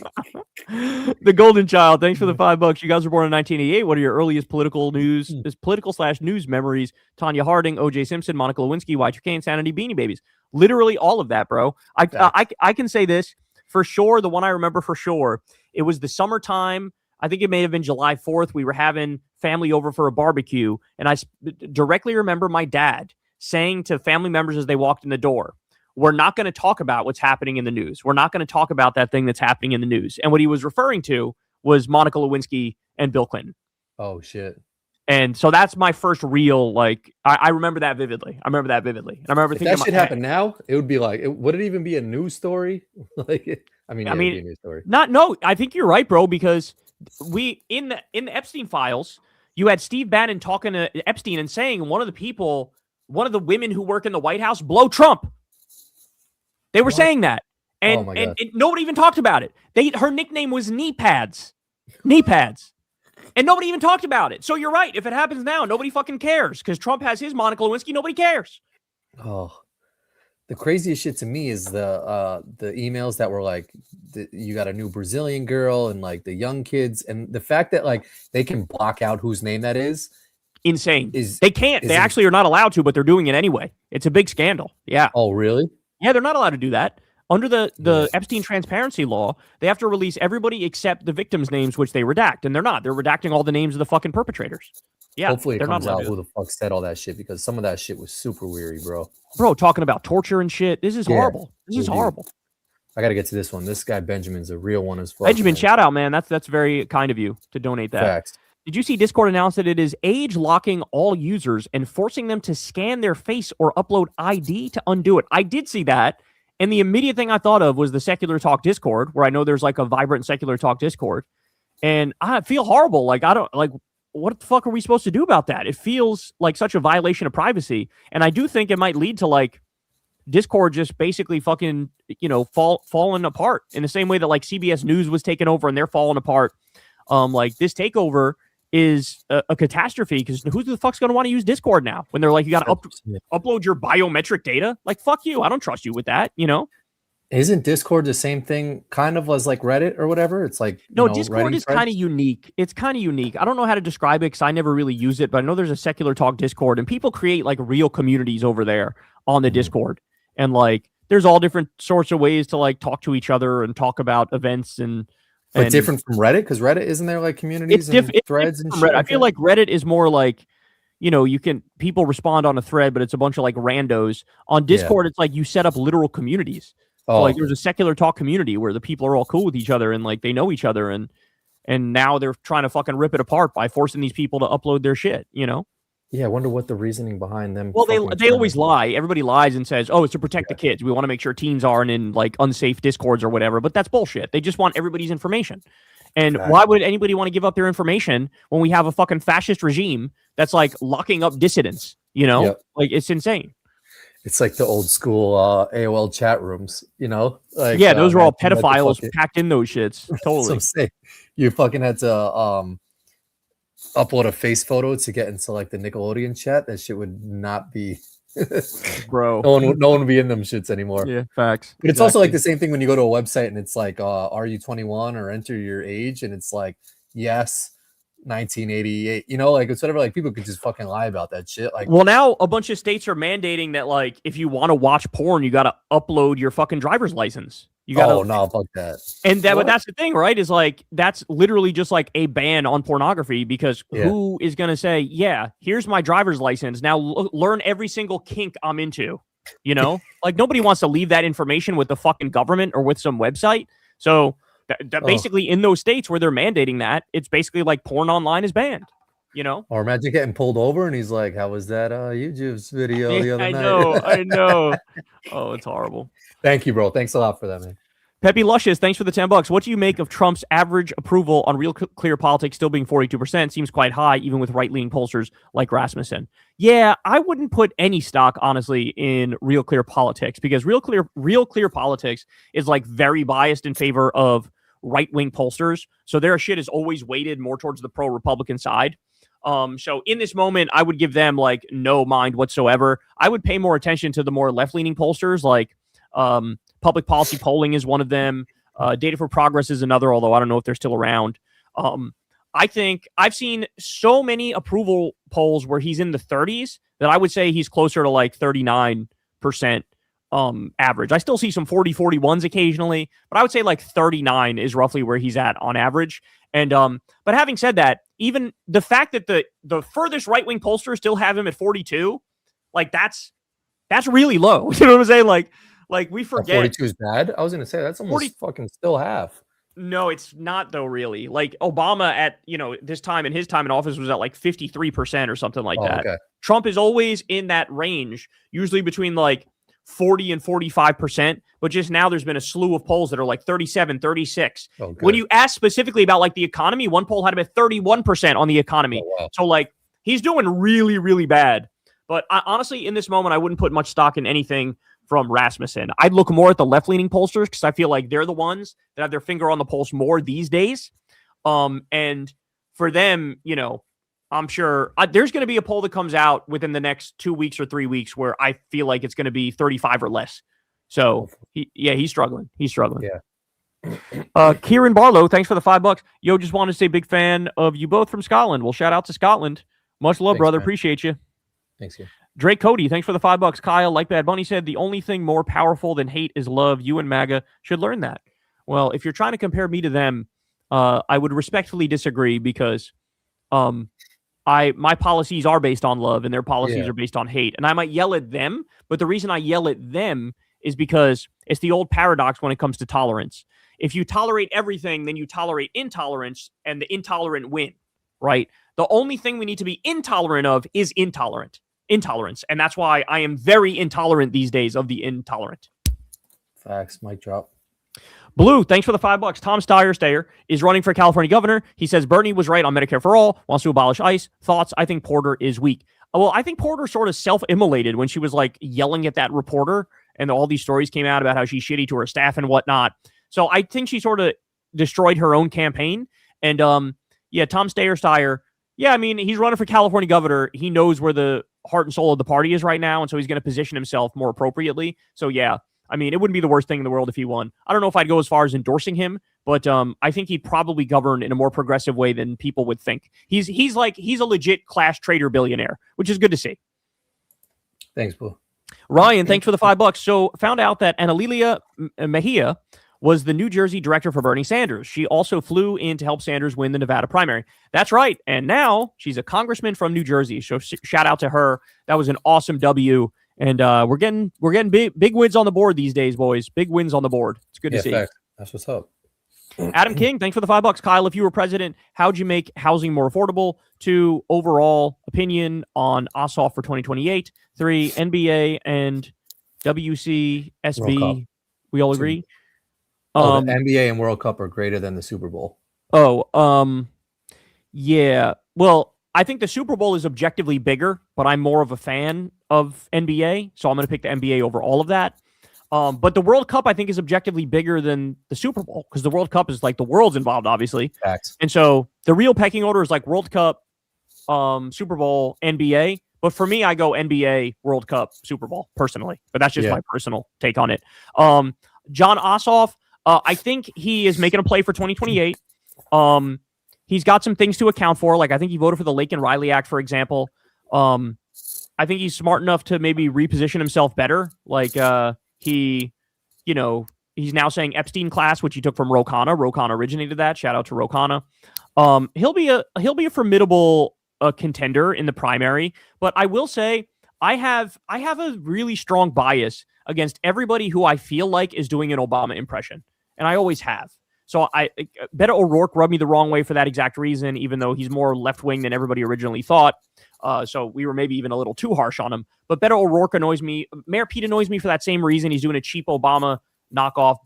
The Golden Child. Thanks for the $5. You guys were born in 1988. What are your earliest political news? Political/news memories? Tanya Harding, O.J. Simpson, Monica Lewinsky, Y2K, Insanity, Beanie Babies. Literally all of that, bro. I can say this for sure. The one I remember for sure. It was the summertime. I think it may have been July 4th. We were having family over for a barbecue, and I directly remember my dad saying to family members as they walked in the door, we're not going to talk about what's happening in the news. We're not going to talk about that thing that's happening in the news. And what he was referring to was Monica Lewinsky and Bill Clinton. Oh shit. And so that's my first real, like, I remember that vividly. And I remember If thinking that shit happened now, it would be like, would it even be a news story? Like, I mean, it'd be a news story. No, I think you're right, bro, because we in the Epstein files, you had Steve Bannon talking to Epstein and saying one of the women who work in the White House blow Trump. They were saying that. And, and nobody even talked about it. Her nickname was knee pads. Knee pads. And nobody even talked about it. So you're right. If it happens now, nobody fucking cares because Trump has his Monica Lewinsky. Nobody cares. Oh, the craziest shit to me is the emails that were like, you got a new Brazilian girl and like the young kids, and the fact that like they can block out whose name that is insane. They can't. They actually are not allowed to, but they're doing it anyway. It's a big scandal. Yeah. Oh, really? Yeah, they're not allowed to do that. Under the Epstein transparency law, they have to release everybody except the victims' names, which they redact, and they're not. They're redacting all the names of the fucking perpetrators. Yeah, hopefully it comes out who the fuck said all that shit, because some of that shit was super weary, bro. Bro, talking about torture and shit. This is horrible. This is horrible. I got to get to this one. This guy Benjamin's a real one as well. Benjamin, shout out, man. That's very kind of you to donate that. Facts. Did you see Discord announce that it is age locking all users and forcing them to scan their face or upload ID to undo it? I did see that. And the immediate thing I thought of was the Secular Talk Discord, where I know there's like a vibrant Secular Talk Discord. And I feel horrible. Like, what the fuck are we supposed to do about that? It feels like such a violation of privacy. And I do think it might lead to like Discord just basically fucking, falling apart in the same way that like CBS News was taken over and they're falling apart. Like this takeover is a catastrophe, because who the fuck's going to want to use Discord now when they're like, you got to upload your biometric data? Like, fuck you. I don't trust you with that, Isn't Discord the same thing kind of as like Reddit or whatever? It's like, no, Discord is kind of unique. It's kind of unique. I don't know how to describe it because I never really use it, but I know there's a Secular Talk Discord and people create like real communities over there on the Discord. And like, there's all different sorts of ways to like talk to each other and talk about events But different from Reddit, because Reddit, isn't there like communities and threads and shit? I feel like Reddit is more like, people respond on a thread, but it's a bunch of like randos. On Discord, it's like you set up literal communities. So, like there's a Secular Talk community where the people are all cool with each other and like they know each other, and now they're trying to fucking rip it apart by forcing these people to upload their shit, Yeah, I wonder what the reasoning behind them. Well, they always lie. Everybody lies and says, "Oh, it's to protect the kids. We want to make sure teens aren't in like unsafe discords or whatever." But that's bullshit. They just want everybody's information. And why would anybody want to give up their information when we have a fucking fascist regime that's like locking up dissidents? Like it's insane. It's like the old school AOL chat rooms, Like those were all pedophiles packed in those shits. Totally. You fucking had to upload a face photo to get into like the Nickelodeon chat. That shit would not be, bro. No one would be in them shits anymore. Yeah, facts. But it's also like the same thing when you go to a website and it's like, are you 21 or enter your age? And it's like, yes, 1988. Like it's whatever. Like people could just fucking lie about that shit. Like, well, now a bunch of states are mandating that like if you want to watch porn, you got to upload your fucking driver's license. You got fuck that. And but that's the thing, right? Is like that's literally just like a ban on pornography, because who is going to say, yeah, here's my driver's license. Now learn every single kink I'm into, Like nobody wants to leave that information with the fucking government or with some website. So basically in those states where they're mandating that, it's basically like porn online is banned, Or imagine getting pulled over and he's like, how was that YouTube's video the other night? I know. Oh, it's horrible. Thank you, bro. Thanks a lot for that, man. Peppy Luscious, thanks for the $10. What do you make of Trump's average approval on Real Clear Politics still being 42%? Seems quite high, even with right-leaning pollsters like Rasmussen. Yeah, I wouldn't put any stock, honestly, in Real Clear Politics, because Real Clear Politics is like very biased in favor of right-wing pollsters. So their shit is always weighted more towards the pro-Republican side. So in this moment, I would give them like no mind whatsoever. I would pay more attention to the more left-leaning pollsters, like Public Policy Polling is one of them. Data for Progress is another, although I don't know if they're still around. I think I've seen so many approval polls where he's in the 30s that I would say he's closer to like 39% average. I still see some 40-41s occasionally, but I would say like 39 is roughly where he's at on average. And but having said that, even the fact that the furthest right-wing pollsters still have him at 42, like that's really low. You know what I'm saying? Like we forget 42 is bad. I was gonna say that's almost fucking still half. No, it's not though, really. Like Obama at, this time in his time in office was at like 53% or something like that. Okay. Trump is always in that range, usually between like 40 and 45%. But just now there's been a slew of polls that are like 37, 36. Oh, good. When you ask specifically about like the economy, one poll had him at 31% on the economy. Oh, wow. So like he's doing really, really bad. But honestly, in this moment, I wouldn't put much stock in anything from Rasmussen. I'd look more at the left-leaning pollsters because I feel like they're the ones that have their finger on the pulse more these days. And for them, I'm sure there's going to be a poll that comes out within the next 2 weeks or 3 weeks where I feel like it's going to be 35 or less. So he's struggling. He's struggling. Yeah. Kieran Barlow, thanks for the $5. Yo, just want to say big fan of you both from Scotland. Well, shout out to Scotland. Much love, Thanks, brother. man. Appreciate you. Thanks, you. Drake Cody, thanks for the $5. Kyle, like Bad Bunny said, the only thing more powerful than hate is love. You and MAGA should learn that. Well, if you're trying to compare me to them, I would respectfully disagree because my policies are based on love and their policies are based on hate. And I might yell at them, but the reason I yell at them is because it's the old paradox when it comes to tolerance. If you tolerate everything, then you tolerate intolerance and the intolerant win, right? The only thing we need to be intolerant of is intolerance. And that's why I am very intolerant these days of the intolerant. Facts. Mic drop. Blue, thanks for the $5. Tom Steyer is running for California governor. He says Bernie was right on Medicare for all, wants to abolish ICE. Thoughts? I think Porter is weak. Well, I think Porter sort of self-immolated when she was like yelling at that reporter and all these stories came out about how she's shitty to her staff and whatnot. So I think she sort of destroyed her own campaign. And Tom Steyer, yeah, I mean, he's running for California governor. He knows where the heart and soul of the party is right now, and so he's going to position himself more appropriately. So, yeah, I mean, it wouldn't be the worst thing in the world if he won. I don't know if I'd go as far as endorsing him, but I think he'd probably govern in a more progressive way than people would think. He's a legit class trader billionaire, which is good to see. Thanks, Blue. Ryan, thanks for the $5. So, found out that Analilia Mejia was the New Jersey director for Bernie Sanders. She also flew in to help Sanders win the Nevada primary. That's right. And now she's a congressman from New Jersey. So shout out to her. That was an awesome W. And we're getting big wins on the board these days, boys. Big wins on the board. It's good to see. Fact. That's what's up. Adam King, thanks for the $5. Kyle, if you were president, how'd you make housing more affordable? 2, overall opinion on Ossoff for 2028. 3, NBA and WCSB. We all agree? The NBA and World Cup are greater than the Super Bowl. Yeah. Well, I think the Super Bowl is objectively bigger, but I'm more of a fan of NBA, so I'm going to pick the NBA over all of that. But the World Cup, I think, is objectively bigger than the Super Bowl because the World Cup is like the world's involved, obviously. Facts. And so the real pecking order is like World Cup, Super Bowl, NBA. But for me, I go NBA, World Cup, Super Bowl, personally. But that's just my personal take on it. John Ossoff, I think he is making a play for 2028. He's got some things to account for. Like, I think he voted for the Lake and Riley Act, for example. I think he's smart enough to maybe reposition himself better. Like, he's now saying Epstein class, which he took from Ro Khanna. Ro Khanna originated that. Shout out to Ro Khanna. He'll be a formidable contender in the primary. But I will say, I have a really strong bias against everybody who I feel like is doing an Obama impression. And I always have. So Beto O'Rourke rubbed me the wrong way for that exact reason, even though he's more left-wing than everybody originally thought. So we were maybe even a little too harsh on him. But Beto O'Rourke annoys me. Mayor Pete annoys me for that same reason. He's doing a cheap Obama knockoff.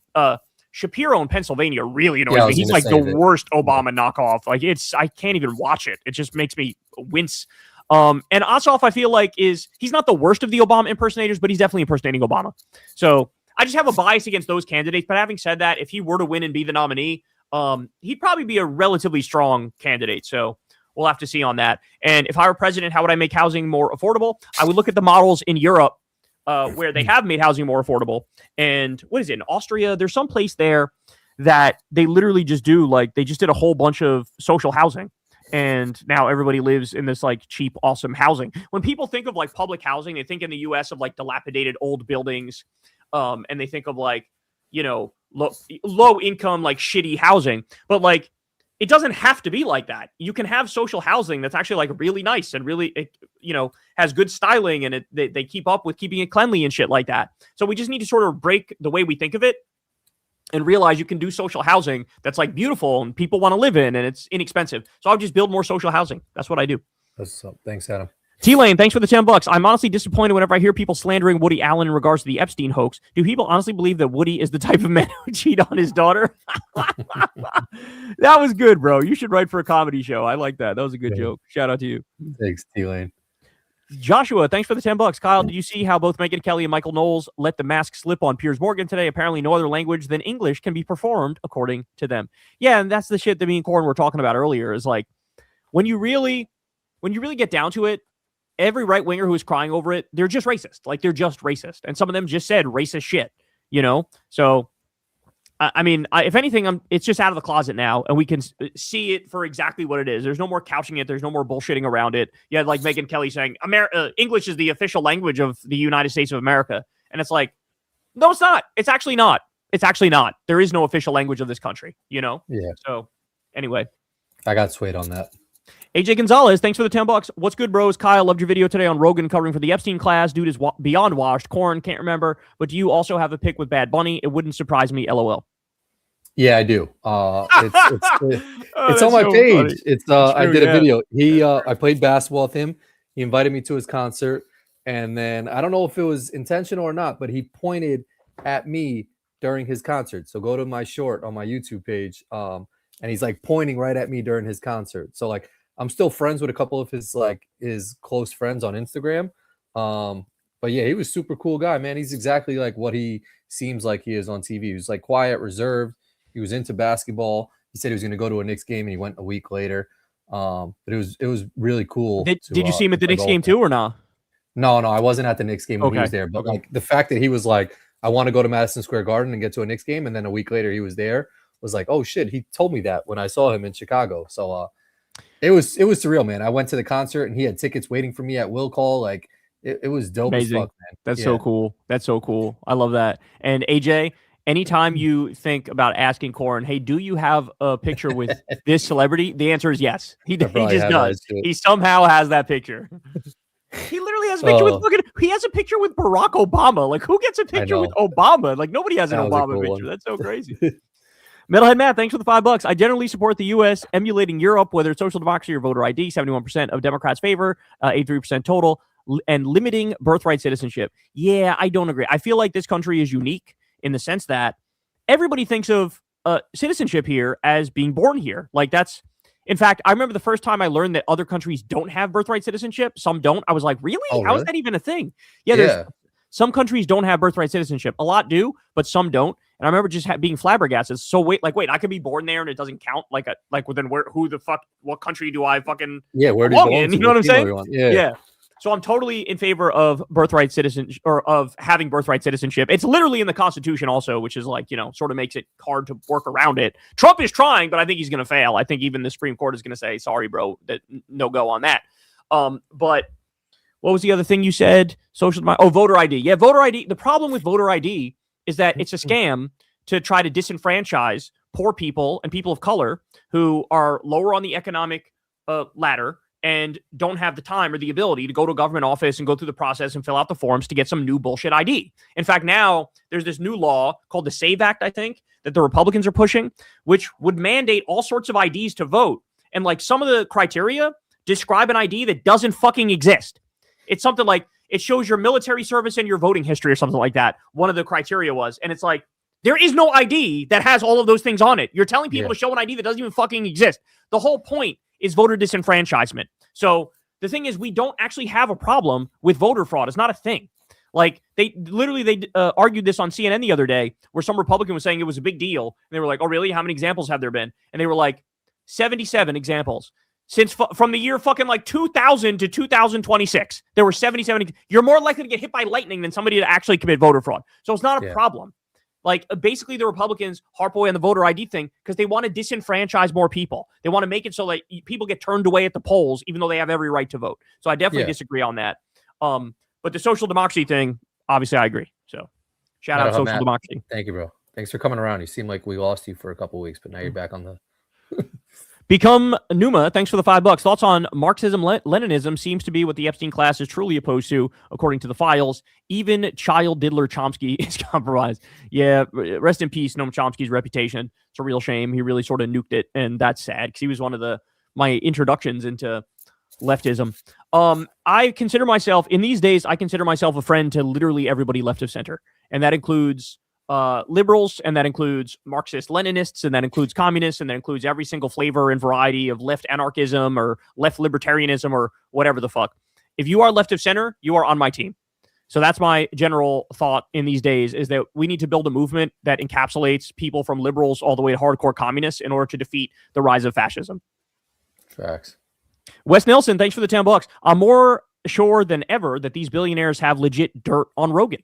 Shapiro in Pennsylvania really annoys me. He's like the worst Obama knockoff. Like I can't even watch it. It just makes me wince. And Ossoff, I feel like he's not the worst of the Obama impersonators, but he's definitely impersonating Obama. So I just have a bias against those candidates. But having said that, if he were to win and be the nominee, he'd probably be a relatively strong candidate. So we'll have to see on that. And if I were president, how would I make housing more affordable? I would look at the models in Europe where they have made housing more affordable. And what is it, in Austria? There's some place there that they literally just do, like, they just did a whole bunch of social housing. And now everybody lives in this like cheap, awesome housing. When people think of like public housing, they think in the US of like dilapidated old buildings. And they think of like, low income, like shitty housing. But like, it doesn't have to be like that. You can have social housing that's actually like really nice and really, has good styling and they keep up with keeping it cleanly and shit like that. So we just need to sort of break the way we think of it. and realize you can do social housing that's like beautiful and people want to live in and it's inexpensive. So I'll just build more social housing. That's what I do. That's thanks, Adam. T-Lane, thanks for the $10. I'm honestly disappointed whenever I hear people slandering Woody Allen in regards to the Epstein hoax. Do people honestly believe that Woody is the type of man who cheat on his daughter? That was good, bro. You should write for a comedy show. I like that. That was a good joke. Shout out to you. Thanks, T-Lane. Joshua, thanks for the $10. Kyle, did you see how both Megyn Kelly and Michael Knowles let the mask slip on Piers Morgan today? Apparently no other language than English can be performed according to them. Yeah, and that's the shit that me and Corin were talking about earlier, is like when you really get down to it, every right winger who is crying over it, they're just racist. Like, they're just racist. And some of them just said racist shit, So, I mean, if anything, it's just out of the closet now, and we can see it for exactly what it is. There's no more couching it. There's no more bullshitting around it. You had like Megyn Kelly saying, English is the official language of the United States of America. And it's like, no, it's not. It's actually not. It's actually not. There is no official language of this country, Yeah. So, anyway. I got swayed on that. AJ Gonzalez, thanks for the $10. What's good, bros? Kyle, loved your video today on Rogan covering for the Epstein class. Dude is beyond washed. Corin, can't remember. But do you also have a pick with Bad Bunny? It wouldn't surprise me, LOL. Yeah, I do. It's on my page. Funny. It's I did a video. I played basketball with him. He invited me to his concert, and then I don't know if it was intentional or not, but he pointed at me during his concert. So go to my short on my YouTube page, and he's like pointing right at me during his concert. So like, I'm still friends with a couple of his close friends on Instagram. But yeah, he was super cool guy, man. He's exactly like what he seems like he is on TV. He was like quiet, reserved. He was into basketball. He said he was going to go to a Knicks game, and he went a week later. But it was really cool. Did you see him at the Knicks game too, or not? No, I wasn't at the Knicks game when he was there. But like the fact that he was like, I want to go to Madison Square Garden and get to a Knicks game, and then a week later he was there, was like, oh shit, he told me that when I saw him in Chicago. So it was surreal, man. I went to the concert and he had tickets waiting for me at Will Call. Like it was dope. Amazing. As fuck, man. That's so cool. That's so cool. I love that. And AJ, anytime you think about asking Corin, hey, do you have a picture with this celebrity? The answer is yes. He just does. He somehow has that picture. He literally has a picture he has a picture with Barack Obama. Like, who gets a picture with Obama? Like, nobody has an Obama picture. That's so crazy. Metalhead Matt, thanks for the $5. I generally support the U.S. emulating Europe, whether it's social democracy or voter ID. 71% of Democrats favor, 83% total, and limiting birthright citizenship. Yeah, I don't agree. I feel like this country is unique in the sense that everybody thinks of citizenship here as being born here. Like, that's, in fact, I remember the first time I learned that other countries don't have birthright citizenship. Some don't. I was like, really? Oh, How is that even a thing? Yeah, some countries don't have birthright citizenship. A lot do, but some don't. And I remember just being flabbergasted. So wait, I could be born there and it doesn't count. Like then what country do I fucking where do you belong in? You know what I'm saying? Yeah. So I'm totally in favor of birthright citizenship, or of having birthright citizenship. It's literally in the Constitution also, which is like, sort of makes it hard to work around it. Trump is trying, but I think he's going to fail. I think even the Supreme Court is going to say, sorry, bro, that no go on that. But what was the other thing you said? Voter ID. Yeah, voter ID. The problem with voter ID is that it's a scam to try to disenfranchise poor people and people of color who are lower on the economic ladder and don't have the time or the ability to go to a government office and go through the process and fill out the forms to get some new bullshit ID. In fact, now there's this new law called the SAVE Act, I think, that the Republicans are pushing, which would mandate all sorts of IDs to vote. And like, some of the criteria describe an ID that doesn't fucking exist. It's something like, it shows your military service and your voting history or something like that. One of the criteria was, and it's like, there is no ID that has all of those things on it. You're telling people to show an ID that doesn't even fucking exist. The whole point is voter disenfranchisement. So the thing is, we don't actually have a problem with voter fraud. It's not a thing. Like, they argued this on CNN the other day, where some Republican was saying it was a big deal. And they were like, oh, really? How many examples have there been? And they were like, 77 examples. Since from the year fucking like 2000 to 2026, there were 77. You're more likely to get hit by lightning than somebody to actually commit voter fraud. So it's not a problem. Like, basically, the Republicans harp away on the voter ID thing because they want to disenfranchise more people. They want to make it so that people get turned away at the polls, even though they have every right to vote. So I definitely disagree on that. But the social democracy thing, obviously, I agree. So shout out social democracy. Thank you, bro. Thanks for coming around. You seem like we lost you for a couple of weeks, but now you're back on the. Become Numa, thanks for the $5. Thoughts on Marxism, Leninism seems to be what the Epstein class is truly opposed to, according to the files. Even child diddler Chomsky is compromised. Yeah, rest in peace, Noam Chomsky's reputation. It's a real shame. He really sort of nuked it, and that's sad because he was one of my introductions into leftism. I consider myself, in these days, a friend to literally everybody left of center, and that includes liberals, and that includes Marxist Leninists, and that includes communists, and that includes every single flavor and variety of left anarchism or left libertarianism or whatever the fuck. If you are left of center, you are on my team. So that's my general thought in these days, is that we need to build a movement that encapsulates people from liberals all the way to hardcore communists in order to defeat the rise of fascism. Facts. Wes Nelson, thanks for the $10. I'm more sure than ever that these billionaires have legit dirt on Rogan.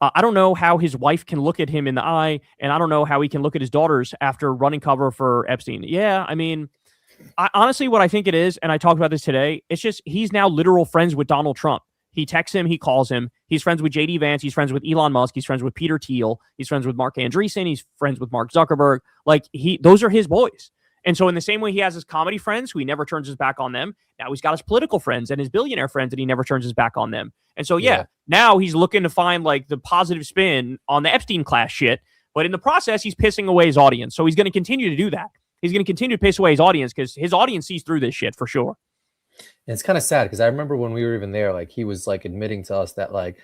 I don't know how his wife can look at him in the eye, and I don't know how he can look at his daughters after running cover for Epstein. Yeah, I mean, honestly, what I think it is, and I talked about this today, it's just he's now literal friends with Donald Trump. He texts him, he calls him. He's friends with J.D. Vance. He's friends with Elon Musk. He's friends with Peter Thiel. He's friends with Mark Andreessen. He's friends with Mark Zuckerberg. Like, those are his boys. And so in the same way he has his comedy friends who he never turns his back on them, now he's got his political friends and his billionaire friends and he never turns his back on them. And so, now he's looking to find like the positive spin on the Epstein class shit. But in the process, he's pissing away his audience. So he's going to continue to do that. He's going to continue to piss away his audience because his audience sees through this shit for sure. And it's kind of sad because I remember when we were even there, like he was like admitting to us that like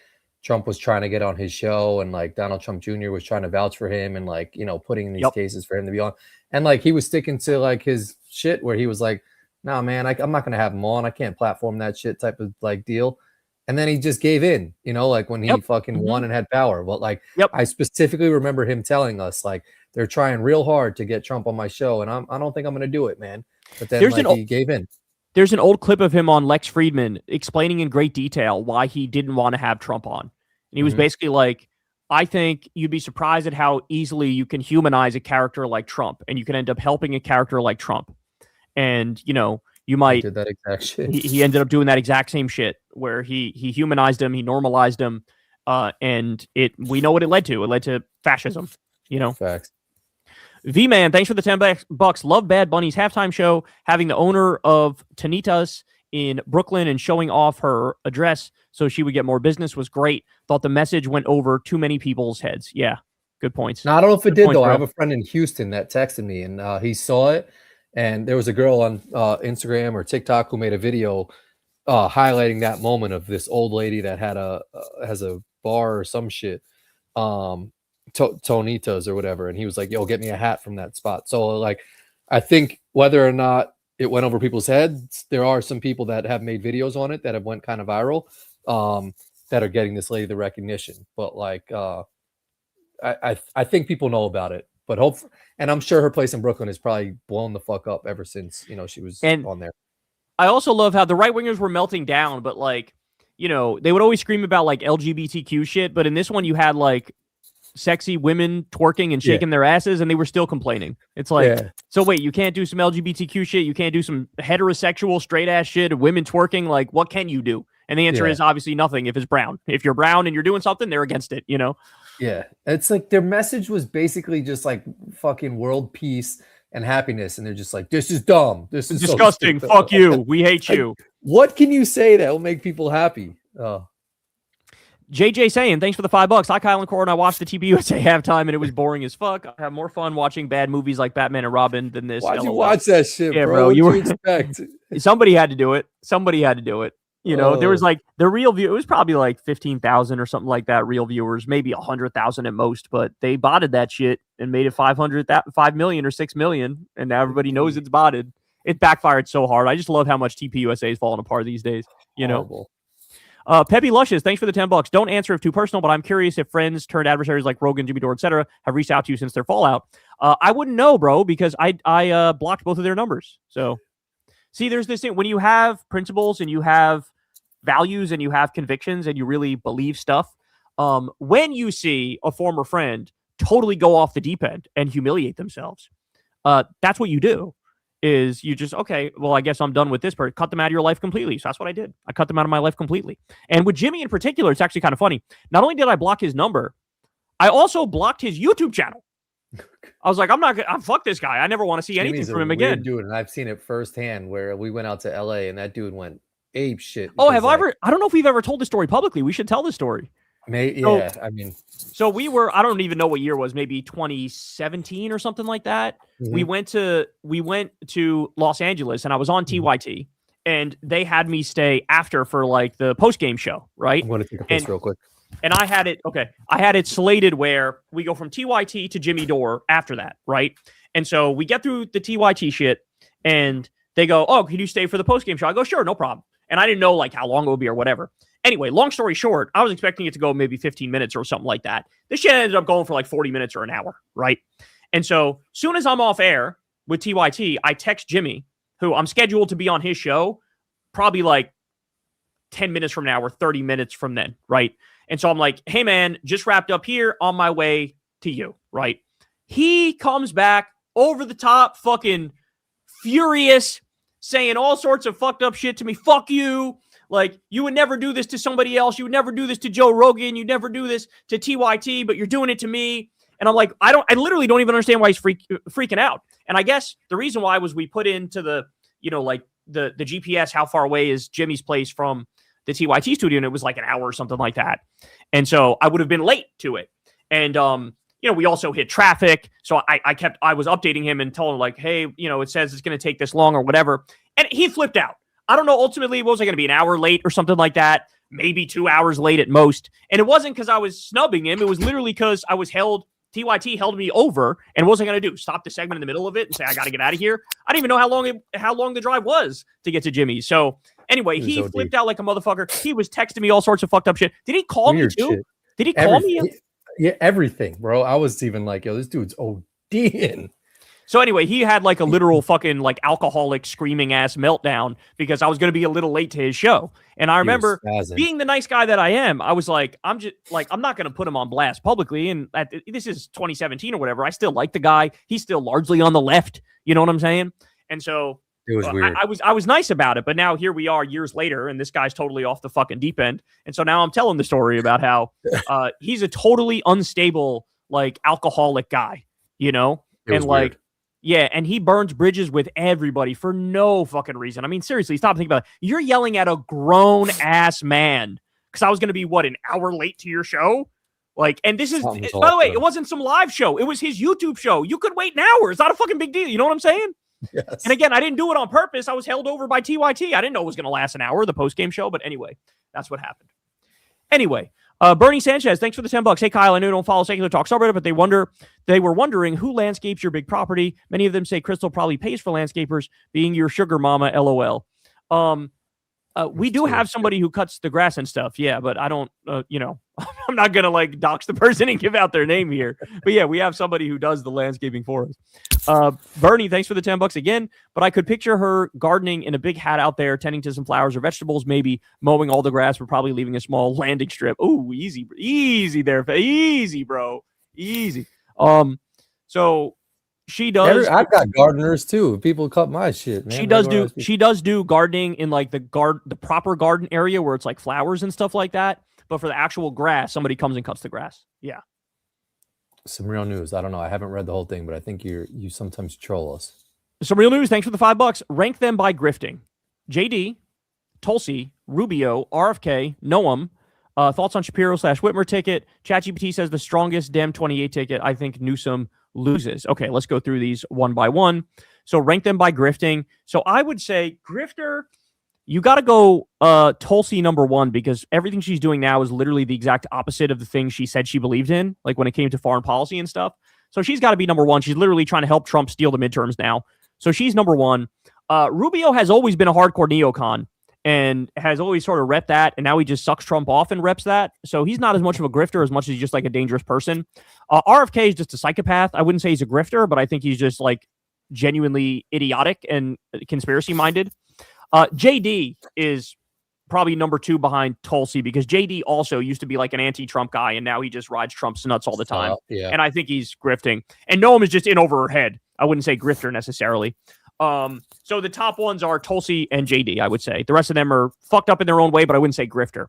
Trump was trying to get on his show and like Donald Trump Jr. was trying to vouch for him and like, you know, putting in these cases for him to be on. And like he was sticking to like his shit where he was like, nah, man, I'm not going to have him on. I can't platform that shit type of like deal. And then he just gave in, you know, like when he fucking won and had power. But like, I specifically remember him telling us like they're trying real hard to get Trump on my show. And I don't think I'm going to do it, man. But then he gave in. There's an old clip of him on Lex Friedman explaining in great detail why he didn't want to have Trump on. And he was basically like, I think you'd be surprised at how easily you can humanize a character like Trump, and you can end up helping a character like Trump. And, you know, you might... He did that exact shit. He ended up doing that exact same shit where he humanized him, he normalized him, and we know what it led to. It led to fascism, you know? Facts. V-Man, thanks for the $10. Love Bad Bunny's halftime show. Having the owner of Tanitas in Brooklyn and showing off her address so she would get more business was great. Thought the message went over too many people's heads. Yeah, good points. No, I don't know if it did, though. Bro. I have a friend in Houston that texted me, and he saw it, and there was a girl on Instagram or TikTok who made a video highlighting that moment of this old lady that has a bar or some shit. Tonitas or whatever, and he was like, yo, get me a hat from that spot. So like I think whether or not it went over people's heads, there are some people that have made videos on it that have went kind of viral that are getting this lady the recognition. But like I think people know about it, but and I'm sure her place in Brooklyn is probably blown the fuck up ever since, you know, she was on there. I also love how the right wingers were melting down, but like, you know, they would always scream about like LGBTQ shit, but in this one you had like sexy women twerking and shaking their asses, and they were still complaining. It's like, so wait, you can't do some LGBTQ shit? You can't do some heterosexual straight ass shit of women twerking? Like, what can you do? And the answer is obviously nothing if it's brown. If you're brown and you're doing something, they're against it, you know? Yeah. It's like their message was basically just like fucking world peace and happiness. And they're just like, this is dumb. This is disgusting. So fuck you. We hate you. Like, what can you say that will make people happy? Oh. JJ saying, thanks for the $5. Hi, Kyle and Corin. I watched the TPUSA halftime and it was boring as fuck. I have more fun watching bad movies like Batman and Robin than this. Why'd you watch that shit, bro? What you expect? Somebody had to do it. You know, there was like the real view. It was probably like 15,000 or something like that. Real viewers, maybe 100,000 at most, but they botted that shit and made it 5 million or 6 million. And now everybody knows it's botted. It backfired so hard. I just love how much TPUSA is falling apart these days. You know. Peppy Luscious, thanks for the $10. Don't answer if too personal, but I'm curious if friends turned adversaries like Rogan, Jimmy Dore, etc. have reached out to you since their fallout. I wouldn't know, bro, because I blocked both of their numbers. So, see, there's this thing when you have principles and you have values and you have convictions and you really believe stuff. When you see a former friend totally go off the deep end and humiliate themselves, that's what you do. Is you just, okay, well, I guess I'm done with this person. Cut them out of your life completely. So that's what I did. I cut them out of my life completely. And with Jimmy in particular, it's actually kind of funny. Not only did I block his number, I also blocked his YouTube channel. I was like, I'm not gonna fuck this guy. I never want to see anything from him again. Dude, and I've seen it firsthand where we went out to LA and that dude went ape shit. Oh, have I ever? I don't know if we've ever told the story publicly. We should tell the story. Yeah, I mean, so we were. I don't even know what year it was. Maybe 2017 or something like that. Mm-hmm. We went to Los Angeles, and I was on TYT, and they had me stay after for like the post game show, right? I'm going to take a piss real quick. And I had it slated where we go from TYT to Jimmy Dore after that, right? And so we get through the TYT shit, and they go, "Oh, can you stay for the post game show?" I go, "Sure, no problem." And I didn't know like how long it would be or whatever. Anyway, long story short, I was expecting it to go maybe 15 minutes or something like that. This shit ended up going for like 40 minutes or an hour, right? And so soon as I'm off air with TYT, I text Jimmy, who I'm scheduled to be on his show probably like 10 minutes from now or 30 minutes from then, right? And so I'm like, "Hey, man, just wrapped up here on my way to you," right? He comes back over the top, fucking furious, saying all sorts of fucked up shit to me. "Fuck you. Like, you would never do this to somebody else. You would never do this to Joe Rogan. You'd never do this to TYT, but you're doing it to me." And I'm like, I literally don't even understand why he's freaking out. And I guess the reason why was we put into the, like the GPS, how far away is Jimmy's place from the TYT studio, and it was like an hour or something like that. And so I would have been late to it. And, we also hit traffic. So I was updating him and telling him like, "Hey, it says it's going to take this long or whatever." And he flipped out. I don't know. Ultimately, what was I going to be, an hour late or something like that? Maybe 2 hours late at most. And it wasn't because I was snubbing him. It was literally because I was TYT held me over. And what was I going to do? Stop the segment in the middle of it and say, "I got to get out of here"? I didn't even know how long the drive was to get to Jimmy's. So anyway, he flipped out like a motherfucker. He was texting me all sorts of fucked up shit. Did he call me too? Shit. Did he call me? Yeah, everything, bro. I was even like, "Yo, this dude's ODing." So anyway, he had like a literal fucking like alcoholic screaming ass meltdown because I was going to be a little late to his show. And I remember being the nice guy that I am, I was like, I'm not going to put him on blast publicly. And this is 2017 or whatever. I still like the guy. He's still largely on the left. You know what I'm saying? And so it was weird. I was nice about it, but now here we are years later, and this guy's totally off the fucking deep end. And so now I'm telling the story about how he's a totally unstable, like alcoholic guy, and like. Weird. Yeah, and he burns bridges with everybody for no fucking reason. I mean, seriously, stop thinking about it. You're yelling at a grown-ass man because I was going to be, an hour late to your show? Like, and this is, by the way, it wasn't some live show. It was his YouTube show. You could wait an hour. It's not a fucking big deal. You know what I'm saying? Yes. And again, I didn't do it on purpose. I was held over by TYT. I didn't know it was going to last an hour, the post-game show. But anyway, that's what happened. Anyway, Bernie Sanchez, thanks for the $10. Hey, Kyle, I know you don't follow Secular Talk subreddit, but they were wondering who landscapes your big property. Many of them say Crystal probably pays for landscapers, being your sugar mama, LOL. We do have somebody who cuts the grass and stuff. Yeah, but I don't, I'm not going to like dox the person and give out their name here. But yeah, we have somebody who does the landscaping for us. Bernie, thanks for the $10 again. But I could picture her gardening in a big hat out there, tending to some flowers or vegetables, maybe mowing all the grass, but probably leaving a small landing strip. Oh, easy there. Easy, bro. Easy. So she does. I've got gardeners too. People cut my shit, man. She does do gardening in like the proper garden area where it's like flowers and stuff like that. But for the actual grass, somebody comes and cuts the grass. Yeah. Some real news. I don't know. I haven't read the whole thing, but I think you sometimes troll us. Some real news. Thanks for the $5. Rank them by grifting. JD, Tulsi, Rubio, RFK, Noam. Thoughts on Shapiro/Whitmer ticket. ChatGPT says the strongest Dem 28 ticket. I think Newsom loses. Okay, let's go through these one by one. So rank them by grifting. So I would say grifter, you got to go Tulsi number one, because everything she's doing now is literally the exact opposite of the things she said she believed in, like when it came to foreign policy and stuff. So she's got to be number one. She's literally trying to help Trump steal the midterms now. So she's number one. Rubio has always been a hardcore neocon and has always sort of repped that, and now he just sucks Trump off and reps that. So he's not as much of a grifter as much as he's just like a dangerous person. RFK is just a psychopath. I wouldn't say he's a grifter, but I think he's just like genuinely idiotic and conspiracy-minded. JD is probably number two behind Tulsi, because JD also used to be like an anti-Trump guy, and now he just rides Trump's nuts all the time. Yeah. And I think he's grifting. And Noam is just in over her head. I wouldn't say grifter necessarily. So the top ones are Tulsi and JD, I would say. The rest of them are fucked up in their own way, but I wouldn't say grifter.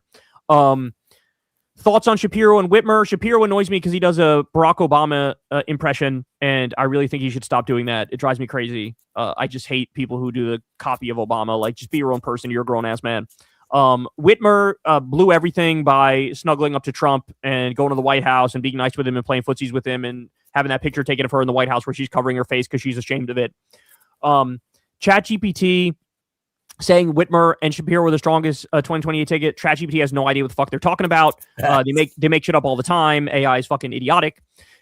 Thoughts on Shapiro and Whitmer? Shapiro annoys me because he does a Barack Obama impression, and I really think he should stop doing that. It drives me crazy. I just hate people who do the copy of Obama. Like, just be your own person. You're a grown-ass man. Whitmer blew everything by snuggling up to Trump and going to the White House and being nice with him and playing footsies with him and having that picture taken of her in the White House where she's covering her face because she's ashamed of it. ChatGPT saying Whitmer and Shapiro were the strongest 2028 ticket. ChatGPT has no idea what the fuck they're talking about. They make shit up all the time. AI is fucking idiotic.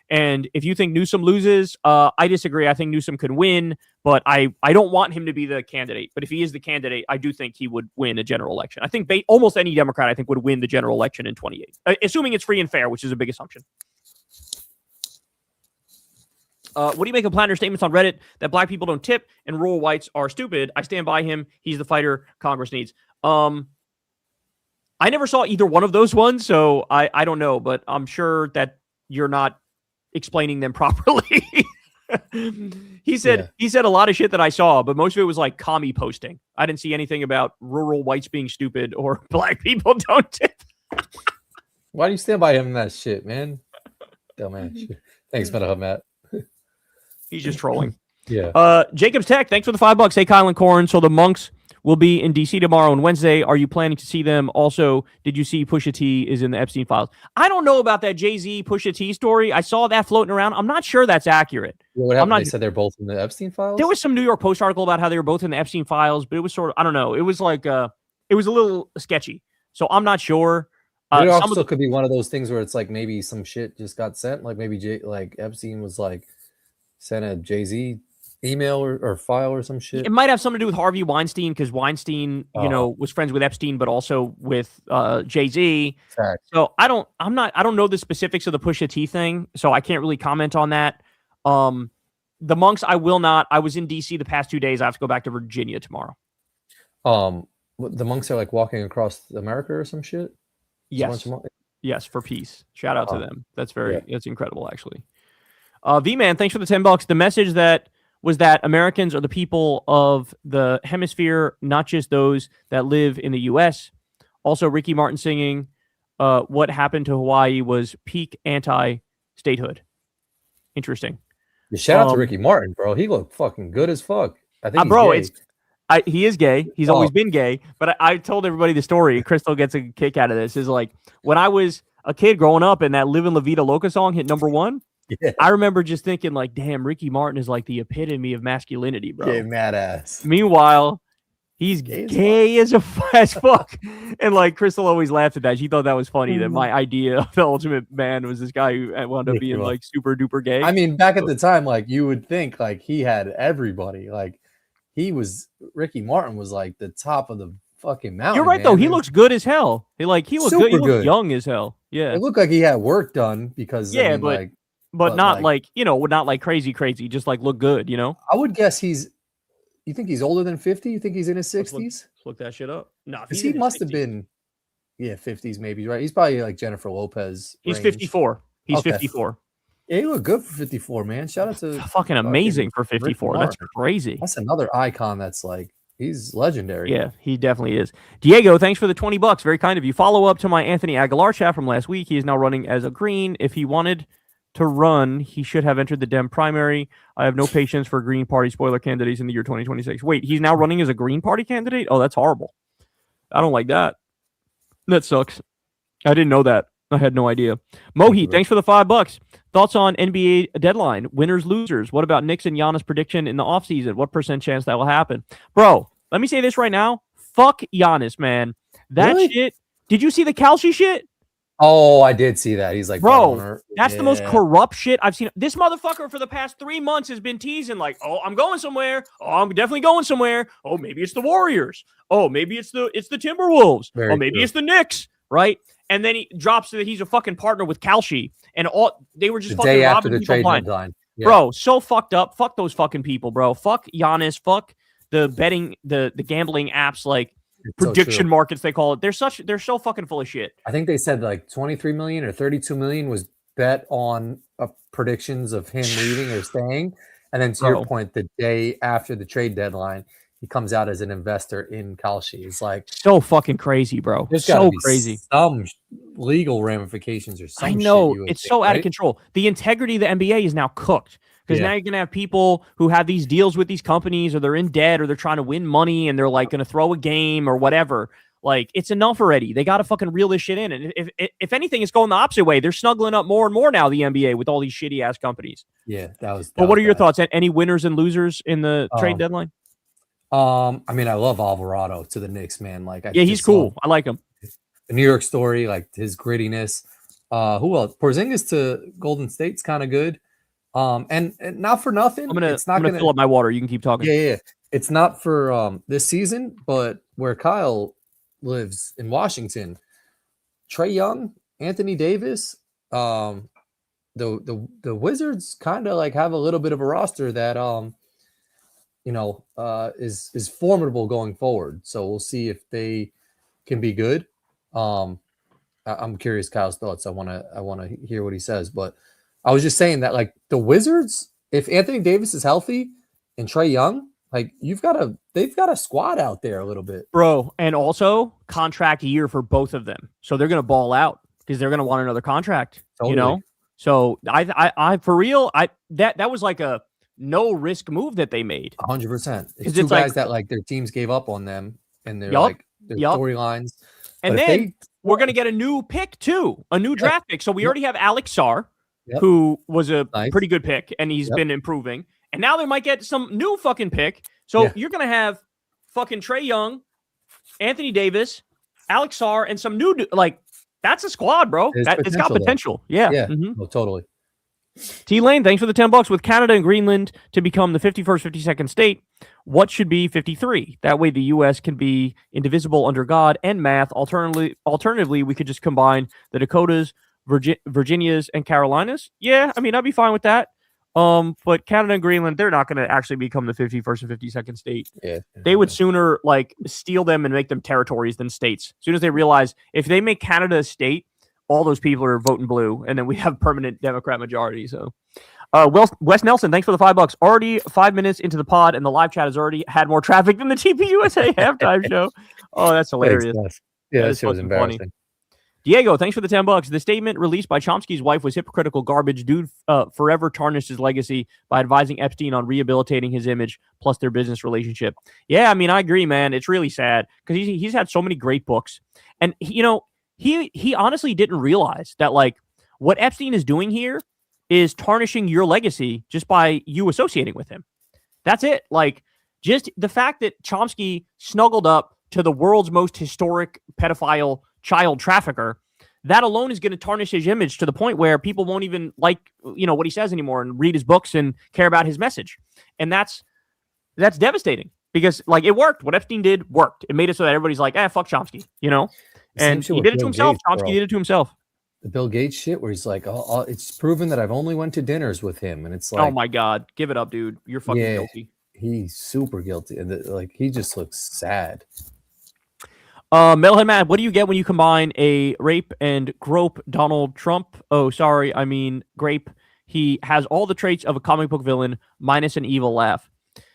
And if you think Newsom loses, I disagree. I think Newsom could win, but I don't want him to be the candidate. But if he is the candidate, I do think he would win a general election. I think almost any Democrat, I think, would win the general election in 28, assuming it's free and fair, which is a big assumption. What do you make of Planner's statements on Reddit that black people don't tip and rural whites are stupid? I stand by him. He's the fighter Congress needs. I never saw either one of those ones, so I don't know, but I'm sure that you're not explaining them properly. He said a lot of shit that I saw, but most of it was like commie posting. I didn't see anything about rural whites being stupid or black people don't tip. Why do you stand by him in that shit, man? Dumbass shit. Thanks, Matt. He's just trolling. Yeah. Jacob's Tech, thanks for the $5. Hey, Kyle and Corin. So the monks will be in DC tomorrow and Wednesday. Are you planning to see them? Also, did you see Pusha T is in the Epstein files? I don't know about that Jay-Z Pusha T story. I saw that floating around. I'm not sure that's accurate. What happened? They said they're both in the Epstein files? There was some New York Post article about how they were both in the Epstein files, but it was sort of, I don't know. It was like, it was a little sketchy. So I'm not sure. It also could be one of those things where it's like maybe some shit just got sent. Like maybe Epstein was like, sent a Jay-Z email or file or some shit. It might have something to do with Harvey Weinstein because Weinstein, was friends with Epstein, but also with Jay-Z. Fact. So I don't know the specifics of the Pusha T thing, so I can't really comment on that. The monks, I will not. I was in DC the past 2 days. I have to go back to Virginia tomorrow. The monks are like walking across America or some shit. Yes, for peace. Shout out to them. That's that's incredible, actually. V-Man, thanks for the $10. The message that was that Americans are the people of the hemisphere, not just those that live in the U.S. Also, Ricky Martin singing What Happened to Hawaii was peak anti-statehood. Interesting. Shout out to Ricky Martin, bro. He looked fucking good as fuck. I think he is gay. He's always been gay. But I told everybody the story. Crystal gets a kick out of this. Is like when I was a kid growing up and that Livin' La Vida Loca song hit #1. Yeah. I remember just thinking like, damn, Ricky Martin is like the epitome of masculinity, bro. Gay mad ass. Meanwhile, he's gay as fuck. And like Crystal always laughed at that. She thought that was funny that my idea of the ultimate man was this guy who wound up being like super duper gay. I mean, back at the time, like you would think like he had everybody. Like Ricky Martin was like the top of the fucking mountain. You're right, though. He looks good as hell. He looked good. He looked young as hell. Yeah. It looked like he had work done because but not like not like crazy, just like look good, I would guess you think he's older than 50? You think he's in his 60s? Let's look that shit up. No, he must have been 50s maybe, right? He's probably like Jennifer Lopez. He's 54. He's 54. Yeah, he looked good for 54, man. Shout out to fucking amazing for 54. That's crazy. That's another icon that's like he's legendary. Yeah, he definitely is. Diego, thanks for the $20. Very kind of you. Follow up to my Anthony Aguilar chat from last week. He is now running as a Green. If he wanted to run, he should have entered the Dem primary. I have no patience for Green Party spoiler candidates in the year 2026. Wait, he's now running as a Green Party candidate? Oh, that's horrible. I don't like that. That sucks. I didn't know that. I had no idea. Mohi, thanks for the $5. Thoughts on NBA deadline? Winners, losers. What about Knicks and Giannis prediction in the offseason? What % chance that will happen? Bro, let me say this right now. Fuck Giannis, man. That shit. Did you see the Kalshi shit? Oh, I did see that. He's like, bro, that's the most corrupt shit I've seen. This motherfucker for the past 3 months has been teasing like, oh, I'm going somewhere. Oh, I'm definitely going somewhere. Oh, maybe it's the Warriors. Oh, maybe it's the Timberwolves. Maybe it's the Knicks, right? And then he drops that he's a fucking partner with Kalshi, and they were just fucking robbing people blind. Yeah. Bro, so fucked up. Fuck those fucking people, bro. Fuck Giannis. Fuck the betting, the gambling apps like. Prediction markets, they call it. They're so fucking full of shit. I think they said like 23 million or 32 million was bet on predictions of him leaving or staying. And then to your point, the day after the trade deadline, he comes out as an investor in Kalshi. It's like so fucking crazy, bro. So crazy. Some legal ramifications or some I know shit, you would it's think, so out of right? control. The integrity of the NBA is now cooked because now you're gonna have people who have these deals with these companies, or they're in debt, or they're trying to win money, and they're like gonna throw a game or whatever. Like, it's enough already. They got to fucking reel this shit in. And if anything, it's going the opposite way. They're snuggling up more and more now, the NBA, with all these shitty ass companies. Yeah, that was. But what are your thoughts? Any winners and losers in the trade deadline? I mean, I love Alvarado to the Knicks, man. Like, He's cool. I like him. The New York story, like his grittiness. Who else? Porzingis to Golden State's kind of good. And not for nothing. I'm gonna gonna fill up my water. You can keep talking. Yeah. It's not for this season, but where Kyle lives in Washington, Trae Young, Anthony Davis, the Wizards kind of like have a little bit of a roster that is formidable going forward. So we'll see if they can be good. I'm curious Kyle's thoughts. I want to hear what he says, but I was just saying that, like, the Wizards, if Anthony Davis is healthy and Trae Young, like, they've got a squad out there a little bit, bro. And also contract year for both of them, so they're gonna ball out because they're gonna want another contract. Totally. So I for real, that was like a no risk move that they made. 100%. It's two guys that, like, their teams gave up on them, and they're like their storylines. And then we're gonna get a new pick too, a new draft pick. So we already have Alex Sarr, who was a pretty good pick, and he's been improving. And now they might get some new fucking pick. So you're going to have fucking Trae Young, Anthony Davis, Alex Sarr, and some new, like, that's a squad, bro. It's got potential. Yeah. Oh, totally. T-Lane, thanks for the $10. With Canada and Greenland to become the 51st, 52nd state, what should be 53? That way the U.S. can be indivisible under God and math. Alternatively, we could just combine the Dakotas, Virginias, and Carolinas. Yeah, I mean, I'd be fine with that. But Canada and Greenland, they're not going to actually become the 51st and 52nd state. Yeah. They would sooner, like, steal them and make them territories than states. As soon as they realize if they make Canada a state, all those people are voting blue, and then we have permanent Democrat majority. So, Wes Nelson, thanks for the $5. Already 5 minutes into the pod, and the live chat has already had more traffic than the TPUSA halftime show. Oh, that's hilarious. Thanks, yeah, that shit was embarrassing. Funny. Diego, thanks for the $10. The statement released by Chomsky's wife was hypocritical garbage. Dude forever tarnished his legacy by advising Epstein on rehabilitating his image plus their business relationship. Yeah, I mean, I agree, man. It's really sad because he's had so many great books. And, he honestly didn't realize that, like, what Epstein is doing here is tarnishing your legacy just by you associating with him. That's it. Like, just the fact that Chomsky snuggled up to the world's most historic pedophile child trafficker, that alone is going to tarnish his image to the point where people won't even like, what he says anymore and read his books and care about his message. And that's devastating because, like, it worked. What Epstein did worked. It made it so that everybody's like, fuck Chomsky, and he did it to himself. Chomsky did it to himself. The Bill Gates shit where he's like, oh, it's proven that I've only went to dinners with him. And it's like, oh my God, give it up, dude. You're fucking guilty. He's super guilty. And he just looks sad. Metalhead Matt, what do you get when you combine a rape and grope Donald Trump? Oh, sorry, I mean grape. He has all the traits of a comic book villain minus an evil laugh.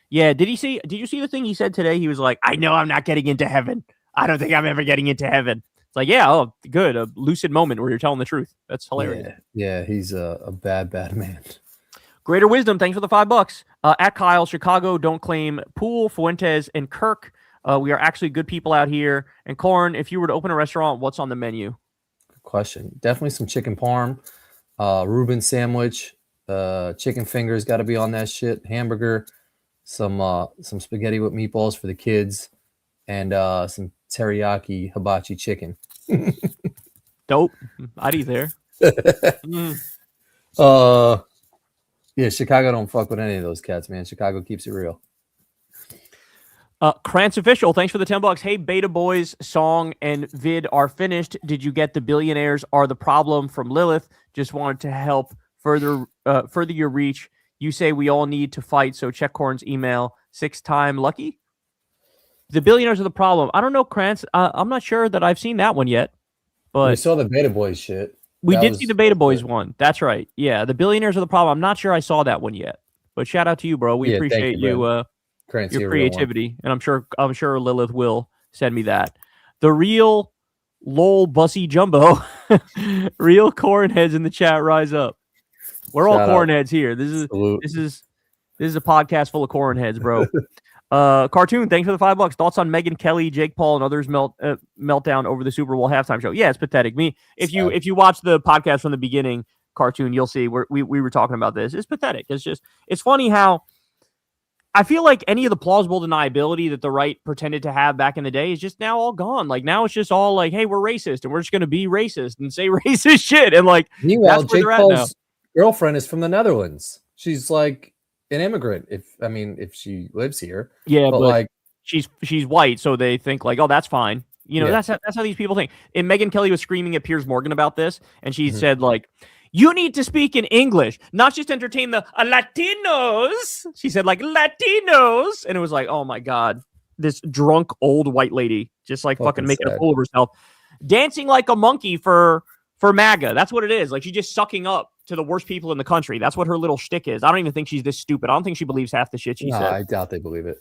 Yeah, did you see the thing he said today? He was like, I know I'm not getting into heaven. I don't think I'm ever getting into heaven. It's like, yeah, oh, good. A lucid moment where you're telling the truth. That's hilarious. Yeah, he's a bad man. Greater Wisdom, thanks for the $5. At Kyle, Chicago don't claim Poole, Fuentes, and Kirk. We are actually good people out here. And Corin, if you were to open a restaurant, what's on the menu? Good question. Definitely some chicken parm, Reuben sandwich, chicken fingers got to be on that shit, hamburger, some spaghetti with meatballs for the kids, and some teriyaki hibachi chicken. Dope. I'd eat there. Yeah, Chicago don't fuck with any of those cats, man. Chicago keeps it real. Krantz Official, thanks for the $10. Hey, Beta Boys song and vid are finished. Did you get the billionaires are the problem from Lilith? Just wanted to help further your reach. You say we all need to fight, so check Corin's email. 6-time lucky. The billionaires are the problem. I don't know, Krantz. I'm not sure that I've seen that one yet. But we saw the Beta Boys shit. We did see the Beta Boys one. That's right. Yeah, the billionaires are the problem. I'm not sure I saw that one yet. But shout out to you, bro. We appreciate you. Your creativity, and I'm sure Lilith will send me that. The real lol bussy jumbo Real Corin heads in the chat, rise up. We're all Corin heads here. This is a podcast full of Corin heads, bro. Cartoon, thanks for the $5. Thoughts on Megyn Kelly, Jake Paul, and others meltdown over the Super Bowl halftime show? Yeah, it's pathetic. If you watch the podcast from the beginning, Cartoon, you'll see we were talking about this. It's pathetic. It's funny how I feel like any of the plausible deniability that the right pretended to have back in the day is just now all gone. Like now it's just all like, hey, we're racist and we're just gonna be racist and say racist shit. And like, meanwhile, Jake Paul's girlfriend is from the Netherlands. She's like an immigrant. If she lives here, yeah, but like she's white, so they think like, oh, that's fine. You know, that's how these people think. And Megyn Kelly was screaming at Piers Morgan about this, and she said like, you need to speak in English, not just entertain the Latinos. She said like Latinos. And it was like, oh my God, this drunk old white lady just like fucking making a fool of herself. Dancing like a monkey for MAGA. That's what it is. Like she's just sucking up to the worst people in the country. That's what her little shtick is. I don't even think she's this stupid. I don't think she believes half the shit she said. I doubt they believe it.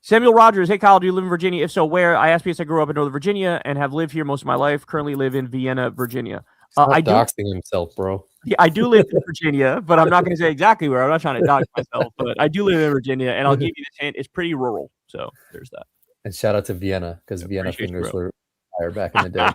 Samuel Rogers, hey Kyle, do you live in Virginia? If so, where? I asked because I grew up in Northern Virginia and have lived here most of my life. Currently live in Vienna, Virginia. I doxing himself, bro. Yeah, I do live in Virginia, but I'm not going to say exactly where. I'm not trying to dox myself, but I do live in Virginia, and I'll give you this hint. It's pretty rural, so there's that. And shout out to Vienna, because Vienna fingers were higher back in the day.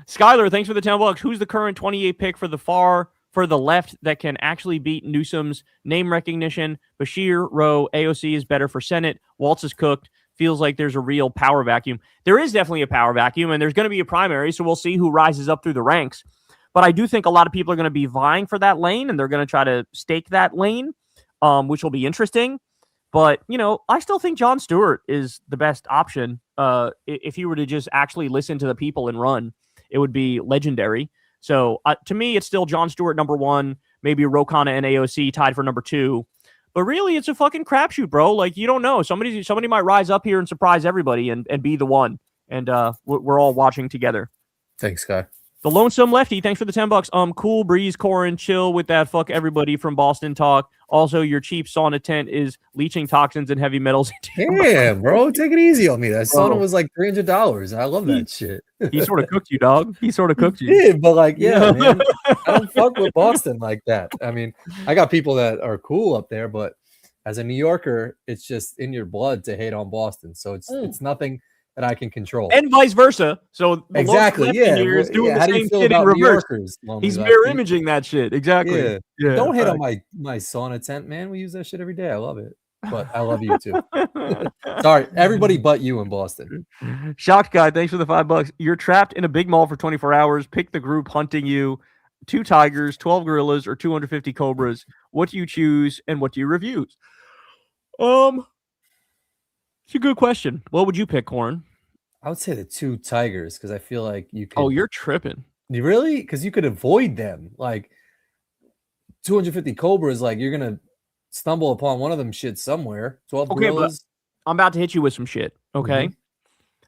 Skylar, thanks for the $10. Who's the current 28 pick for the left that can actually beat Newsom's name recognition? Bashir, Rowe, AOC is better for Senate. Waltz is cooked. Feels like there's a real power vacuum. There is definitely a power vacuum, and there's going to be a primary, so we'll see who rises up through the ranks. But I do think a lot of people are going to be vying for that lane, and they're going to try to stake that lane, which will be interesting. But, you know, I still think Jon Stewart is the best option. If he were to just actually listen to the people and run, it would be legendary. So to me, it's still Jon Stewart number one, maybe Ro Khanna and AOC tied for number two. But really, it's a fucking crapshoot, bro. Like, you don't know. Somebody might rise up here and surprise everybody and be the one. And we're all watching together. Thanks, Guy. The Lonesome Lefty, thanks for the $10. Cool breeze, Corin, chill with that fuck everybody from Boston talk. Also, your cheap sauna tent is leaching toxins and heavy metals. Damn, bro, take it easy on me. That sauna was like $300. I love that shit. He sort of cooked you, dog. He sort of cooked you. Yeah, but like, yeah, man, I don't fuck with Boston like that. I mean, I got people that are cool up there, but as a New Yorker, it's just in your blood to hate on Boston. So it's nothing that I can control, and vice versa. So exactly, yeah. Is doing the same shit in reverse. He's mirror imaging that shit. Exactly. Yeah. Don't hate on my sauna tent, man. We use that shit every day. I love it, but I love you too. Sorry, everybody but you in Boston. Shocked guy, thanks for the $5. You're trapped in a big mall for 24 hours. Pick the group hunting you: 2 tigers, 12 gorillas, or 250 cobras. What do you choose, and what do you refuse? It's a good question. What would you pick, Corin? I would say the 2 tigers, because I feel like you could. Oh, you're tripping. You really? Because you could avoid them. Like 250 cobras, like you're gonna stumble upon one of them shit somewhere. 12 gorillas. But I'm about to hit you with some shit. Okay.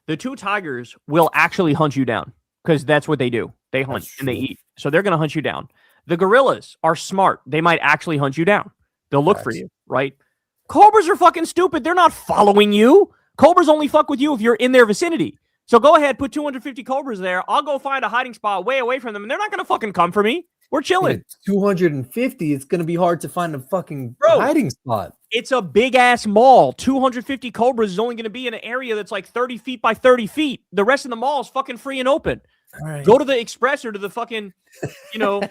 The 2 tigers will actually hunt you down, because that's what they do. They hunt and they eat. So they're gonna hunt you down. The gorillas are smart. They might actually hunt you down. They'll look for you, right? Cobras are fucking stupid. They're not following you. Cobras only fuck with you if you're in their vicinity. So go ahead, put 250 cobras there. I'll go find a hiding spot way away from them, and they're not going to fucking come for me. We're chilling. 250, it's going to be hard to find a fucking hiding spot. It's a big-ass mall. 250 cobras is only going to be in an area that's like 30 feet by 30 feet. The rest of the mall is fucking free and open. All right. Go to the Express or to the fucking, the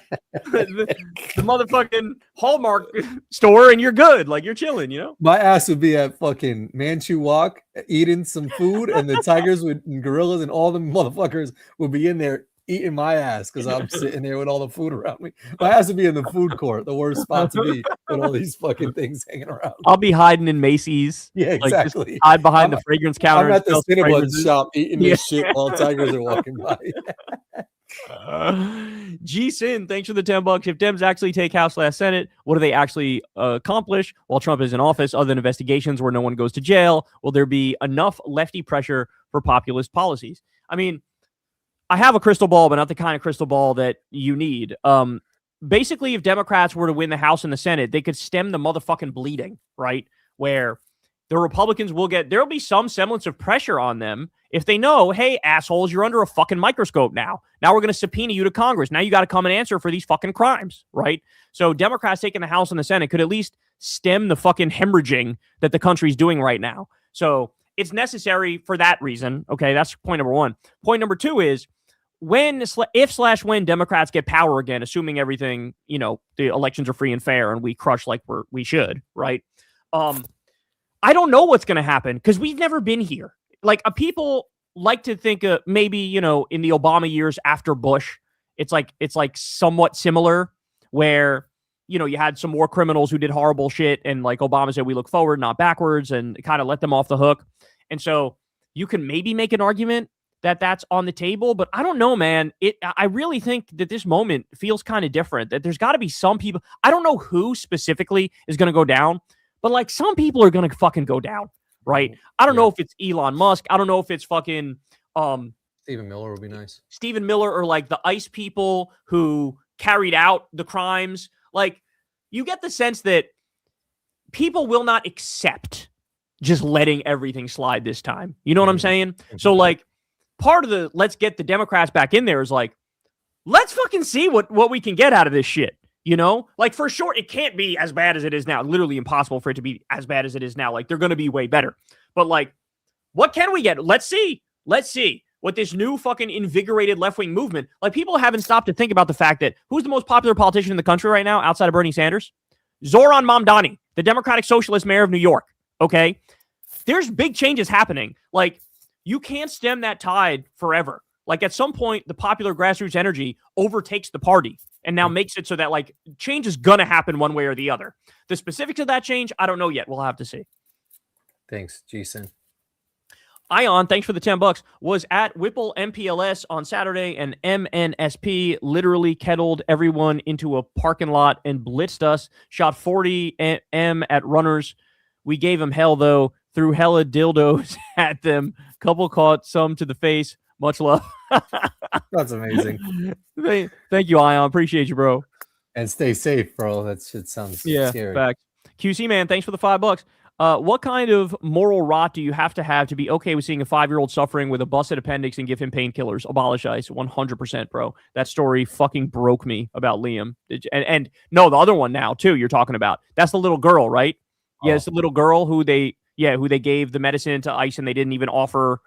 motherfucking Hallmark store, and you're good. Like, you're chilling, you know? My ass would be at fucking Manchu Walk eating some food, and the tigers and gorillas and all the motherfuckers would be in there eating my ass because I'm sitting there with all the food around me. My ass would be in the food court, the worst spot to be with all these fucking things hanging around. I'll be hiding in Macy's. Yeah, exactly. Like, hide behind the fragrance counter. I'm at the Cinnabon shop eating this shit while tigers are walking by. G-Sin, thanks for the $10. If Dems actually take House/Senate, what do they actually accomplish while Trump is in office other than investigations where no one goes to jail? Will there be enough lefty pressure for populist policies? I mean, I have a crystal ball, but not the kind of crystal ball that you need. Basically, if Democrats were to win the House and the Senate, they could stem the motherfucking bleeding, right? Where the Republicans there'll be some semblance of pressure on them if they know, hey, assholes, you're under a fucking microscope now. Now we're going to subpoena you to Congress. Now you got to come and answer for these fucking crimes, right? So Democrats taking the House and the Senate could at least stem the fucking hemorrhaging that the country's doing right now. So it's necessary for that reason. Okay, that's point number one. Point number two is if/when Democrats get power again, assuming everything, the elections are free and fair and we crush like we should, right? I don't know what's going to happen because we've never been here. Like people like to think maybe, in the Obama years after Bush, it's like somewhat similar where, you had some more criminals who did horrible shit. And like Obama said, we look forward, not backwards, and kind of let them off the hook. And so you can maybe make an argument that that's on the table, but I don't know, man. I really think that this moment feels kind of different, that there's got to be some people. I don't know who specifically is going to go down, but like some people are going to fucking go down, right? I don't know if it's Elon Musk. I don't know if it's fucking Stephen Miller would be nice. Stephen Miller or like the ICE people who carried out the crimes. Like you get the sense that people will not accept just letting everything slide this time. You know what I'm saying? So like part of the let's get the Democrats back in there is like, let's fucking see what we can get out of this shit. Like for sure, it can't be as bad as it is now. Literally impossible for it to be as bad as it is now. Like they're going to be way better. But like, what can we get? Let's see what this new fucking invigorated left-wing movement, like people haven't stopped to think about the fact that who's the most popular politician in the country right now outside of Bernie Sanders? Zoran Mamdani, the Democratic Socialist mayor of New York. Okay. There's big changes happening. Like you can't stem that tide forever. Like at some point, the popular grassroots energy overtakes the party and now makes it so that like change is going to happen one way or the other. The specifics of that change, I don't know yet. We'll have to see. Thanks, Jason. Ion, thanks for the $10. Was at Whipple MPLS on Saturday, and MNSP literally kettled everyone into a parking lot and blitzed us. Shot 40 M at runners. We gave them hell, though. Threw hella dildos at them. Couple caught some to the face. Much love. That's amazing. Thank you, Ion. Appreciate you, bro. And stay safe, bro. That shit sounds scary. Fact. QC man, thanks for the $5. What kind of moral rot do you have to be okay with seeing a 5-year-old suffering with a busted appendix and give him painkillers? Abolish ICE. 100%, bro. That story fucking broke me about Liam. And no, the other one now too. You're talking about that's the little girl, right? Yeah, it's the little girl who they gave the medicine to ICE and they didn't even offer.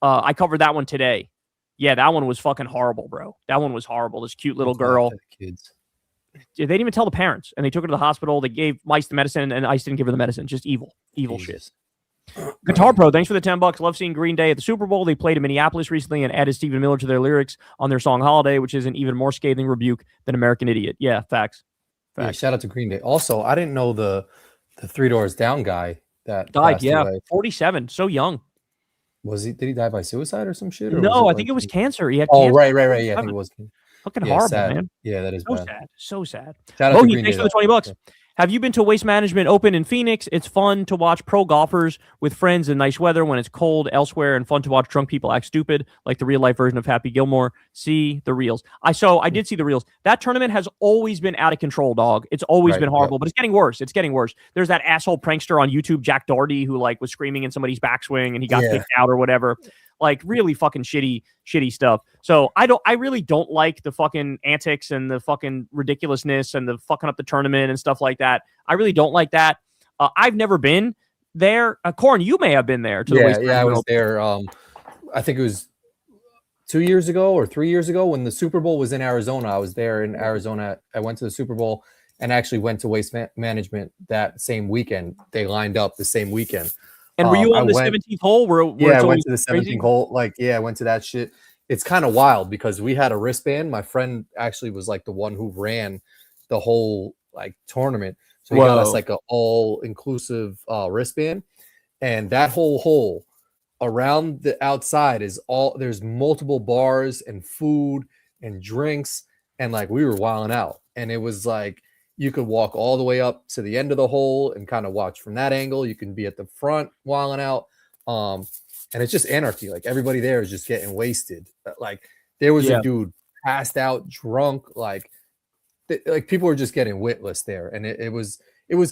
I covered that one today. Yeah, that one was fucking horrible, bro. That one was horrible. This cute little girl. Kids. They didn't even tell the parents, and they took her to the hospital. They gave ICE the medicine, and ICE didn't give her the medicine. Just evil shit. Guitar Pro, thanks for the $10. Love seeing Green Day at the Super Bowl. They played in Minneapolis recently and added Stephen Miller to their lyrics on their song Holiday, which is an even more scathing rebuke than American Idiot. Yeah, facts. Yeah, shout out to Green Day. Also, I didn't know the Three Doors Down guy that died. Yeah, away. 47, so young. Did he die by suicide or some shit? Or no, I think it was cancer. He had cancer. Right. Yeah, I think it was. Fucking horrible, sad. Man. Yeah, that is so bad. sad. So sad. Shout out to Green thanks Day, for the $20. Yeah. Have you been to Waste Management Open in Phoenix? It's fun to watch pro golfers with friends in nice weather when it's cold elsewhere, and fun to watch drunk people act stupid, like the real life version of Happy Gilmore. See the reels. I did see the reels. That tournament has always been out of control, dog. It's always been horrible, but it's getting worse. It's getting worse. There's that asshole prankster on YouTube, Jack Doherty, who like was screaming in somebody's backswing and he got kicked out or whatever. Like really fucking shitty stuff. So I really don't like the fucking antics and the fucking ridiculousness and the fucking up the tournament and stuff like that. I really don't like that. I've never been there. Corin, you may have been there. I was there. I think it was 2 years ago or 3 years ago when the Super Bowl was in Arizona. I was there in Arizona. I went to the Super Bowl and actually went to Waste Management that same weekend. They lined up the same weekend. And were you on the 17th hole? I went to the 17th hole. I went to that shit. It's kind of wild because we had a wristband. My friend actually was like the one who ran the whole like tournament. So he got us like an all-inclusive wristband. And that whole hole around the outside there's multiple bars and food and drinks. And like we were wilding out. And it was like, you could walk all the way up to the end of the hole and kind of watch from that angle. You can be at the front wilding out. And it's just anarchy. Like everybody there is just getting wasted. Like there was a dude passed out, drunk, like people were just getting witless there. And it was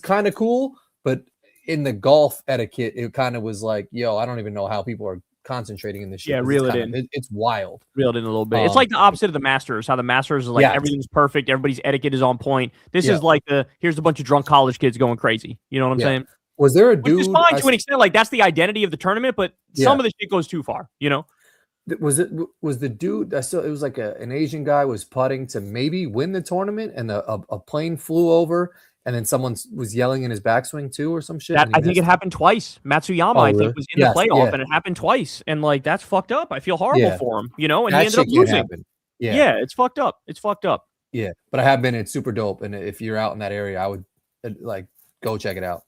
kind of cool, but in the golf etiquette, it kind of was like, yo, I don't even know how people are concentrating in this shit. Yeah, reel it in. It's wild. Reel it in a little bit. It's like the opposite of the Masters. How the Masters is like everything's perfect, everybody's etiquette is on point. This is like here's a bunch of drunk college kids going crazy. You know what I'm saying? Was there a dude? Which is fine to an extent. Like that's the identity of the tournament, but some of the shit goes too far. You know? Was the dude? I saw it was like an Asian guy was putting to maybe win the tournament, and a plane flew over, and then someone was yelling in his backswing too, or some shit. I think it happened twice. Matsuyama, I think, was in the playoff, and it happened twice, and like that's fucked up. I feel horrible for him, you know. And he ended up losing. Yeah, it's fucked up. It's fucked up. Yeah, but I have been. It's super dope, and if you're out in that area, I would like go check it out.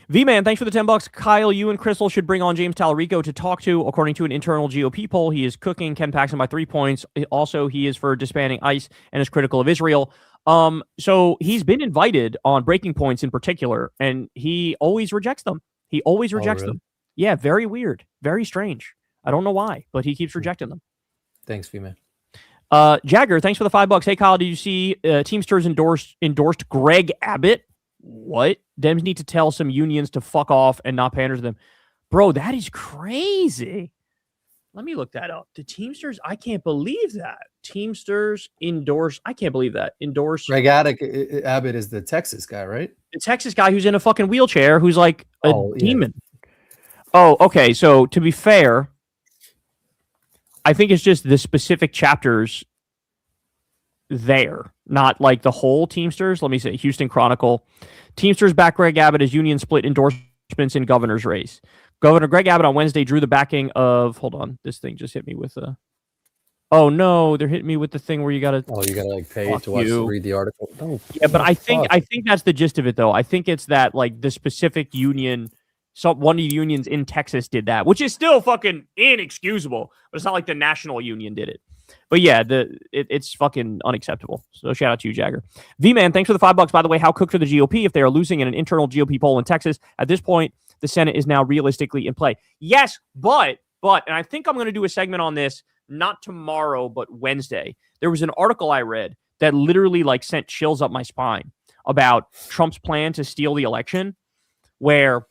V-Man, thanks for the $10. Kyle, you and Crystal should bring on James Tallarico to talk to. According to an internal GOP poll, he is cooking Ken Paxton by 3 points. Also, he is for disbanding ICE and is critical of Israel. So he's been invited on Breaking Points in particular, and he always rejects them. He always rejects them. Yeah, very weird. Very strange. I don't know why, but he keeps rejecting them. Thanks, V-Man. Jagger, thanks for the $5. Hey, Kyle, did you see Teamsters endorsed Greg Abbott? What? Dems need to tell some unions to fuck off and not pander to them. Bro, that is crazy. Let me look that up. The Teamsters, I can't believe that. Teamsters endorse, I can't believe that. Endorse. Greg Abbott is the Texas guy, right? The Texas guy who's in a fucking wheelchair who's like a demon. Oh, okay. So to be fair, I think it's just the specific chapters there, not like the whole Teamsters. Let me say Houston Chronicle. Teamsters back Greg Abbott as union split endorsements in governor's race. Governor Greg Abbott on Wednesday drew the backing of, hold on, this thing just hit me with a, oh no, they're hitting me with the thing where you gotta like pay to read the article. Oh, yeah, but I think that's the gist of it though. I think it's that like the specific union, one of the unions in Texas did that, which is still fucking inexcusable, but it's not like the national union did it. But yeah, it's fucking unacceptable. So shout out to you, Jagger. V-Man, thanks for the $5. By the way, how cooked for the GOP if they are losing in an internal GOP poll in Texas? At this point, the Senate is now realistically in play. Yes, but, and I think I'm going to do a segment on this, not tomorrow, but Wednesday. There was an article I read that literally like sent chills up my spine about Trump's plan to steal the election, where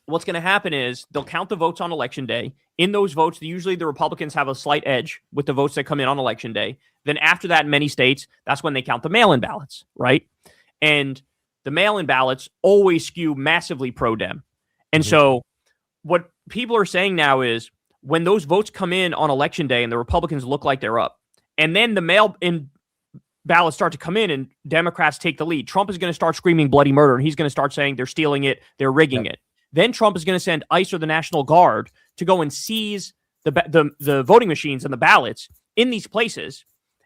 what's going to happen is they'll count the votes on election day. In those votes, usually the Republicans have a slight edge with the votes that come in on election day. Then after that, in many states, that's when they count the mail-in ballots, right? And the mail-in ballots always skew massively pro-Dem. And so what people are saying now is when those votes come in on election day and the Republicans look like they're up, and then the mail-in ballots start to come in and Democrats take the lead, Trump is going to start screaming bloody murder, and he's going to start saying they're stealing it, they're rigging it. Then Trump is going to send ICE or the National Guard to go and seize the voting machines and the ballots in these places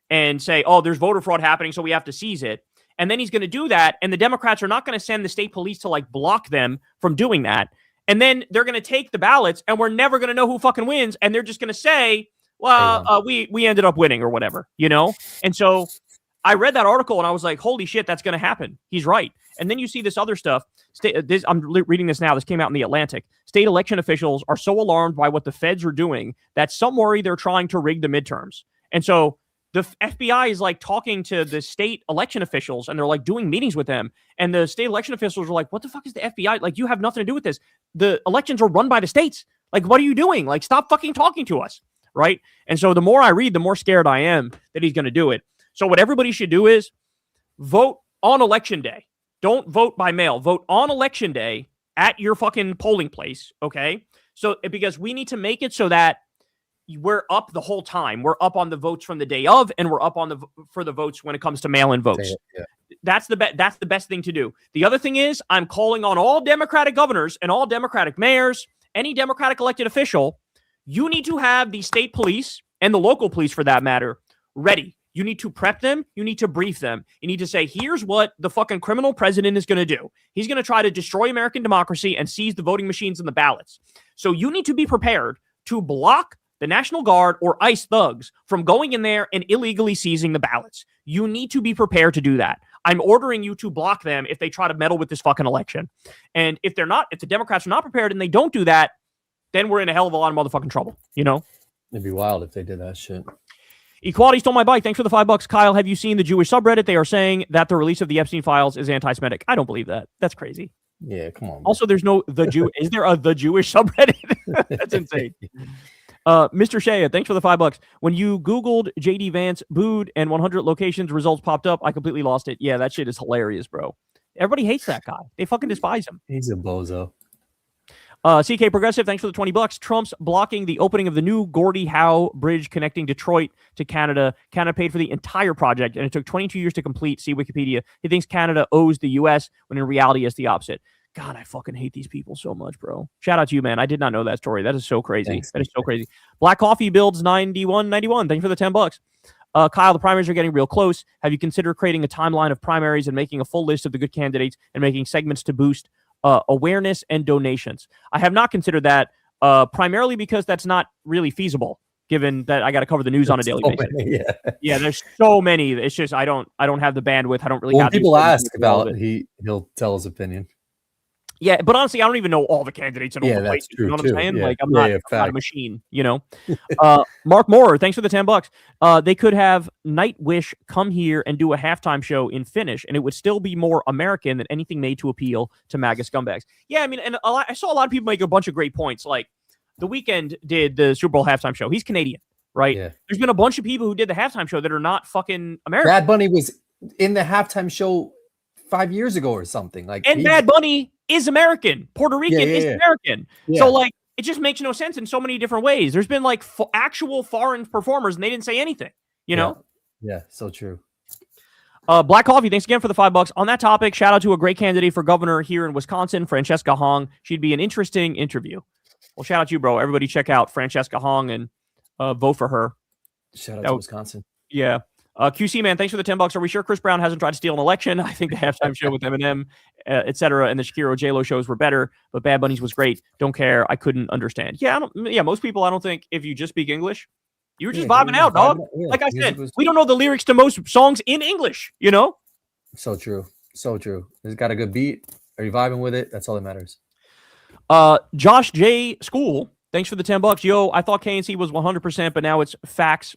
and say, oh, there's voter fraud happening, so we have to seize it. And then he's going to do that, and the Democrats are not going to send the state police to like block them from doing that. And then they're going to take the ballots, and we're never going to know who fucking wins, and they're just going to say, well, we ended up winning or whatever, you know? And so I read that article, and I was like, holy shit, that's going to happen. He's right. And then you see this other stuff. I'm reading this now. This came out in The Atlantic. State election officials are so alarmed by what the feds are doing that some worry they're trying to rig the midterms. And so the FBI is like talking to the state election officials, and they're like doing meetings with them. And the state election officials are like, what the fuck is the FBI? Like, you have nothing to do with this. The elections are run by the states. Like, what are you doing? Like, stop fucking talking to us. Right. And so the more I read, the more scared I am that he's going to do it. So what everybody should do is vote on election day. Don't vote by mail. Vote on election day at your fucking polling place, okay? So because we need to make it so that we're up the whole time. We're up on the votes from the day of, and we're up on for the votes when it comes to mail-in votes. Yeah. That's the best thing to do. The other thing is I'm calling on all Democratic governors and all Democratic mayors, any Democratic elected official. You need to have the state police and the local police, for that matter, ready. You need to prep them. You need to brief them. You need to say, here's what the fucking criminal president is going to do. He's going to try to destroy American democracy and seize the voting machines and the ballots. So you need to be prepared to block the National Guard or ICE thugs from going in there and illegally seizing the ballots. You need to be prepared to do that. I'm ordering you to block them if they try to meddle with this fucking election. And if they're not, if the Democrats are not prepared and they don't do that, then we're in a hell of a lot of motherfucking trouble, you know? It'd be wild if they did that shit. Equality stole my bike. Thanks for the $5. Kyle, have you seen the Jewish subreddit? They are saying that the release of the Epstein files is anti-Semitic. I don't believe that. That's crazy. Yeah, come on. Also, there's no the Jew. Is there a the Jewish subreddit? That's insane. Mr. Shea, thanks for the $5. When you Googled JD Vance booed and 100 locations results popped up, I completely lost it. Yeah, that shit is hilarious, bro. Everybody hates that guy. They fucking despise him. He's a bozo. CK Progressive, thanks for the $20. Trump's blocking the opening of the new Gordie Howe Bridge connecting Detroit to Canada. Canada paid for the entire project, and it took 22 years to complete. See Wikipedia. He thinks Canada owes the U.S., when in reality, it's the opposite. God, I fucking hate these people so much, bro. Shout out to you, man. I did not know that story. That is so crazy. Thanks. That is so crazy. Black Coffee builds 9191. Thank you for the $10. Kyle, the primaries are getting real close. Have you considered creating a timeline of primaries and making a full list of the good candidates and making segments to boost awareness and donations? I have not considered that, primarily because that's not really feasible, given that I got to cover the news on a daily basis. Yeah, there's so many. It's just I don't have the bandwidth. I don't really. When have people ask about it, he'll tell his opinion. Yeah, but honestly, I don't even know all the candidates and all the places. True, you know what I'm saying? Yeah. Like, I'm not a machine, you know? Mark Moore, thanks for the $10. They could have Nightwish come here and do a halftime show in Finnish, and it would still be more American than anything made to appeal to MAGA scumbags. Yeah, I mean, and I saw a lot of people make a bunch of great points. Like, The Weeknd did the Super Bowl halftime show. He's Canadian, right? Yeah. There's been a bunch of people who did the halftime show that are not fucking American. Bad Bunny was in the halftime show 5 years ago or something. And Bad Bunny is American. Puerto Rican is American. Yeah. So, like, it just makes no sense in so many different ways. There's been, like, actual foreign performers, and they didn't say anything, you know? Yeah, so true. Black Coffee, thanks again for the $5. On that topic, shout out to a great candidate for governor here in Wisconsin, Francesca Hong. She'd be an interesting interview. Well, shout out to you, bro. Everybody check out Francesca Hong and vote for her. Shout out to Wisconsin. Yeah. QC man, thanks for the $10. Are we sure Chris Brown hasn't tried to steal an election? I think the halftime show with Eminem, etc., and the Shakira J-Lo shows were better, but Bad Bunny's was great. Don't care. I couldn't understand. Most people, I don't think, if you just speak English, you were just vibing out, dog. Like I said, we don't know the lyrics to most songs in English, you know? So true. So true. It's got a good beat. Are you vibing with it? That's all that matters. Josh J. School, thanks for the $10. Yo, I thought KNC was 100%, but now it's facts.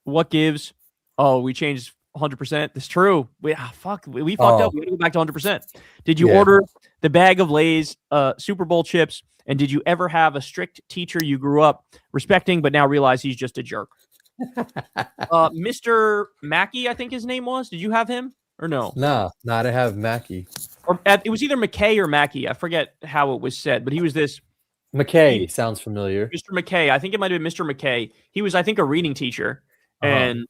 What gives? Oh, we changed 100%. That's true. We fucked up. We got to go back to 100%. Did you order the bag of Lay's Super Bowl chips? And did you ever have a strict teacher you grew up respecting, but now realize he's just a jerk? Mr. Mackey, I think his name was. Did you have him or no? No, I didn't have Mackey. It was either McKay or Mackey. I forget how it was said, but he was this. McKay sounds familiar. Mr. McKay. I think it might have been Mr. McKay. He was, I think, a reading teacher. And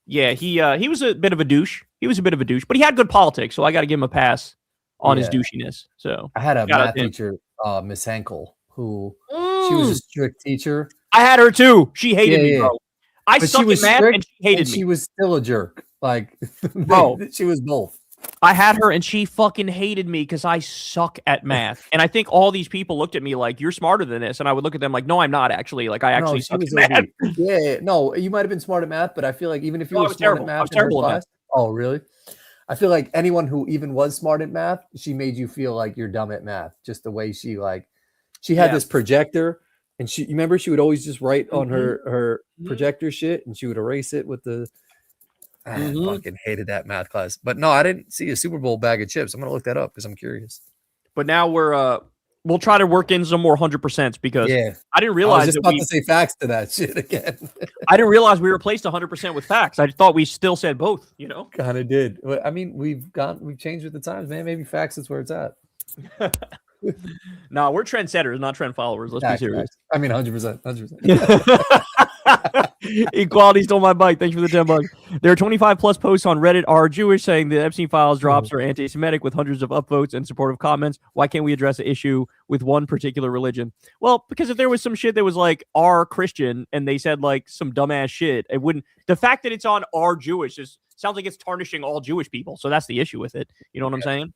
yeah, he was a bit of a douche. But he had good politics, so I got to give him a pass on his douchiness. So I had a math teacher, Miss Henkel, who she was a strict teacher. I had her too. She hated me, bro. I sucked at math and she hated me. She was still a jerk. Like, bro, she was both. I had her and she fucking hated me because I suck at math. And I think all these people looked at me like, you're smarter than this. And I would look at them like, no, I'm not actually. Like, I actually suck at math. Yeah, no, you might have been smart at math, but I feel like even if you were smart at math, I was terrible at math. Oh, really? I feel like anyone who even was smart at math, she made you feel like you're dumb at math. Just the way she had this projector, and you remember she would always just write on her projector shit, and she would erase it with the. I fucking hated that math class. But no, I didn't see a Super Bowl bag of chips. I'm gonna look that up because I'm curious. But now we'll try to work in some more 100% because I didn't realize. I was just about to say facts to that shit again. I didn't realize we replaced 100% with facts. I thought we still said both. You know, kind of did. I mean, we've changed with the times, man. Maybe facts is where it's at. No, we're trendsetters, not trend followers. Let's be serious. I mean, 100%. Equality stole my bike. Thanks for the $10. There are 25 plus posts on Reddit are Jewish saying the Epstein files drops are anti-Semitic with hundreds of upvotes and supportive comments. Why can't we address the issue with one particular religion? Well, because if there was some shit that was like R Christian and they said like some dumbass shit, it wouldn't. The fact that it's on R Jewish sounds like it's tarnishing all Jewish people. So that's the issue with it. You know what I'm saying?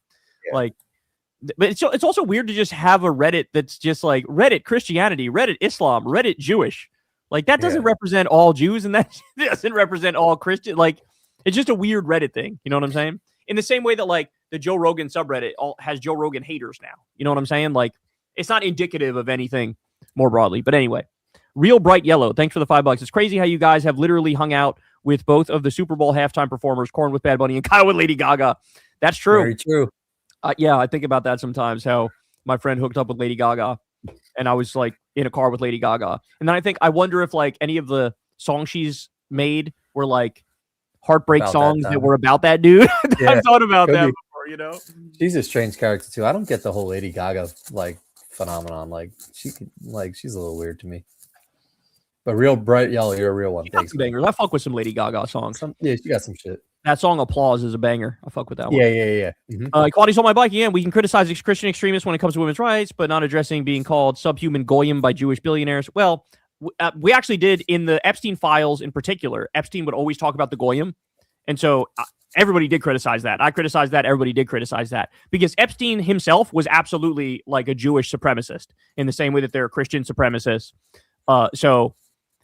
Yeah. Like. But it's also weird to just have a Reddit that's just like Reddit Christianity, Reddit Islam, Reddit Jewish. Like that doesn't represent all Jews and that doesn't represent all Christian. Like it's just a weird Reddit thing. You know what I'm saying? In the same way that like the Joe Rogan subreddit has Joe Rogan haters now. You know what I'm saying? Like it's not indicative of anything more broadly. But anyway, Real Bright Yellow. Thanks for the $5. It's crazy how you guys have literally hung out with both of the Super Bowl halftime performers, Corin with Bad Bunny and Kyle with Lady Gaga. That's true. Very true. Yeah, I think about that sometimes. How my friend hooked up with Lady Gaga, and I was like in a car with Lady Gaga, and then I wonder if like any of the songs she's made were like heartbreak About songs that time. were about that dude. Yeah, I've thought about could that be. before, you know. She's a strange character too. I don't get the whole Lady Gaga like phenomenon. Like she's a little weird to me. But real bright yellow, you're a real one. She got Thanks, some man. bangers. I fuck with some Lady Gaga songs. Yeah, she got some shit. That song "Applause" is a banger. I fuck with that one. Yeah. Mm-hmm. Equality's on my bike again. We can criticize Christian extremists when it comes to women's rights, but not addressing being called subhuman goyim by Jewish billionaires. Well, we actually did in the Epstein files in particular. Epstein would always talk about the goyim, and so everybody did criticize that. I criticized that. Everybody did criticize that because Epstein himself was absolutely like a Jewish supremacist in the same way that they're Christian supremacists. So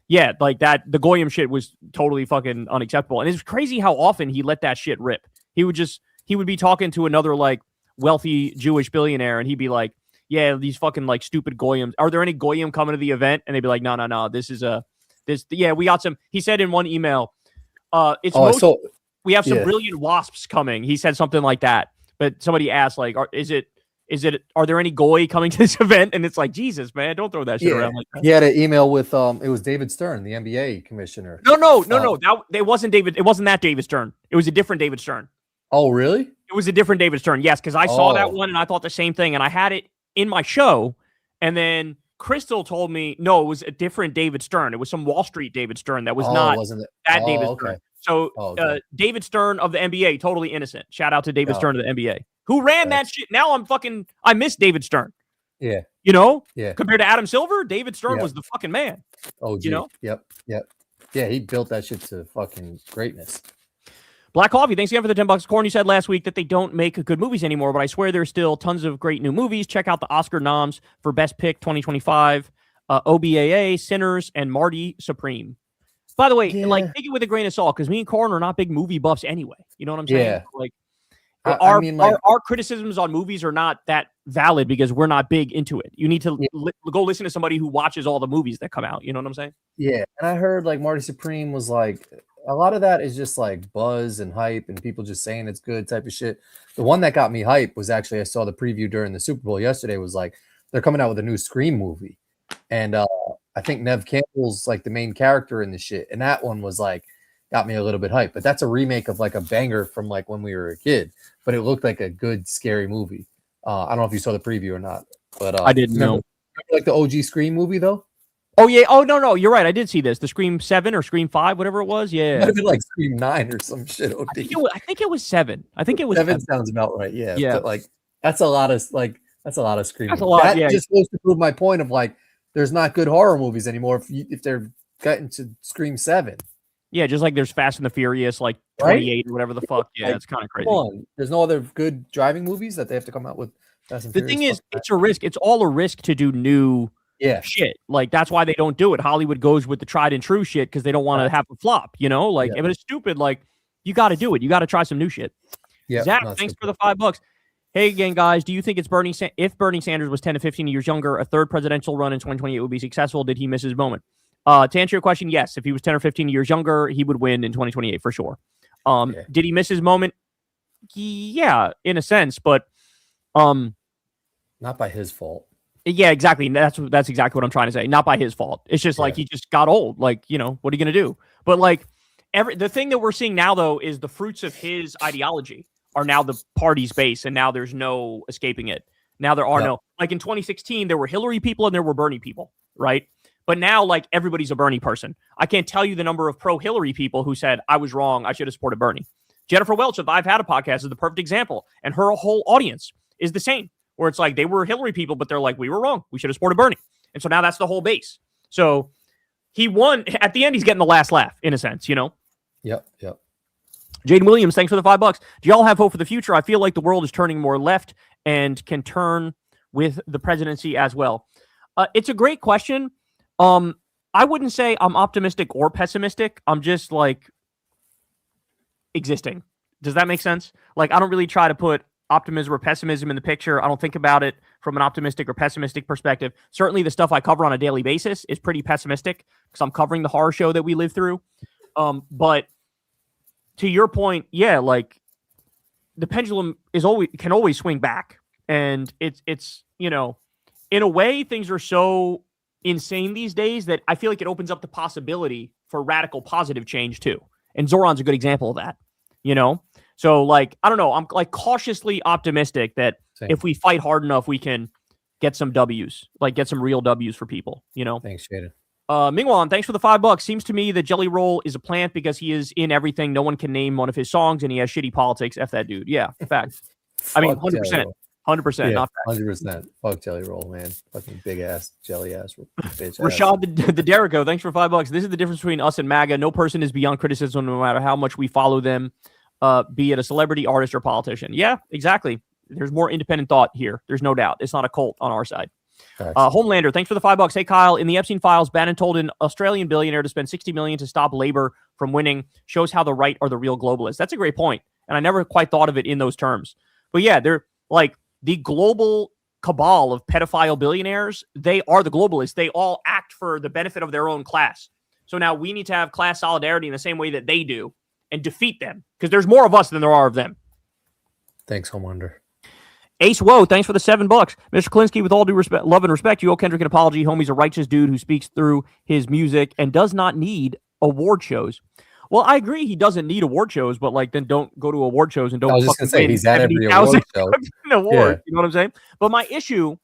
yeah, like that, the goyim shit was totally fucking unacceptable. And it's crazy how often he let that shit rip. He would be talking to another like wealthy Jewish billionaire and he'd be like, yeah, these fucking like stupid goyim. Are there any goyim coming to the event? And they'd be like, no. Yeah, we got some. He said in one email, we have some brilliant wasps coming. He said something like that. But somebody asked like, are there any goy coming to this event? And it's like, Jesus, man, don't throw that shit around like that. He had an email with it was David Stern, the NBA commissioner. No. It wasn't David. It wasn't that David Stern. It was a different David Stern. Oh, really? It was a different David Stern. Yes, because I saw that one and I thought the same thing, and I had it in my show, and then Crystal told me no, it was a different David Stern. It was some Wall Street David Stern. That was not that David Stern. So David Stern of the NBA, totally innocent. Shout out to David Stern of the NBA. Who ran that shit? Now I miss David Stern. Yeah. You know? Yeah. Compared to Adam Silver, David Stern was the fucking man. Oh, you know? Yep. Yeah, he built that shit to fucking greatness. Black Coffee, thanks again for the $10. Corin, you said last week that they don't make good movies anymore, but I swear there's still tons of great new movies. Check out the Oscar noms for Best Pick 2025, OBAA, Sinners, and Marty Supreme. By the way, like, take it with a grain of salt, because me and Corin are not big movie buffs anyway. You know what I'm saying? Yeah. Like, our criticisms on movies are not that valid because we're not big into it. You need to go listen to somebody who watches all the movies that come out. You know what I'm saying? Yeah. And I heard like Marty Supreme was like, a lot of that is just like buzz and hype and people just saying it's good type of shit. The one that got me hype was actually, I saw the preview during the Super Bowl yesterday, was like, they're coming out with a new Scream movie. And I think Nev Campbell's like the main character in the shit. And that one was like, got me a little bit hyped. But that's a remake of like a banger from like when we were a kid. But it looked like a good, scary movie. I don't know if you saw the preview or not. But I didn't know. Like the OG Scream movie though? Oh, yeah. Oh, no. You're right. I did see this. The Scream 7 or Scream 5, whatever it was. Yeah. It might have been like Scream 9 or some shit. I think it was 7. I think it was 7 sounds about right. Yeah. Yeah. But like, that's a lot of Scream. That's a lot. That just goes to prove my point of like, there's not good horror movies anymore if they're getting to Scream 7. Yeah, just like there's Fast and the Furious, like 28 or whatever the fuck. Yeah, it's kind of crazy. Come on. There's no other good driving movies that they have to come out with. Fast and the Furious. Thing is, it's a risk. It's all a risk to do new shit. Like, that's why they don't do it. Hollywood goes with the tried and true shit because they don't want to have a flop, you know? Like, if it's stupid, like, you got to do it. You got to try some new shit. Yeah. Zach, thanks for the $5. Hey again, guys, do you think it's if Bernie Sanders was 10 to 15 years younger, a third presidential run in 2028 would be successful? Did he miss his moment? To answer your question, yes. If he was 10 or 15 years younger, he would win in 2028 for sure. Did he miss his moment? Yeah, in a sense, but not by his fault. Yeah, exactly. That's exactly what I'm trying to say. Not by his fault. It's just like he just got old. Like, you know, what are you gonna do? But like the thing that we're seeing now though is the fruits of his ideology are now the party's base, and now there's no escaping it. Now there are no, like in 2016, there were Hillary people and there were Bernie people, right? But now, like, everybody's a Bernie person. I can't tell you the number of pro-Hillary people who said, I was wrong, I should have supported Bernie. Jennifer Welch of I've Had a Podcast is the perfect example. And her whole audience is the same, where it's like they were Hillary people, but they're like, we were wrong. We should have supported Bernie. And so now that's the whole base. So he won. At the end, he's getting the last laugh, in a sense, you know? Yep. Jaden Williams, thanks for the $5. Do y'all have hope for the future? I feel like the world is turning more left and can turn with the presidency as well. It's a great question. I wouldn't say I'm optimistic or pessimistic. I'm just like existing. Does that make sense? Like, I don't really try to put optimism or pessimism in the picture. I don't think about it from an optimistic or pessimistic perspective. Certainly the stuff I cover on a daily basis is pretty pessimistic because I'm covering the horror show that we live through. But to your point, yeah, like the pendulum can always swing back, and it's in a way things are so insane these days that I feel like it opens up the possibility for radical positive change too. And Zoran's a good example of that. So like I don't know, I'm like cautiously optimistic that if we fight hard enough, we can get some W's, like get some real W's for people. Thanks, Shaden. Mingwan, thanks for the $5. Seems to me that Jelly Roll is a plant because he is in everything. No one can name one of his songs, and he has shitty politics. F that dude. Yeah, fact. I mean, 100%. 100%. Not fact. 100%. Fuck Jelly Roll, man. Fucking big ass, jelly ass, bitch. Rashad the Derico, thanks for $5. This is the difference between us and MAGA. No person is beyond criticism, no matter how much we follow them, be it a celebrity, artist, or politician. Yeah, exactly. There's more independent thought here. There's no doubt. It's not a cult on our side. Homelander, thanks for the $5. Hey, Kyle, in the Epstein files, Bannon told an Australian billionaire to spend $60 million to stop Labor from winning. Shows how the right are the real globalists. That's a great point, and I never quite thought of it in those terms. But yeah, they're like the global cabal of pedophile billionaires. They are the globalists. They all act for the benefit of their own class. So now we need to have class solidarity in the same way that they do and defeat them, because there's more of us than there are of them. Thanks, Homelander. Ace Woe, thanks for the $7. Mr. Kulinski, with all due respect, love and respect, you owe Kendrick an apology. Homie's a righteous dude who speaks through his music and does not need award shows. Well, I agree he doesn't need award shows, but like then don't go to award shows and don't. I was just gonna say he's at every award show. Award, yeah. You know what I'm saying? But my issue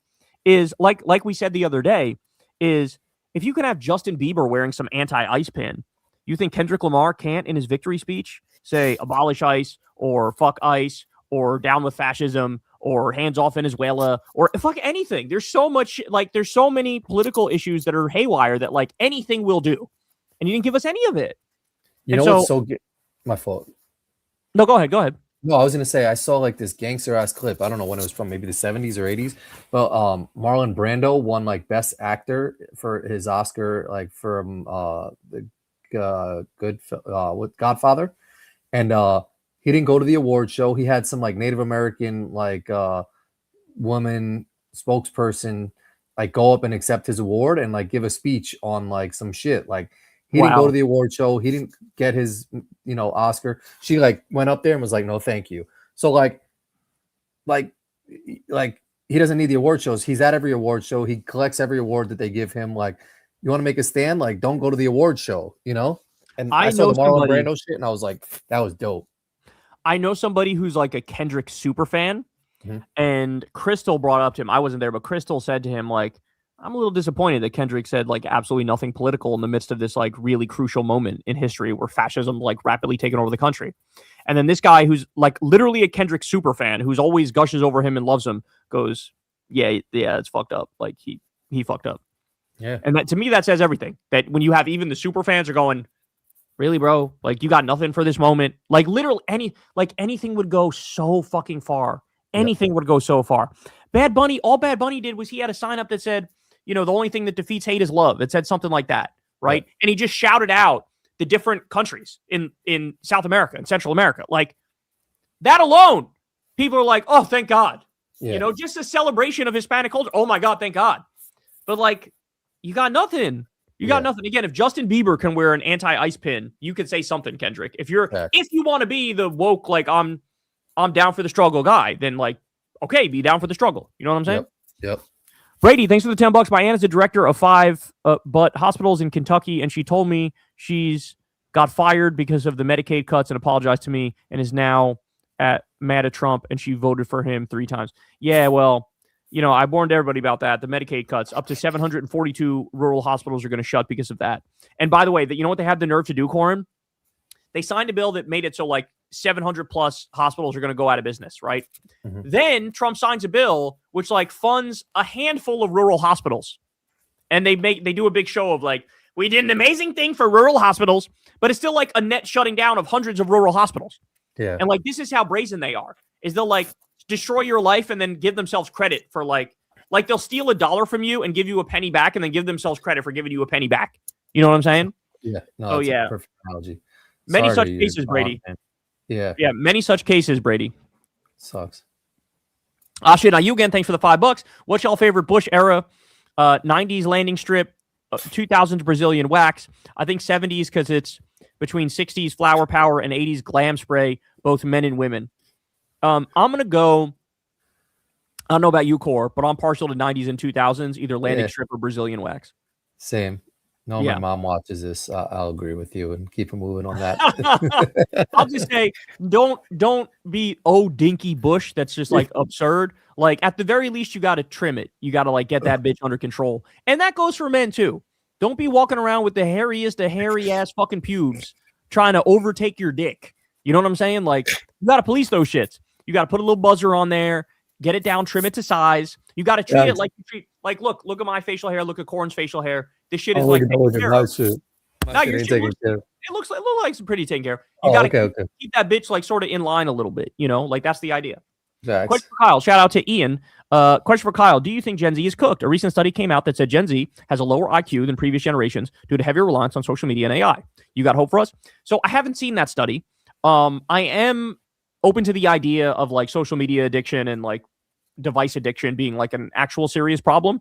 is like we said the other day is if you can have Justin Bieber wearing some anti-ice pin, you think Kendrick Lamar can't in his victory speech say abolish ICE or fuck ICE or down with fascism or hands off Venezuela, or fuck anything. There's so much, like, there's so many political issues that are haywire that, like, anything will do. And you didn't give us any of it. You know what's so good? My fault. No, go ahead. No, I was going to say, I saw, like, this gangster-ass clip. I don't know when it was from, maybe the 70s or 80s. But Marlon Brando won, like, Best Actor for his Oscar, like, from with Godfather. And he didn't go to the award show. He had some like Native American like woman spokesperson like go up and accept his award and like give a speech on like some shit. Like he didn't go to the award show. He didn't get his Oscar. She like went up there and was like, no, thank you. So like he doesn't need the award shows. He's at every award show. He collects every award that they give him. Like, you want to make a stand? Like, don't go to the award show, And I saw the Marlon Brando shit and I was like, that was dope. I know somebody who's like a Kendrick super fan, and Crystal brought up to him. I wasn't there, but Crystal said to him, like, I'm a little disappointed that Kendrick said like absolutely nothing political in the midst of this like really crucial moment in history where fascism like rapidly taken over the country. And then this guy who's like literally a Kendrick super fan who's always gushes over him and loves him goes, yeah, it's fucked up. Like he fucked up. Yeah. And that to me, that says everything. That when you have even the super fans are going, really, bro? Like, you got nothing for this moment? Like, literally, anything would go so fucking far. Anything would go so far. Bad Bunny, all Bad Bunny did was he had a sign up that said, the only thing that defeats hate is love. It said something like that, right? And he just shouted out the different countries in South America and Central America. Like, that alone, people are like, oh, thank God. Yeah. Just a celebration of Hispanic culture. Oh, my God, thank God. But, like, you got nothing. You got nothing. Again, if Justin Bieber can wear an anti-ice pin, you could say something, Kendrick. If you want to be the woke, like I'm down for the struggle guy, then like, okay, be down for the struggle. You know what I'm saying? Yep. Brady, thanks for the $10. My aunt is the director of 5 but hospitals in Kentucky, and she told me she's got fired because of the Medicaid cuts and apologized to me and is now mad at Trump, and she voted for him 3 times. Yeah, well, I warned everybody about that. The Medicaid cuts, up to 742 rural hospitals are going to shut because of that. And by the way, you know what they have the nerve to do, Corin? They signed a bill that made it so like 700 plus hospitals are going to go out of business, right? Then Trump signs a bill which like funds a handful of rural hospitals. And they do a big show of like, we did an amazing thing for rural hospitals, but it's still like a net shutting down of hundreds of rural hospitals. Yeah. And like, this is how brazen they are, is they'll like destroy your life and then give themselves credit for like they'll steal $1 from you and give you a penny back and then give themselves credit for giving you a penny back. You know what I'm saying? Yeah. No, that's a perfect analogy. Many such cases, Brady. Yeah. Yeah. Many such cases, Brady. Sucks. Shit. Now you again. Thanks for the $5. What's y'all favorite Bush era? 90s landing strip, 2000s Brazilian wax. I think 70s because it's between 60s flower power and 80s glam spray, both men and women. I'm gonna go. I don't know about you, Core, but I'm partial to 90s and 2000s, either landing strip or Brazilian wax. Same. No, Yeah. my mom watches this. I'll agree with you and keep it moving on that. I'll just say, don't be dinky bush. That's just like absurd. Like at the very least, you got to trim it. You got to like get that bitch under control, and that goes for men too. Don't be walking around with the hairy ass fucking pubes trying to overtake your dick. You know what I'm saying? Like you got to police those shits. You got to put a little buzzer on there. Get it down, trim it to size. You got to treat it like you treat. Like, look at my facial hair. Look at Corin's facial hair. This shit is like taken care of. Now your shit looks like some pretty taken care of. You got to keep that bitch like sort of in line a little bit. You know, like that's the idea. Question for Kyle. Shout out to Ian. Question for Kyle. Do you think Gen Z is cooked? A recent study came out that said Gen Z has a lower IQ than previous generations due to heavier reliance on social media and AI. You got hope for us? So I haven't seen that study. I am open to the idea of like social media addiction and like device addiction being like an actual serious problem,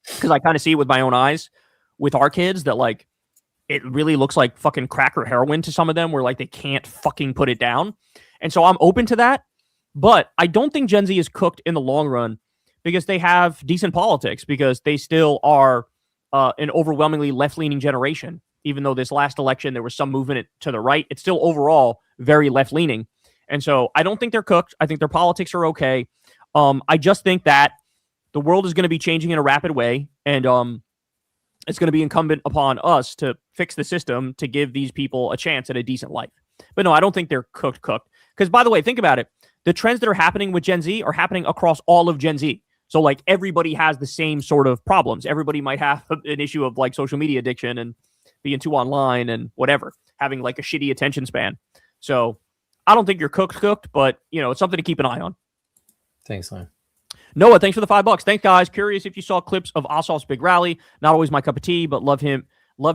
because I kind of see it with my own eyes with our kids that like it really looks like fucking crack or heroin to some of them, where like they can't fucking put it down. And so I'm open to that, but I don't think Gen Z is cooked in the long run because they have decent politics, because they still are an overwhelmingly left-leaning generation. Even though this last election there was some movement to the right, it's still overall very left-leaning. And so I don't think they're cooked. I think their politics are okay. I just think that the world is going to be changing in a rapid way, and it's going to be incumbent upon us to fix the system to give these people a chance at a decent life. But no, I don't think they're cooked. Because, by the way, think about it. The trends that are happening with Gen Z are happening across all of Gen Z. So, like, everybody has the same sort of problems. Everybody might have an issue of, like, social media addiction and being too online and whatever, having, like, a shitty attention span. So, I don't think you're cooked, but, you know, it's something to keep an eye on. Thanks, man. Noah, thanks for the $5. Thanks, guys. Curious if you saw clips of Ossoff's big rally. Not always my cup of tea, but love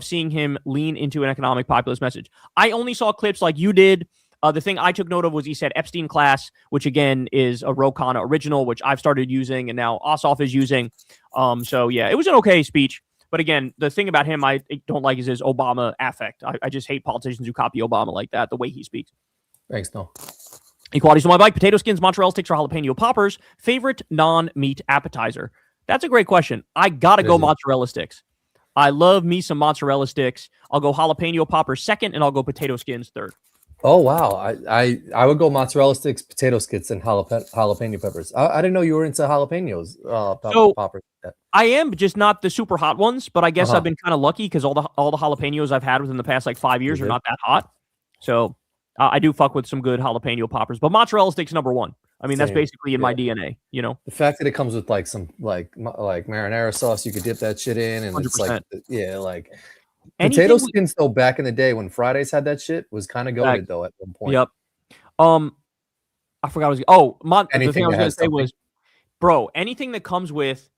seeing him lean into an economic populist message. I only saw clips like you did. The thing I took note of was he said Epstein class, which again is a Ro Khanna original, which I've started using and now Ossoff is using. So yeah, it was an okay speech. But again, the thing about him I don't like is his Obama affect. I just hate politicians who copy Obama like that, the way he speaks. Thanks, no. Equalities on my bike, potato skins, mozzarella sticks, or jalapeno poppers. Favorite non-meat appetizer? That's a great question. I gotta go mozzarella sticks. I love me some mozzarella sticks. I'll go jalapeno poppers second, and I'll go potato skins third. Oh wow, I would go mozzarella sticks, potato skins, and jalapeno peppers. I didn't know you were into jalapenos. Poppers. I am, just not the super hot ones. But I guess I've been kind of lucky because all the jalapenos I've had within the past like 5 years are not that hot. So. I do fuck with some good jalapeno poppers, but mozzarella sticks number one. I mean, that's basically in my DNA, you know? The fact that it comes with like some like marinara sauce, you could dip that shit in, and 100%. It's like, potato skins though, back in the day when Fridays had that shit, was kind of goated though at one point. Yep. I forgot the thing I was going to say was, bro, anything that comes with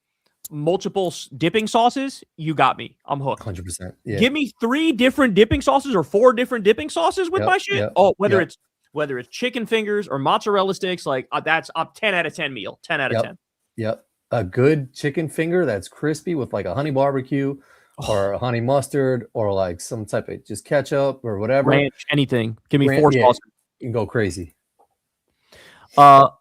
multiple dipping sauces, you got me. I'm hooked. 100%. Yeah. Give me 3 different dipping sauces or 4 different dipping sauces with my shit. Whether it's chicken fingers or mozzarella sticks, like that's a 10 out of 10 meal. 10 out of 10. Yep. A good chicken finger that's crispy with like a honey barbecue or a honey mustard or like some type of just ketchup or whatever. Ranch, anything. Give me 4 sauces. You can go crazy. Badado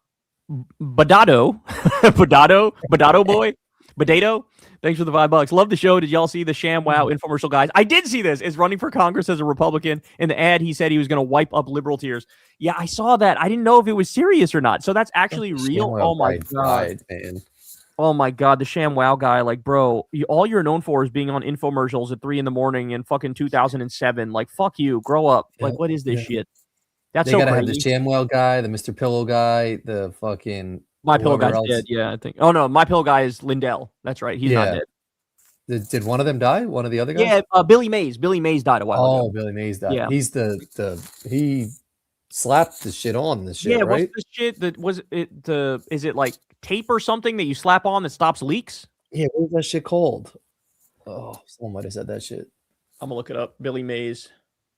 boy. Potato, thanks for the $5. Love the show. Did y'all see the ShamWow infomercial, guys? I did see this. Is running for Congress as a Republican. In the ad, he said he was going to wipe up liberal tears. Yeah, I saw that. I didn't know if it was serious or not. So that's actually real. Oh my god, man. Oh my god, the ShamWow guy. Like, bro, all you're known for is being on infomercials at 3 a.m. in fucking 2007. Like, fuck you. Grow up. Like, what is this shit? That's so crazy. They gotta have the ShamWow guy, the Mr. Pillow guy, the fucking. My Pillow guy's dead. Yeah, I think. Oh no, My Pillow guy is Lindell. That's right. He's not dead. Did one of them die? One of the other guys? Yeah, Billy Mays. Billy Mays died a while ago. Oh, Billy Mays died. Yeah. He's he slapped the shit on the shit, right? What's the shit that was it? Is it like tape or something that you slap on that stops leaks? Yeah, what was that shit called? Oh, someone might have said that shit. I'm gonna look it up. Billy Mays.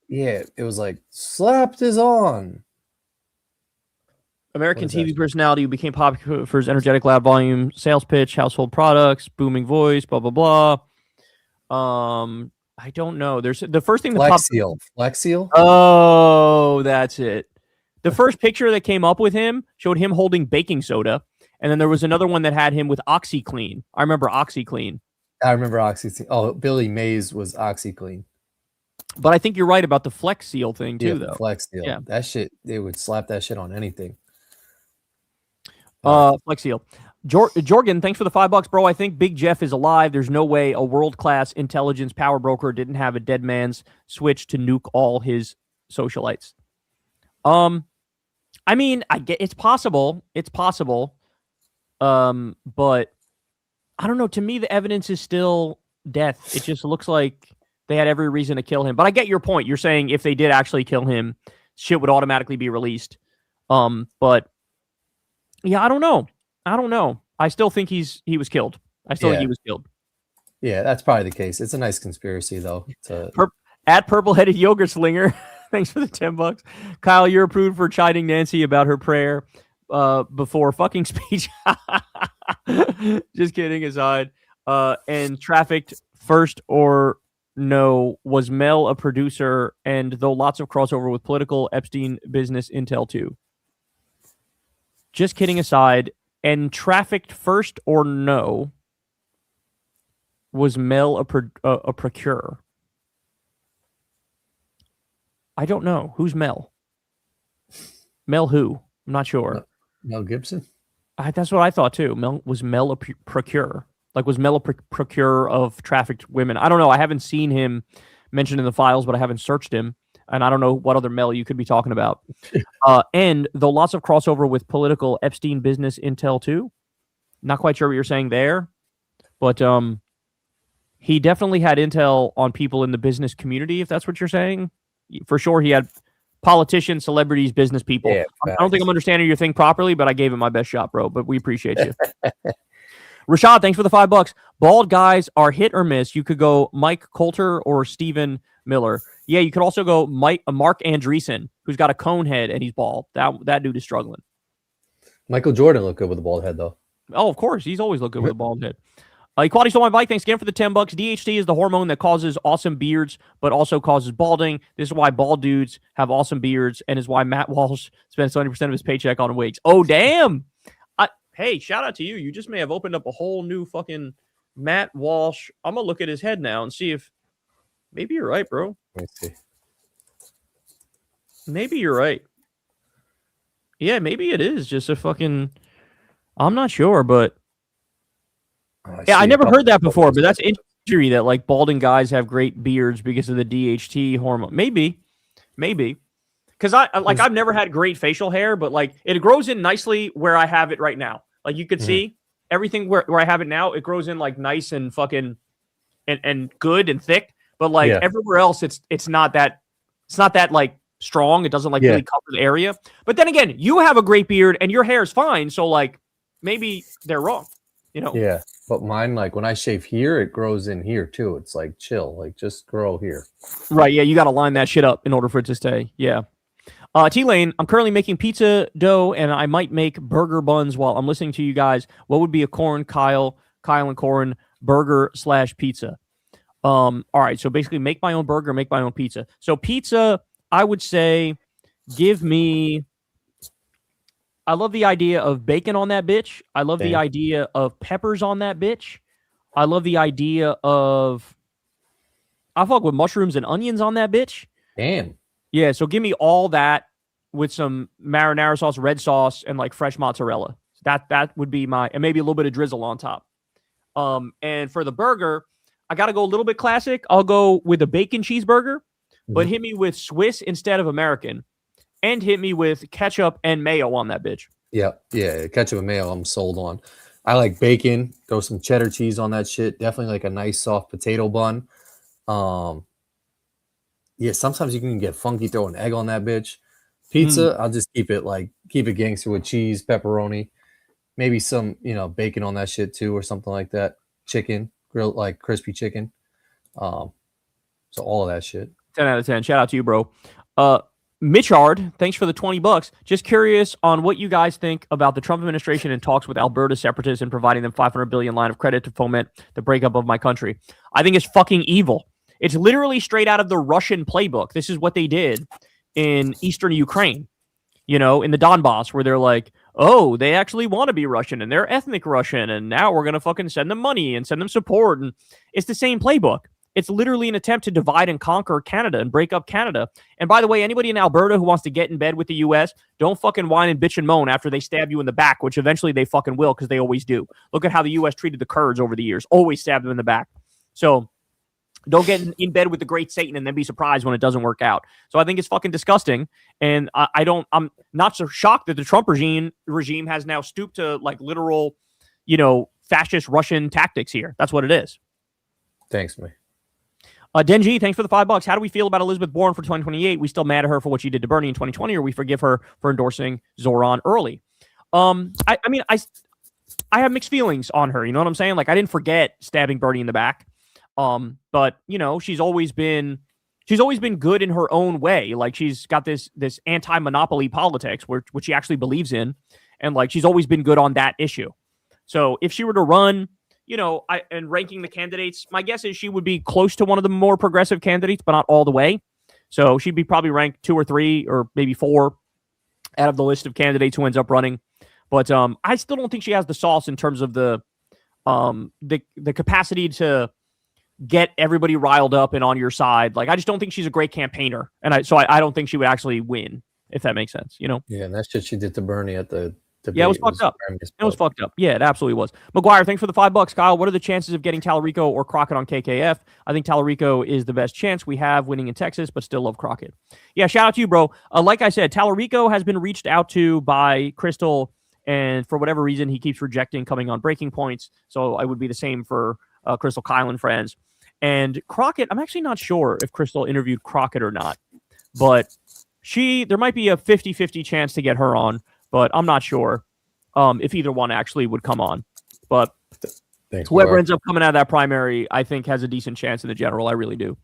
Yeah, it was like slapped is on. American TV personality who became popular for his energetic, loud volume, sales pitch, household products, booming voice, blah blah blah. I don't know. There's the first thing that Flex Seal. Flex Seal. Oh, that's it. The first picture that came up with him showed him holding baking soda. And then there was another one that had him with OxyClean. I remember OxyClean. I remember OxyClean. Oh, Billy Mays was OxyClean. But I think you're right about the Flex Seal thing too, though. Flex Seal. Yeah. That shit, they would slap that shit on anything. Flex Seal. Jorgen, thanks for the $5, bro. I think Big Jeff is alive. There's no way a world-class intelligence power broker didn't have a dead man's switch to nuke all his socialites. I mean, I get it's possible. It's possible. But I don't know. To me, the evidence is still death. It just looks like they had every reason to kill him. But I get your point. You're saying if they did actually kill him, shit would automatically be released. But yeah, I don't know. I still think he was killed. I still think he was killed. Yeah, that's probably the case. It's a nice conspiracy, though. At Purple-Headed Yogurt Slinger, thanks for the $10. Kyle, you're approved for chiding Nancy about her prayer before fucking speech. Just kidding aside. And Trafficked First or No, was Mel a producer? And though lots of crossover with political, Epstein business intel too. Just kidding aside. And Trafficked First or No, was Mel a procurer? I don't know. Who's Mel? Mel who? I'm not sure. Mel Gibson? That's what I thought too. Was Mel a procurer? Like, was Mel a procurer of trafficked women? I don't know. I haven't seen him mentioned in the files, but I haven't searched him. And I don't know what other Mel you could be talking about. And though lots of crossover with political, Epstein business intel too. Not quite sure what you're saying there. But he definitely had intel on people in the business community, if that's what you're saying. For sure, he had politicians, celebrities, business people. Yeah, I don't think I'm understanding your thing properly, but I gave it my best shot, bro. But we appreciate you. Rashad, thanks for the $5. Bald guys are hit or miss. You could go Mike Coulter or Stephen Miller. Yeah, you could also go Mark Andreessen, who's got a cone head and he's bald. That dude is struggling. Michael Jordan looked good with a bald head, though. Oh, of course. He's always looked good with a bald head. Equality stole my bike. Thanks again for the $10. DHT is the hormone that causes awesome beards, but also causes balding. This is why bald dudes have awesome beards, and is why Matt Walsh spends 70% of his paycheck on wigs. Oh, damn. Hey, shout out to you. You just may have opened up a whole new fucking Matt Walsh. I'm going to look at his head now and see if maybe you're right, bro. Let me see. Maybe you're right. Yeah, maybe it is just a fucking... I'm not sure, but... I never heard that before, but that's injury that like balding guys have great beards because of the DHT hormone. Maybe, because I've never had great facial hair, but like it grows in nicely where I have it right now. Like you could see everything where I have it now, it grows in like nice and fucking and good and thick. But like everywhere else, it's not that like strong. It doesn't like really cover the area. But then again, you have a great beard and your hair is fine, so like maybe they're wrong. You know? Yeah, but mine, like when I shave here, it grows in here too. It's like chill, like just grow here. Right, yeah, you got to line that shit up in order for it to stay. Yeah. T-Lane, I'm currently making pizza dough, and I might make burger buns while I'm listening to you guys. What would be a Corin, Kyle and Corin burger/pizza? All right, so basically make my own burger, make my own pizza. So pizza, I would say, give me... I love the idea of bacon on that bitch. I love the idea of peppers on that bitch. I love the idea of... I fuck with mushrooms and onions on that bitch. Damn. Yeah, so give me all that with some marinara sauce, red sauce, and like fresh mozzarella. That would be my... And maybe a little bit of drizzle on top. And for the burger, I got to go a little bit classic. I'll go with a bacon cheeseburger, but hit me with Swiss instead of American. And hit me with ketchup and mayo on that bitch. Yeah, ketchup and mayo I'm sold on. I like bacon. Throw some cheddar cheese on that shit. Definitely like a nice soft potato bun. Yeah, sometimes you can get funky, throw an egg on that bitch. Pizza, I'll just keep it gangster with cheese, pepperoni, maybe some, bacon on that shit too or something like that. Chicken, grilled, like crispy chicken. So all of that shit. 10 out of 10. Shout out to you, bro. Mitchard, thanks for the $20. Just curious on what you guys think about the Trump administration and talks with Alberta separatists and providing them $500 billion line of credit to foment the breakup of my country. I think it's fucking evil. It's literally straight out of the Russian playbook. This is what they did in eastern Ukraine. in the Donbass, where they're like, oh, they actually want to be Russian and they're ethnic Russian, and now we're going to fucking send them money and send them support. And it's the same playbook. It's literally an attempt to divide and conquer Canada and break up Canada. And by the way, anybody in Alberta who wants to get in bed with the U.S., don't fucking whine and bitch and moan after they stab you in the back, which eventually they fucking will, because they always do. Look at how the U.S. treated the Kurds over the years. Always stab them in the back. So don't get in bed with the great Satan and then be surprised when it doesn't work out. So I think it's fucking disgusting. And I'm not so shocked that the Trump regime has now stooped to like literal, fascist Russian tactics here. That's what it is. Thanks, man. Denji, thanks for the $5. How do we feel about Elizabeth Warren for 2028? We still mad at her for what she did to Bernie in 2020, or we forgive her for endorsing Zoran early? I have mixed feelings on her. You know what I'm saying? Like, I didn't forget stabbing Bernie in the back. But she's always been good in her own way. Like, she's got this anti-monopoly politics which she actually believes in, and like she's always been good on that issue. So if she were to run, and ranking the candidates, my guess is she would be close to one of the more progressive candidates, but not all the way. So she'd be probably ranked 2 or 3 or maybe 4 out of the list of candidates who ends up running. But I still don't think she has the sauce in terms of the capacity to get everybody riled up and on your side. Like, I just don't think she's a great campaigner, and I don't think she would actually win, if that makes sense. Yeah, and that shit she did to Bernie at the debate. Yeah, it was fucked up. It was fucked up. Yeah, it absolutely was. McGuire, thanks for the $5. Kyle, what are the chances of getting Tallarico or Crockett on KKF? I think Tallarico is the best chance we have winning in Texas, but still love Crockett. Yeah, shout out to you, bro. Like I said, Tallarico has been reached out to by Crystal, and for whatever reason, he keeps rejecting coming on Breaking Points. So I would be the same for Crystal, Kyle, and friends. And Crockett, I'm actually not sure if Crystal interviewed Crockett or not, but there might be a 50-50 chance to get her on, but I'm not sure if either one actually would come on. But whoever ends up coming out of that primary, I think has a decent chance in the general. I really do.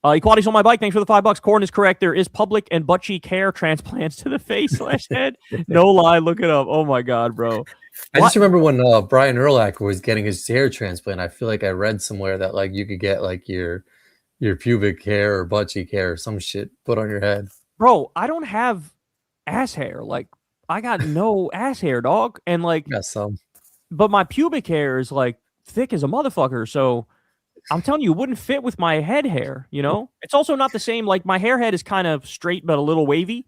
Equality's on my bike. Thanks for the $5. Corin is correct. There is public and butt cheek hair transplants to the face/head. No lie. Look it up. Oh my God, bro. I just remember when Brian Urlacher was getting his hair transplant. I feel like I read somewhere that like you could get like your pubic hair or butt cheek hair or some shit put on your head. Bro, I don't have ass hair. Like, I got no ass hair, dog. And like, got some. But my pubic hair is like thick as a motherfucker. So I'm telling you, it wouldn't fit with my head hair. It's also not the same. Like, my hair head is kind of straight but a little wavy.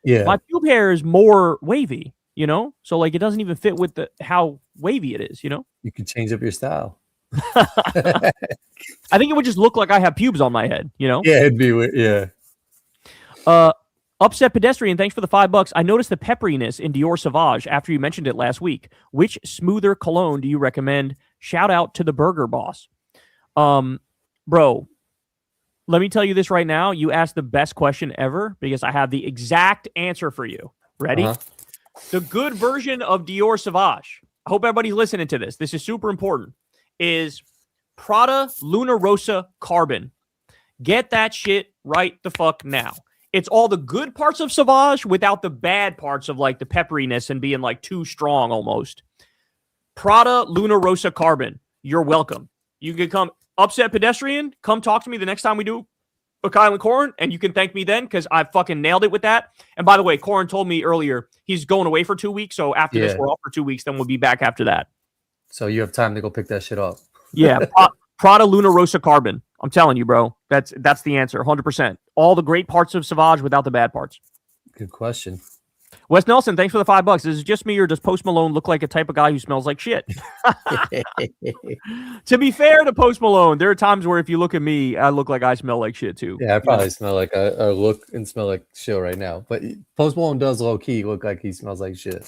Yeah, my pube hair is more wavy. So like it doesn't even fit with how wavy it is. You could change up your style. I think it would just look like I have pubes on my head. Yeah, it'd be weird. Yeah. Upset Pedestrian, thanks for the $5. I noticed the pepperiness in Dior Sauvage after you mentioned it last week. Which smoother cologne do you recommend? Shout out to the Burger Boss. Bro, let me tell you this right now. You asked the best question ever, because I have the exact answer for you. Ready? The good version of Dior Sauvage, I hope everybody's listening to this. This is super important, is Prada Luna Rossa Carbon. Get that shit right the fuck now. It's all the good parts of Sauvage without the bad parts of like the pepperiness and being like too strong almost. Prada Luna Rossa Carbon. You're welcome. You can come. Upset Pedestrian, come talk to me the next time we do a Kyle and Corin, and you can thank me then, because I fucking nailed it with that. And by the way, Corin told me earlier he's going away for 2 weeks, so after this we're off for 2 weeks, then we'll be back after that. So you have time to go pick that shit up. Yeah, Prada Luna Rossa Carbon. I'm telling you, bro. That's the answer, 100%. All the great parts of Sauvage without the bad parts. Good question. Wes Nelson, thanks for the $5. Is it just me, or does Post Malone look like a type of guy who smells like shit? To be fair to Post Malone, there are times where if you look at me, I look like I smell like shit too. Yeah, I probably smell like I look and smell like shit right now. But Post Malone does low key look like he smells like shit.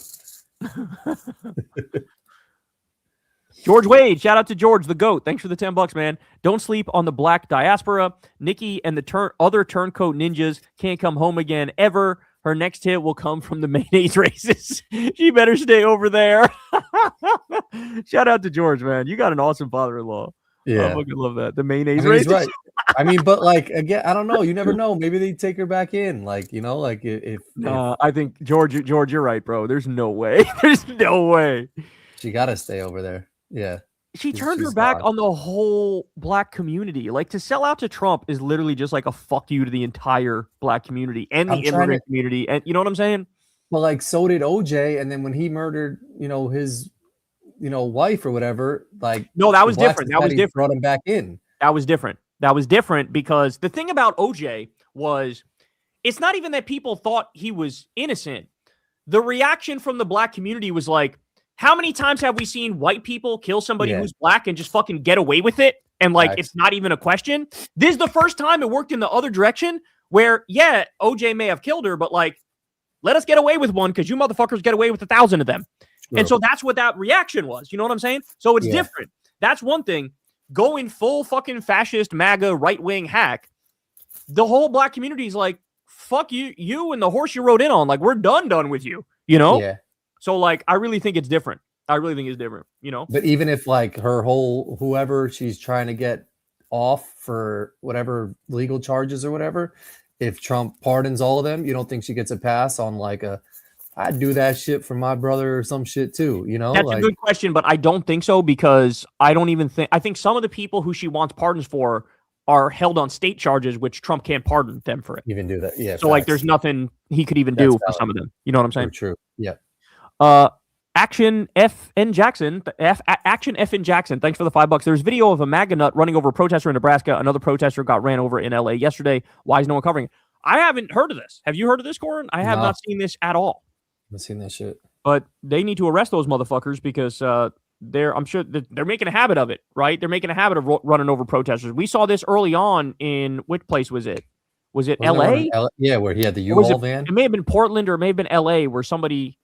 George Wade, shout out to George the GOAT. Thanks for the $10, man. Don't sleep on the black diaspora. Nikki and the other turncoat ninjas can't come home again ever. Her next hit will come from the mayonnaise races. She better stay over there. Shout out to George, man. You got an awesome father-in-law. Yeah. I fucking love that. The mayonnaise races. He's right. I mean, but like, again, I don't know. You never know. Maybe they take her back in. Like, like if I think George, you're right, bro. There's no way. There's no way. She got to stay over there. Yeah. She turned her back on the whole black community. Like, to sell out to Trump is literally just like a fuck you to the entire black community and the immigrant community. And you know what I'm saying? Well, like so did OJ, and then when he murdered, his, wife or whatever, like No, that the was Black different. That was Society different. brought him back in. That was different. That was different because the thing about OJ was it's not even that people thought he was innocent. The reaction from the black community was like, how many times have we seen white people kill somebody who's black and just fucking get away with it? And like, it's not even a question. This is the first time it worked in the other direction where, yeah, OJ may have killed her, but like, let us get away with one because you motherfuckers get away with 1,000 of them. True. And so that's what that reaction was. You know what I'm saying? So it's different. That's one thing. Going full fucking fascist, MAGA, right-wing hack, the whole black community is like, fuck you and the horse you rode in on. Like, we're done with you, you know? Yeah. So, like, I really think it's different. I really think it's different, you know? But even if, like, her whole, whoever she's trying to get off for whatever legal charges or whatever, if Trump pardons all of them, you don't think she gets a pass on, like, I'd do that shit for my brother or some shit too, you know? That's a good question, but I don't think so because I think some of the people who she wants pardons for are held on state charges, which Trump can't pardon them for it. Even do that, yeah. So, like, there's nothing he could even do for some of them. You know what I'm saying? True. Yeah. Action F in Jackson. Action F in Jackson. Thanks for the $5. There's video of a MAGA nut running over a protester in Nebraska. Another protester got ran over in LA yesterday. Why is no one covering it? I haven't heard of this. Have you heard of this, Corin? I have not seen this at all. I haven't seen that shit. But they need to arrest those motherfuckers because I'm sure they're making a habit of it, right? They're making a habit of running over protesters. We saw this early on in which place was it? Was it LA? Yeah, where he had the U-Haul van. It may have been Portland or it may have been LA where somebody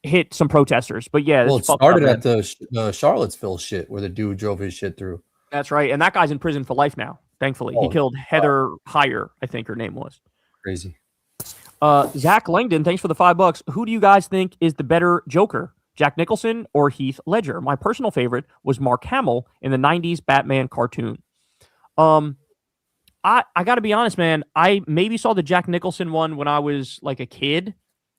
hit some protesters. But yeah, well, it started at the Charlottesville shit where the dude drove his shit through. That's right, and that guy's in prison for life now. Thankfully, he killed Heather Heyer, I think her name was. Crazy. Zach Langdon, thanks for the $5. Who do you guys think is the better Joker, Jack Nicholson or Heath Ledger? My personal favorite was Mark Hamill in the 90s Batman cartoon. I got to be honest, man. I maybe saw the Jack Nicholson one when I was like a kid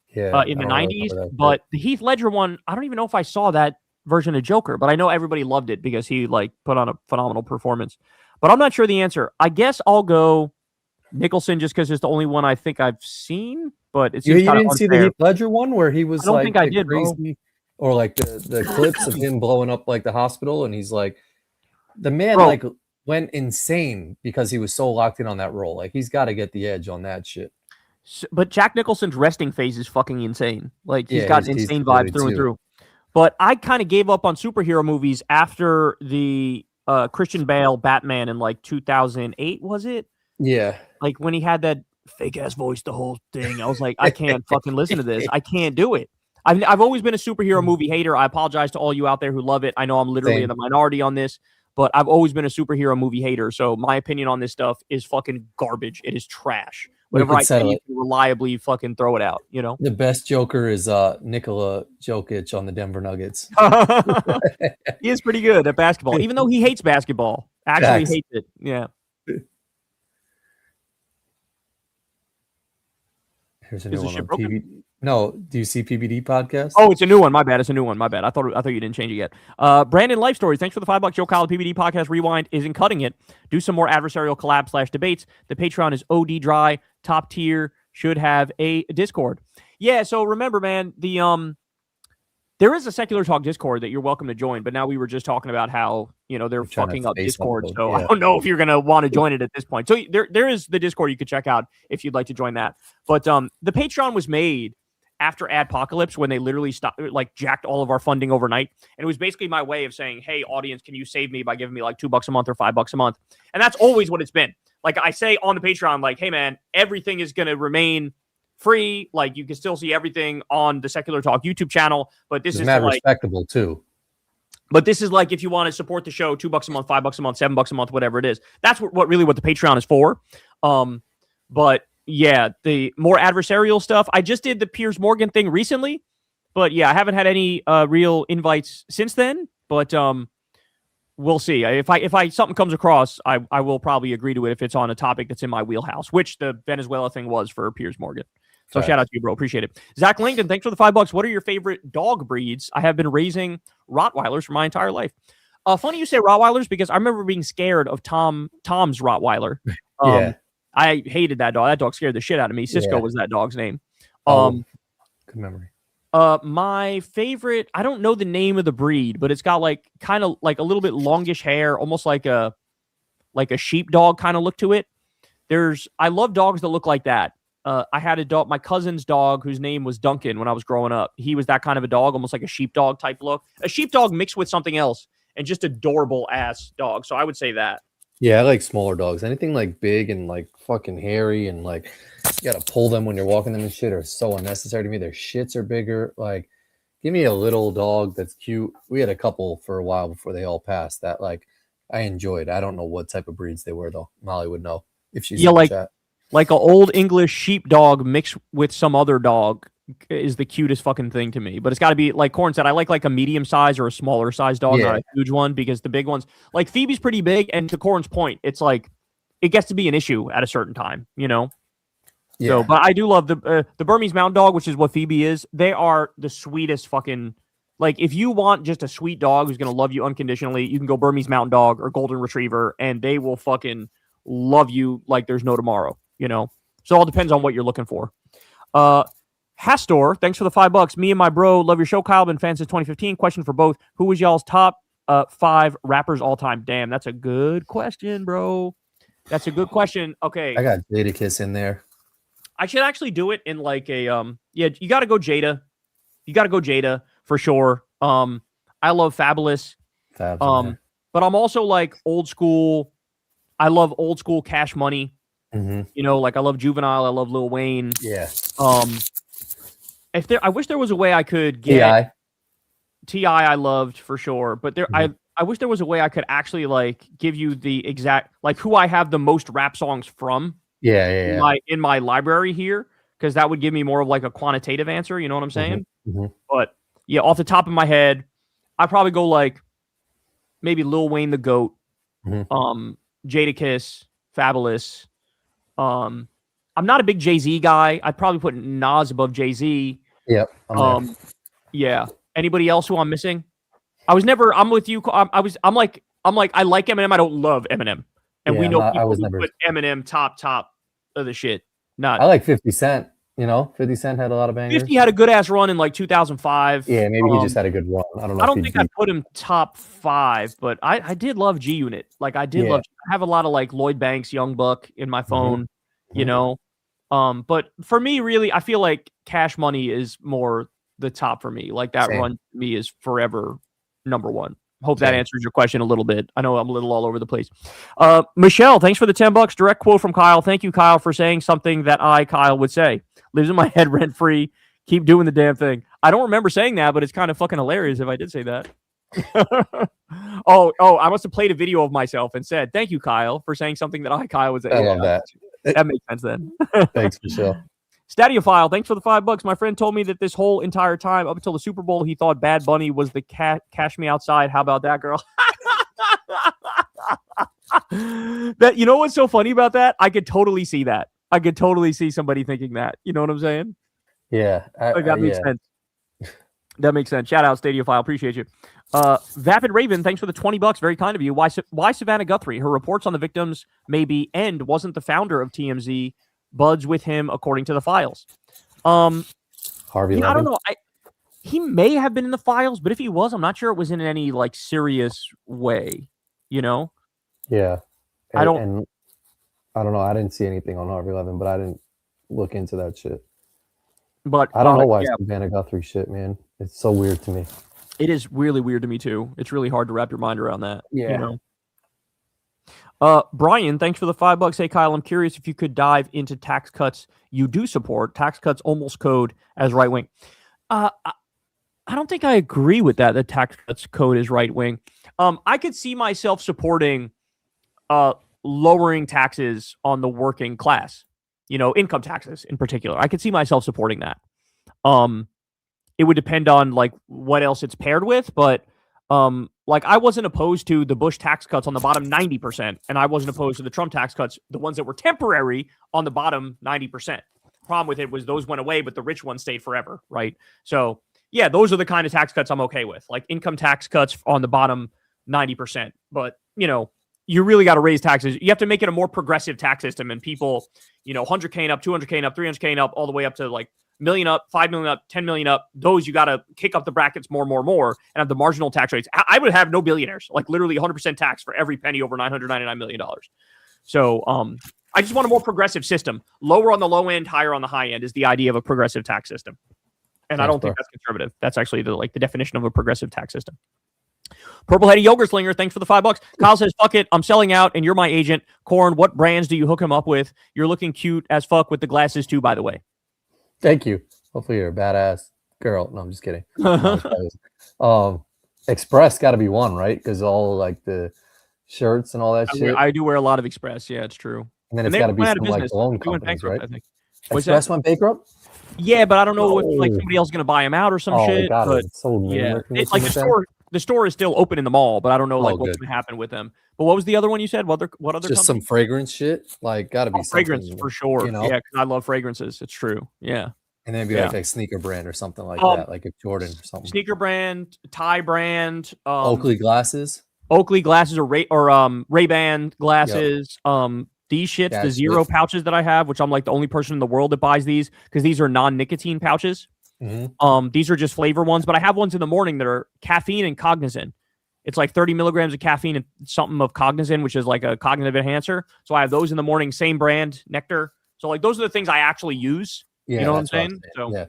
in the 90s, but the Heath Ledger one, I don't even know if I saw that version of Joker, but I know everybody loved it because he like put on a phenomenal performance. But I'm not sure the answer. I guess I'll go Nicholson just because it's the only one I think I've seen, but it's you didn't see the Heath Ledger one where he was I think I did, crazy, or like the clips of him blowing up like the hospital, and he's like, the man like went insane because he was so locked in on that role. Like he's got to get the edge on that shit. But Jack Nicholson's resting phase is fucking insane. Like he's got insane vibes through and through. But I kind of gave up on superhero movies after the Christian Bale Batman in like 2008, was it? Yeah. Like when he had that fake ass voice, the whole thing. I was like, I can't fucking listen to this. I can't do it. I've always been a superhero movie hater. I apologize to all you out there who love it. I know I'm literally in the minority on this, but I've always been a superhero movie hater. So my opinion on this stuff is fucking garbage. It is trash. Whatever I can reliably fucking throw it out, you know? The best Joker is Nikola Jokic on the Denver Nuggets. He is pretty good at basketball, even though he hates basketball. Actually hates it. Yeah. Here's a new one on PBD. No, do you see PBD podcast? Oh, it's a new one. My bad. It's a new one. My bad. I thought you didn't change it yet. Brandon Life Stories. Thanks for the $5. Joe Kyle, PBD podcast rewind isn't cutting it. Do some more adversarial collab / debates. The Patreon is OD dry, top tier. Should have a Discord. Yeah. So remember, man, there is a Secular Talk Discord that you're welcome to join. But now we were just talking about how they're fucking up Discord. So I don't know if you're gonna want to join it at this point. So there is the Discord you could check out if you'd like to join that. But the Patreon was made after Adpocalypse when they literally stopped, like jacked all of our funding overnight. And it was basically my way of saying, hey, audience, can you save me by giving me like $2 a month or $5 a month? And that's always what it's been. Like I say on the Patreon, like, hey man, everything is going to remain free. Like you can still see everything on the Secular Talk YouTube channel, but this is mad respectable too. But this is like, if you want to support the show, $2 a month, $5 a month, $7 a month, whatever it is, that's what the Patreon is for. But yeah, the more adversarial stuff. I just did the Piers Morgan thing recently, but yeah, I haven't had any real invites since then. But we'll see. If something comes across, I will probably agree to it if it's on a topic that's in my wheelhouse, which the Venezuela thing was for Piers Morgan. So shout out to you, bro. Appreciate it. Zach Langdon, thanks for the $5. What are your favorite dog breeds? I have been raising Rottweilers for my entire life. Funny you say Rottweilers because I remember being scared of Tom's Rottweiler. I hated that dog. That dog scared the shit out of me. Cisco was that dog's name. Good memory. My favorite, I don't know the name of the breed, but it's got like kind of like a little bit longish hair, almost like a sheepdog kind of look to it. I love dogs that look like that. I had a dog, my cousin's dog, whose name was Duncan when I was growing up. He was that kind of a dog, almost like a sheepdog type look. A sheepdog mixed with something else, and just adorable ass dog. So I would say that. Yeah, I like smaller dogs. Anything like big and like fucking hairy and like you gotta pull them when you're walking them and shit are so unnecessary to me. Their shits are bigger. Like, give me a little dog that's cute. We had a couple for a while before they all passed that like I enjoyed. I don't know what type of breeds they were though. Molly would know if she's in the chat. Like an old English sheepdog mixed with some other dog is the cutest fucking thing to me. But it's got to be, like Corin said, I like a medium size or a smaller size dog, not a huge one, because the big ones, like Phoebe's pretty big. And to Corin's point, it's like, it gets to be an issue at a certain time, you know? Yeah. So, but I do love the Burmese Mountain Dog, which is what Phoebe is. They are the sweetest fucking, like, if you want just a sweet dog who's going to love you unconditionally, you can go Burmese Mountain Dog or Golden Retriever, and they will fucking love you like there's no tomorrow. You know, so it all depends on what you're looking for. Hastor, thanks for the $5. Me and my bro love your show, Kyle. Been fans since 2015. Question for both: who was y'all's top 5 rappers all time? Damn, that's a good question, bro. That's a good question. Okay, I got Jadakiss in there. I should actually do it in like a yeah. You got to go Jada. You got to go Jada for sure. I love Fabulous. But I'm also like old school. I love old school Cash Money. Mm-hmm. You know, like I love Juvenile, I love Lil Wayne. Yeah. I wish there was a way I could get Ti. I loved for sure, but I wish there was a way I could actually like give you the exact like who I have the most rap songs from. Yeah. In my library here, because that would give me more of like a quantitative answer. You know what I'm saying? Mm-hmm. But yeah, off the top of my head, I'd probably go like maybe Lil Wayne the GOAT, Jadakiss, Fabulous. I'm not a big Jay-Z guy. I'd probably put Nas above Jay-Z. Yep. Yeah. Anybody else who I'm missing? I'm with you. I'm like, I like Eminem. I don't love Eminem. And we know people who put Eminem top of the shit. I like 50 Cent. You know, 50 Cent had a lot of bangers. 50 had a good ass run in like 2005. Yeah, maybe he just had a good run. I don't know. I don't think I'd put him top 5, but I did love G Unit. Like I did love. I have a lot of like Lloyd Banks, Young Buck in my phone. You know, but for me, really, I feel like Cash Money is more the top for me. Like that run to me is forever number one. Hope that answers your question a little bit. I know I'm a little all over the place. Michelle, thanks for the $10. Direct quote from Kyle. Thank you, Kyle, for saying something that Kyle would say. Lives in my head rent free. Keep doing the damn thing. I don't remember saying that, but it's kind of fucking hilarious if I did say that. I must have played a video of myself and said, thank you, Kyle, for saying something that Kyle would say. I love that. That makes sense then. Thanks, Michelle. Stadiophile, thanks for the $5. My friend told me that this whole entire time, up until the Super Bowl, he thought Bad Bunny was the Cash Me Outside. How about that, girl? That, you know what's so funny about that? I could totally see that. I could totally see somebody thinking that. You know what I'm saying? Yeah. That makes sense. That makes sense. Shout out, Stadiophile. Appreciate you. Vapid Raven, thanks for the $20. Very kind of you. Why Savannah Guthrie? Her reports on the victims may be end wasn't the founder of TMZ. Buds with him, according to the files. Harvey Levin? I don't know. He may have been in the files, but if he was, I'm not sure it was in any like serious way. You know? Yeah. I don't know. I didn't see anything on Harvey Levin, but I didn't look into that shit. But I don't know why Savannah Guthrie shit, man. It's so weird to me. It is really weird to me too. It's really hard to wrap your mind around that. Yeah. You know? Brian, thanks for the $5. Hey, Kyle, I'm curious if you could dive into tax cuts you do support. Tax cuts almost code as right wing. I don't think I agree with that. The tax cuts code is right wing. I could see myself supporting lowering taxes on the working class. You know, income taxes in particular. I could see myself supporting that. It would depend on like what else it's paired with, but like I wasn't opposed to the Bush tax cuts on the bottom 90%, and I wasn't opposed to the Trump tax cuts, the ones that were temporary on the bottom 90%. Problem with it was those went away, but the rich ones stayed forever, right? So yeah, those are the kind of tax cuts I'm okay with, like income tax cuts on the bottom 90%. But you know, you really got to raise taxes. You have to make it a more progressive tax system, and people, 100K and up, 200K and up, 300K and up, all the way up to like million up, 5 million up, 10 million up. Those you got to kick up the brackets more, and have the marginal tax rates. I would have no billionaires, like literally 100% tax for every penny over $999 million. So, I just want a more progressive system. Lower on the low end, higher on the high end is the idea of a progressive tax system. And I don't think that's conservative. That's actually the definition of a progressive tax system. Purple-headed yogurt slinger, thanks for the $5. Kyle says, fuck it, I'm selling out, and you're my agent. Corin, what brands do you hook him up with? You're looking cute as fuck with the glasses too, by the way. Thank you. Hopefully you're a badass girl. No, I'm just kidding. Express got to be one, right? Because all like the shirts and all that shit. I do wear a lot of Express. Yeah, it's true. And then it's got to be some like loan companies, right? I think. Express went bankrupt? Yeah, but I don't know if like somebody else is gonna buy them out or some shit. But yeah, like the store is still open in the mall, but I don't know like what's gonna happen with them. But what was the other one you said? What other? Just company? Some fragrance shit. Like gotta be fragrance for sure. Yeah, because I love fragrances. It's true. Yeah. And then be like a sneaker brand or something like that, like a Jordan or something. Sneaker brand, tie brand, Oakley glasses. Oakley glasses or Ray-Ban glasses. Yep. These shits, the zero pouches that I have, which I'm like the only person in the world that buys these because these are non-nicotine pouches. Mm-hmm. These are just flavor ones, but I have ones in the morning that are caffeine and cognizant. It's like 30 milligrams of caffeine and something of cognizant, which is like a cognitive enhancer. So I have those in the morning, same brand, Nectar. So like those are the things I actually use. Yeah, you know what I'm saying? So yeah.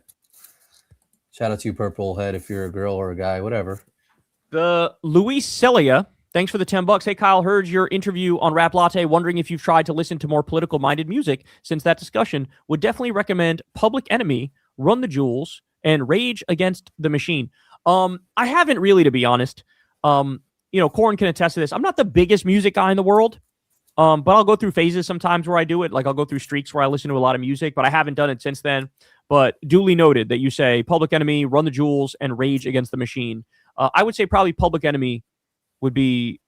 Shout out to you, Purple Head, if you're a girl or a guy, whatever. The Luis Celia, thanks for the $10. Hey, Kyle, heard your interview on Rap Latte. Wondering if you've tried to listen to more political-minded music since that discussion. Would definitely recommend Public Enemy, Run the Jewels, and Rage Against the Machine. I haven't really, to be honest. Corin can attest to this. I'm not the biggest music guy in the world, but I'll go through phases sometimes where I do it. Like I'll go through streaks where I listen to a lot of music, but I haven't done it since then. But duly noted that you say Public Enemy, Run the Jewels, and Rage Against the Machine. I would say probably Public Enemy would be,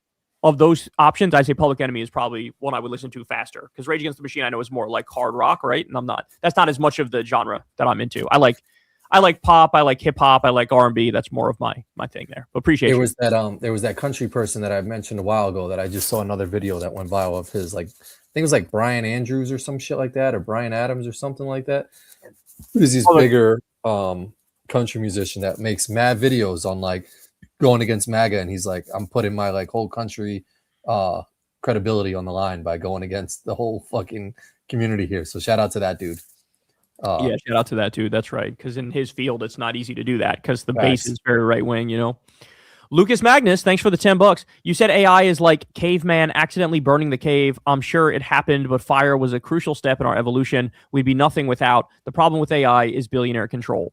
of those options, I'd say Public Enemy is probably one I would listen to faster. Because Rage Against the Machine I know is more like hard rock, right? And that's not as much of the genre that I'm into. I like pop, I like hip hop, I like R&B. That's more of my thing there. But appreciate it. There was that country person that I mentioned a while ago that I just saw another video that went viral of his, like, I think it was like Brian Andrews or some shit like that, or Brian Adams or something like that. There's this bigger country musician that makes mad videos on like going against MAGA, and he's like, I'm putting my like whole country credibility on the line by going against the whole fucking community here. So shout out to that dude. Shout out to that dude. That's right. Because in his field, it's not easy to do that because the base is very right wing, Lucas Magnus, thanks for the $10. You said AI is like caveman accidentally burning the cave. I'm sure it happened, but fire was a crucial step in our evolution. We'd be nothing without. The problem with AI is billionaire control.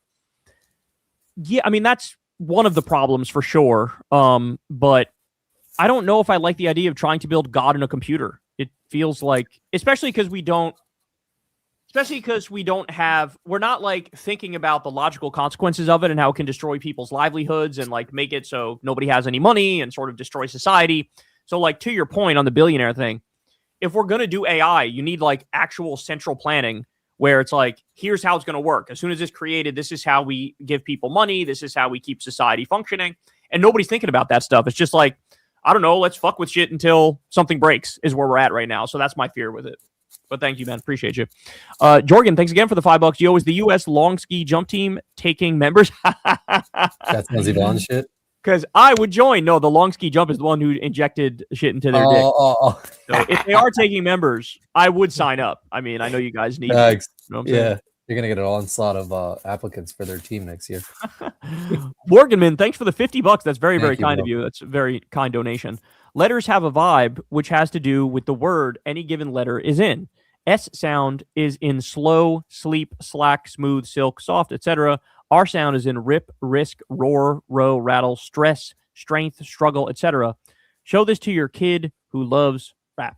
Yeah, I mean, that's one of the problems for sure. But I don't know if I like the idea of trying to build God in a computer. It feels like, especially because we're not like thinking about the logical consequences of it and how it can destroy people's livelihoods and like make it so nobody has any money and sort of destroy society. So like to your point on the billionaire thing, if we're going to do AI, you need like actual central planning where it's like, here's how it's going to work. As soon as it's created, this is how we give people money. This is how we keep society functioning. And nobody's thinking about that stuff. It's just like, I don't know, let's fuck with shit until something breaks is where we're at right now. So that's my fear with it. But thank you, man. Appreciate you. Jorgen, thanks again for the $5. Yo, is the U.S. long ski jump team taking members? That's Lindsey Vonn shit? Because I would join. No, the long ski jump is the one who injected shit into their dick. So if they are taking members, I would sign up. I mean, I know you guys need it. You know what I'm saying? You're going to get an onslaught of applicants for their team next year. Morganman, thanks for the $50. That's very, very kind of you. That's a very kind donation. Letters have a vibe, which has to do with the word any given letter is in. S sound is in slow, sleep, slack, smooth, silk, soft, etc. R sound is in rip, risk, roar, row, rattle, stress, strength, struggle, etc. Show this to your kid who loves rap.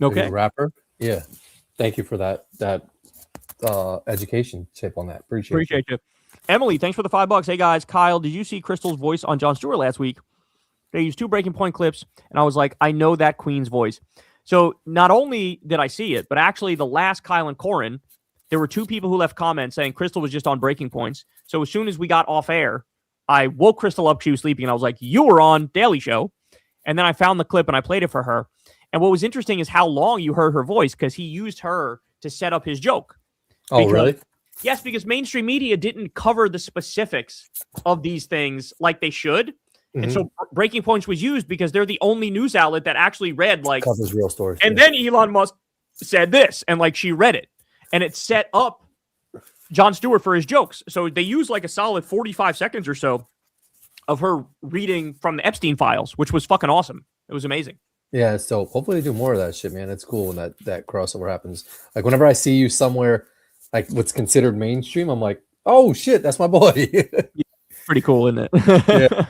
Okay. Rapper? Yeah. Thank you for that education tip on that. Appreciate you. Emily, thanks for the $5. Hey guys, Kyle, did you see Crystal's voice on Jon Stewart last week? They used 2 breaking point clips, and I was like, I know that Queen's voice. So not only did I see it, but actually the last Kyle and Corin, there were 2 people who left comments saying Crystal was just on breaking points. So as soon as we got off air, I woke Crystal up. She was sleeping, and I was like, you were on Daily Show. And then I found the clip and I played it for her. And what was interesting is how long you heard her voice, because he used her to set up his joke. Oh, really? Yes, because mainstream media didn't cover the specifics of these things like they should. Mm-hmm. And so Breaking Points was used because they're the only news outlet that actually read like covers real stories. And then Elon Musk said this, and like she read it, and it set up Jon Stewart for his jokes. So they used like a solid 45 seconds or so of her reading from the Epstein files, which was fucking awesome. It was amazing. Yeah, so hopefully they do more of that shit, man. It's cool when that crossover happens. Like whenever I see you somewhere, like what's considered mainstream, I'm like, oh shit, that's my boy. Pretty cool, isn't it? Yeah.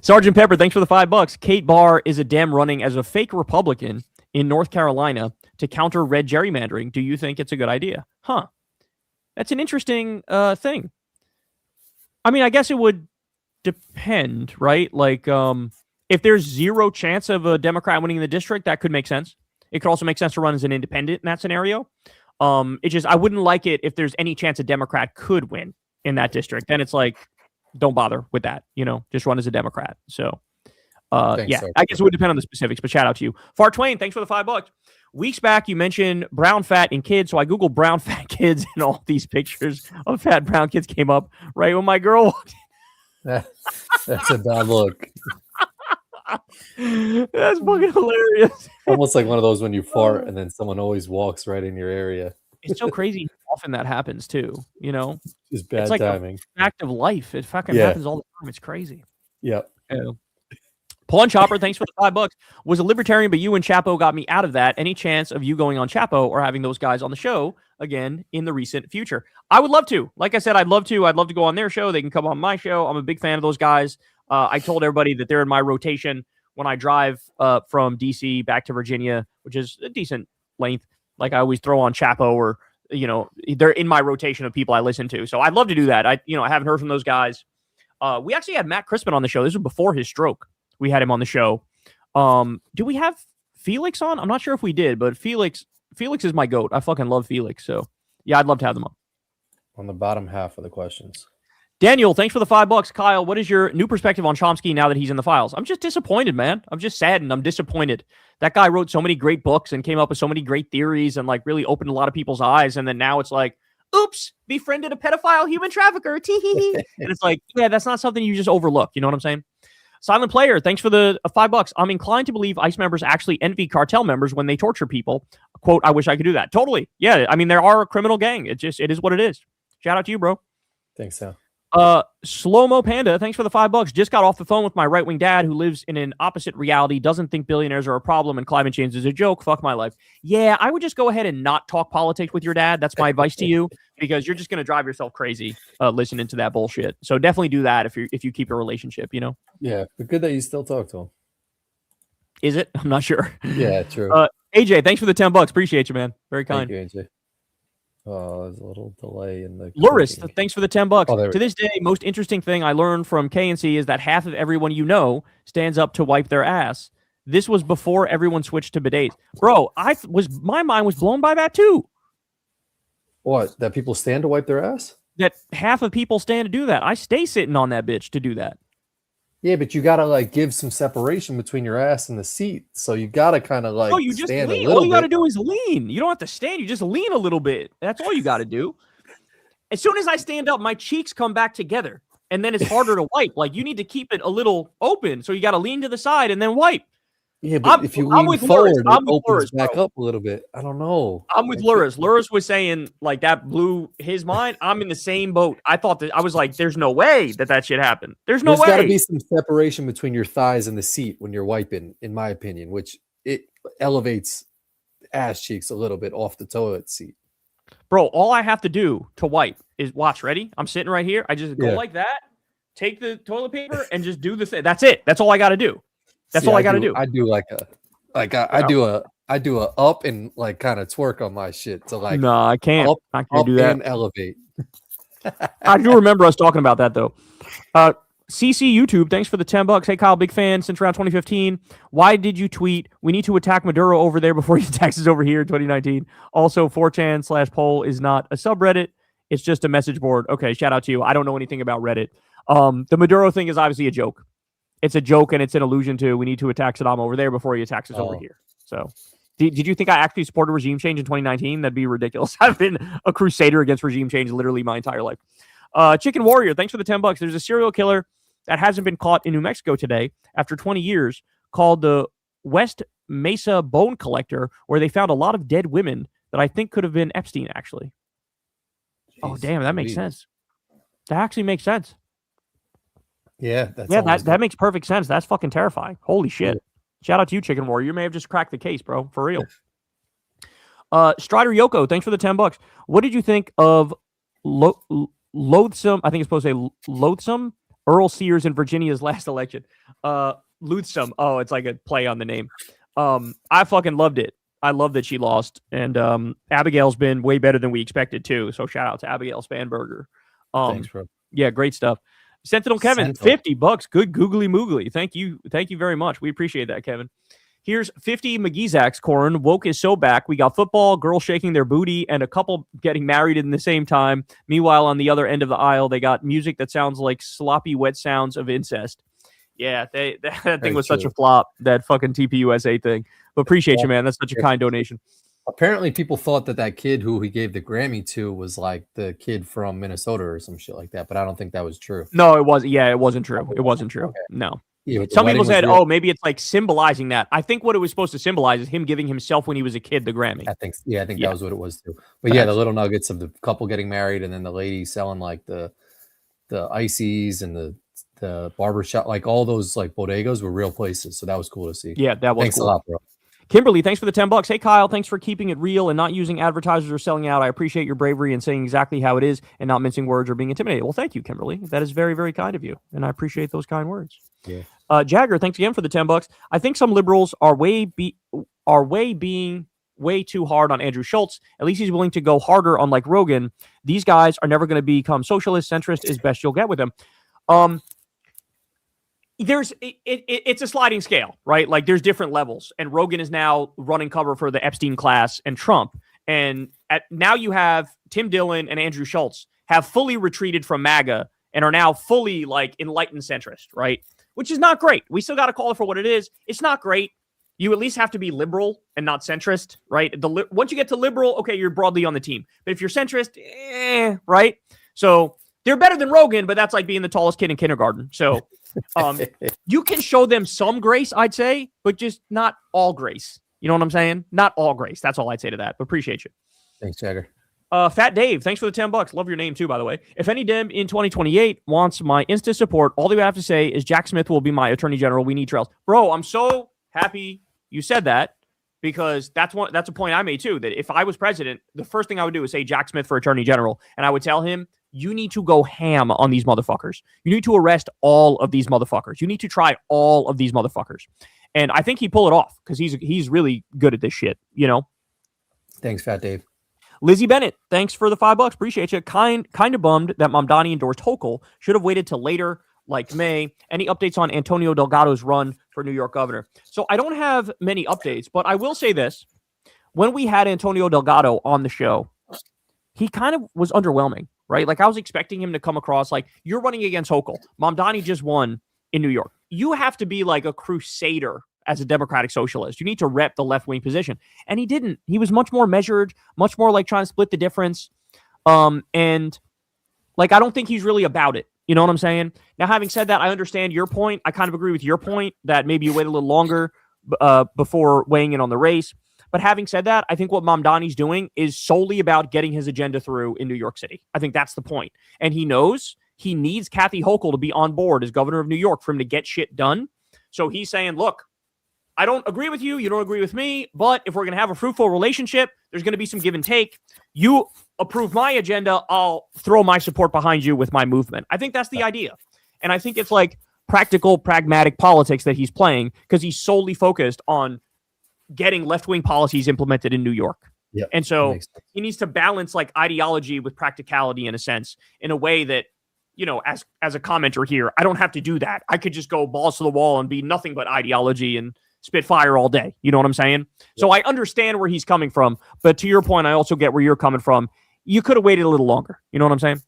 Sergeant Pepper, thanks for the $5. Kate Barr is a Dem running as a fake Republican in North Carolina to counter red gerrymandering. Do you think it's a good idea? Huh. That's an interesting thing. I mean, I guess it would depend, right? Like, if there's zero chance of a Democrat winning the district, that could make sense. It could also make sense to run as an independent in that scenario. It's just, I wouldn't like it if there's any chance a Democrat could win in that district. Then it's like, don't bother with that, just run as a Democrat. So, I guess it would depend on the specifics, but shout out to you. Fart Twain, thanks for the $5. Weeks back, you mentioned brown fat in kids, so I Googled brown fat kids, and all these pictures of fat brown kids came up right when my girl walked in. That's a bad look. That's fucking hilarious. Almost like one of those when you fart and then someone always walks right in your area. It's so crazy how often that happens too, It's bad like timing. A fact of life. It fucking happens all the time. It's crazy. Yep. Pawn Chopper, thanks for the $5. Was a libertarian, but you and Chapo got me out of that. Any chance of you going on Chapo or having those guys on the show again in the recent future? I would love to. Like I said, I'd love to. I'd love to go on their show. They can come on my show. I'm a big fan of those guys. I told everybody that they're in my rotation when I drive from DC back to Virginia, which is a decent length. Like I always throw on Chapo or, they're in my rotation of people I listen to. So I'd love to do that. I haven't heard from those guys. We actually had Matt Crispin on the show. This was before his stroke. We had him on the show. Do we have Felix on? I'm not sure if we did, but Felix is my goat. I fucking love Felix. So yeah, I'd love to have them on the bottom half of the questions. Daniel, thanks for the $5. Kyle, what is your new perspective on Chomsky now that he's in the files? I'm just disappointed, man. I'm just saddened. I'm disappointed. That guy wrote so many great books and came up with so many great theories and like really opened a lot of people's eyes. And then now it's like, oops, befriended a pedophile human trafficker. And it's like, yeah, that's not something you just overlook. You know what I'm saying? Silent Player, thanks for the $5. I'm inclined to believe ICE members actually envy cartel members when they torture people. Quote, I wish I could do that. Totally. Yeah, I mean, there are a criminal gang. It is what it is. Shout out to you, bro. Thanks, Sal. Slow-mo Panda, thanks for the $5. Just got off the phone with my right-wing dad who lives in an opposite reality, doesn't think billionaires are a problem and climate change is a joke. Fuck my life. Yeah, I would just go ahead and not talk politics with your dad. That's my advice to you, because you're just going to drive yourself crazy listening to that bullshit. So definitely do that if you keep a relationship, Yeah, but good that you still talk to him. Is it? I'm not sure. Yeah, true. AJ, thanks for the $10. Appreciate you, man. Very kind. Thank you, AJ. Oh, there's a little delay in the... Luris, thanks for the $10. Oh, to this day, most interesting thing I learned from KNC is that half of everyone stands up to wipe their ass. This was before everyone switched to bidets. Bro, my mind was blown by that too. What? That people stand to wipe their ass? That half of people stand to do that. I stay sitting on that bitch to do that. Yeah, but you gotta like give some separation between your ass and the seat. So you gotta kind of like you just stand lean. a little All you gotta bit. do is lean. You don't have to stand. You just lean a little bit. That's all you gotta do. As soon as I stand up, my cheeks come back together, and then it's harder to wipe. Like you need to keep it a little open, so you gotta lean to the side and then wipe. Yeah, but if you lean forward, it opens back up a little bit. I don't know. I'm with Luris. Luris was saying like that blew his mind. I'm in the same boat. I was like, there's no way that shit happened. There's got to be some separation between your thighs and the seat when you're wiping, in my opinion, which it elevates ass cheeks a little bit off the toilet seat. Bro, all I have to do to wipe is watch. Ready? I'm sitting right here. I just go like that, take the toilet paper, and just do the thing. That's it. That's all I got to do. That's all I got to do. I do I do a up and like kind of twerk on my shit to like. No, I can't. I can't do that. And elevate. I do remember us talking about that though. CC YouTube, thanks for the $10. Hey Kyle, big fan since around 2015. Why did you tweet, we need to attack Maduro over there before he attacks us over here in 2019? Also, 4chan/poll is not a subreddit. It's just a message board. Okay, shout out to you. I don't know anything about Reddit. The Maduro thing is obviously a joke. it's a joke and it's an allusion to we need to attack Saddam over there before he attacks us over here. So did you think I actually supported regime change in 2019? That'd be ridiculous. I've been a crusader against regime change literally my entire life. Chicken Warrior, thanks for the $10. There's a serial killer that hasn't been caught in New Mexico today after 20 years called the West Mesa Bone Collector, where they found a lot of dead women that I think could have been Epstein, actually. Jeez, oh, damn, that makes sense. That actually makes sense. Yeah, that makes perfect sense. That's fucking terrifying. Holy shit. Yeah. Shout out to you, Chicken Warrior. You may have just cracked the case, bro. For real. Strider Yoko, thanks for the $10. What did you think of loathsome, I think it's supposed to say loathsome, Earl Sears in Virginia's last election? Loathsome. Oh, it's like a play on the name. I fucking loved it. I love that she lost. And Abigail's been way better than we expected, too. So shout out to Abigail Spanberger. Thanks, bro. Yeah, great stuff. Sentinel Kevin, $50. Good googly moogly. Thank you very much. We appreciate that, Kevin. Here's 50 McGeezax, Corin. Woke is so back. We got football, girls shaking their booty, and a couple getting married in the same time. Meanwhile, on the other end of the aisle, they got music that sounds like sloppy, wet sounds of incest. Yeah, that thing was such a flop, that fucking TPUSA thing. But appreciate you, man. That's such a kind donation. Apparently, people thought that kid who he gave the Grammy to was like the kid from Minnesota or some shit like that, but I don't think that was true. No, it wasn't. Yeah, it wasn't true. It wasn't true. Okay. No. Yeah, some people said, "Oh, maybe it's like symbolizing that." I think what it was supposed to symbolize is him giving himself when he was a kid the Grammy. I think that was what it was too. But yeah, the little nuggets of the couple getting married and then the lady selling like the ices and the barbershop, like all those like bodegas were real places. So that was cool to see. Yeah, that was Thanks cool. a lot, bro. Kimberly, thanks for the $10. Hey, Kyle, thanks for keeping it real and not using advertisers or selling out. I appreciate your bravery and saying exactly how it is and not mincing words or being intimidated. Well, thank you, Kimberly. That is very, very kind of you, and I appreciate those kind words. Yeah. Jagger, thanks again for the $10. I think some liberals are being way too hard on Andrew Schultz. At least he's willing to go harder on like Rogan. These guys are never going to become socialist. Centrist is best you'll get with them. It's a sliding scale, right? Like there's different levels, and Rogan is now running cover for the Epstein class and Trump. And now you have Tim Dillon and Andrew Schultz have fully retreated from MAGA and are now fully like enlightened centrist, right? Which is not great. We still got to call it for what it is. It's not great. You at least have to be liberal and not centrist, right? Once you get to liberal, okay, you're broadly on the team. But if you're centrist, right? So they're better than Rogan, but that's like being the tallest kid in kindergarten. So you can show them some grace, I'd say, but just not all grace. You know what I'm saying? Not all grace. That's all I'd say to that. But appreciate you. Thanks, Jagger. Fat Dave, thanks for the $10. Love your name too, by the way. If any Dem in 2028 wants my Insta support, all they have to say is Jack Smith will be my attorney general. We need trails. Bro, I'm so happy you said that, because that's a point I made too, that if I was president, the first thing I would do is say Jack Smith for attorney general. And I would tell him, you need to go ham on these motherfuckers. You need to arrest all of these motherfuckers. You need to try all of these motherfuckers. And I think he'd pull it off because he's really good at this shit, you know? Thanks, Fat Dave. Lizzie Bennett, thanks for the $5. Appreciate you. Kind of bummed that Mamdani endorsed Hochul. Should have waited till later, like May. Any updates on Antonio Delgado's run for New York governor? So I don't have many updates, but I will say this. When we had Antonio Delgado on the show, he kind of was underwhelming, right? Like I was expecting him to come across like, you're running against Hochul. Mamdani just won in New York. You have to be like a crusader as a democratic socialist. You need to rep the left-wing position. And he didn't. He was much more measured, much more like trying to split the difference. And like, I don't think he's really about it. You know what I'm saying? Now, having said that, I understand your point. I kind of agree with your point that maybe you wait a little longer before weighing in on the race. But having said that, I think what Mamdani's doing is solely about getting his agenda through in New York City. I think that's the point. And he knows he needs Kathy Hochul to be on board as governor of New York for him to get shit done. So he's saying, look, I don't agree with you. You don't agree with me. But if we're going to have a fruitful relationship, there's going to be some give and take. You approve my agenda, I'll throw my support behind you with my movement. I think that's the idea. And I think it's like practical, pragmatic politics that he's playing because he's solely focused on getting left-wing policies implemented in New York. Yep. And so he needs to balance like ideology with practicality in a sense, in a way that, you know, as a commenter here, I don't have to do that. I could just go balls to the wall and be nothing but ideology and spit fire all day. You know what I'm saying? Yep. So I understand where he's coming from. But to your point, I also get where you're coming from. You could have waited a little longer. You know what I'm saying?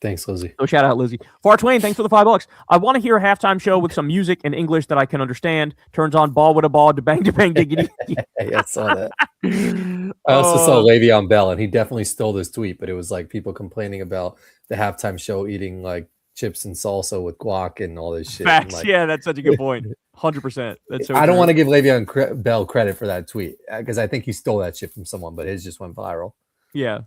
Thanks, Lizzie. So shout out Lizzie. Far Twain, thanks for the $5. I want to hear a halftime show with some music in English that I can understand. Turns on ball with a ball, da bang, diggity. Yeah, I saw that. I also saw Le'Veon Bell, and he definitely stole this tweet, but it was like people complaining about the halftime show eating like chips and salsa with guac and all this shit. Facts. Like, yeah, that's such a good point. 100%. That's so I don't true. want to give Le'Veon Bell credit for that tweet because I think he stole that shit from someone, but his just went viral. Yeah,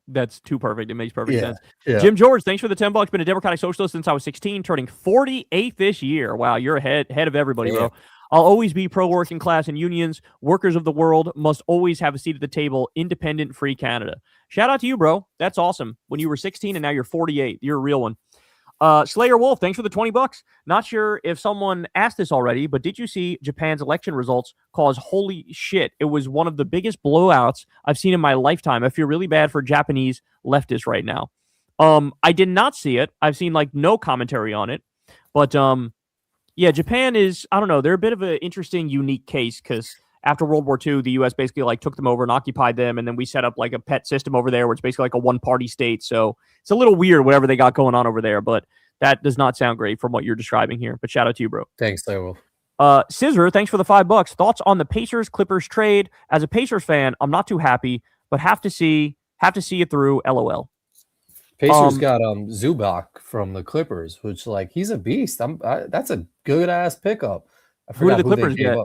that's too perfect. It makes perfect sense. Yeah. Jim George, thanks for the $10. Been a Democratic Socialist since I was 16, turning 48 this year. Wow, you're ahead of everybody, bro. I'll always be pro-working class and unions. Workers of the world must always have a seat at the table. Independent, free Canada. Shout out to you, bro. That's awesome. When you were 16 and now you're 48, you're a real one. Slayer Wolf, thanks for the $20. Not sure if someone asked this already, but did you see Japan's election results cause holy shit? It was one of the biggest blowouts I've seen in my lifetime. I feel really bad for Japanese leftists right now. I did not see it. I've seen like no commentary on it, but yeah, Japan is, I don't know, they're a bit of an interesting, unique case because after World War II, the U.S. basically like took them over and occupied them, and then we set up like a pet system over there where it's basically like a one-party state. So it's a little weird whatever they got going on over there, but that does not sound great from what you're describing here. But shout out to you, bro. Thanks, Wolf. Scissor, thanks for the $5. Thoughts on the Pacers-Clippers trade? As a Pacers fan, I'm not too happy, but have to see it through. LOL. Pacers got Zubac from the Clippers, which like he's a beast. That's a good ass pickup. I forgot who did the Clippers get?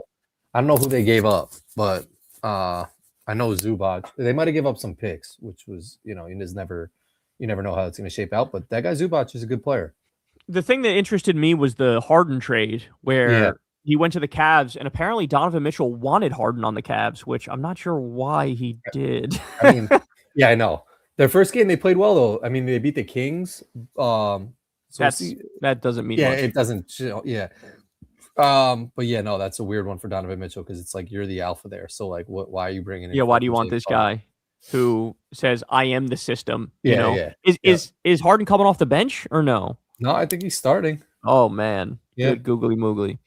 I don't know who they gave up, but I know Zubac. They might have given up some picks, which was, you never know how it's going to shape out. But that guy Zubac is a good player. The thing that interested me was the Harden trade, where he went to the Cavs, and apparently Donovan Mitchell wanted Harden on the Cavs, which I'm not sure why he did. I mean, yeah, I know. Their first game they played well though. I mean, they beat the Kings. So that doesn't mean much. It doesn't. Yeah. But yeah, no, that's a weird one for Donovan Mitchell because it's like you're the alpha there. So like, why are you bringing in? Yeah, why do you want this guy who says I am the system? Yeah. Is Harden coming off the bench or no? No, I think he's starting. Oh man, good googly moogly.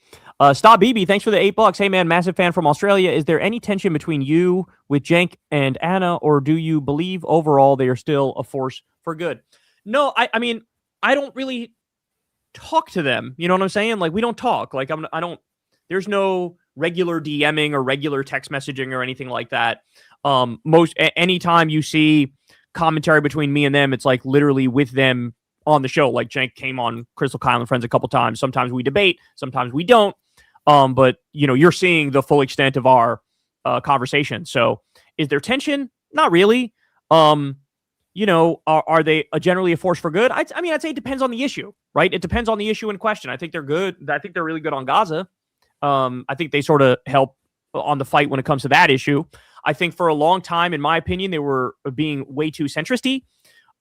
Stop BB, thanks for the $8. Hey man, massive fan from Australia. Is there any tension between you with Jenk and Anna, or do you believe overall they are still a force for good? No, I mean, I don't really talk to them. You know what I'm saying? Like, we don't talk. Like, there's no regular DMing or regular text messaging or anything like that. Anytime you see commentary between me and them, it's like literally with them on the show. Like, Jenk came on Crystal, Kyle, and Friends a couple times. Sometimes we debate, sometimes we don't. But you're seeing the full extent of our conversation. So is there tension? Not really. Are they generally a force for good? I'd say it depends on the issue, right? It depends on the issue in question. I think they're good. I think they're really good on Gaza. I think they sort of help on the fight when it comes to that issue. I think for a long time, in my opinion, they were being way too centristy.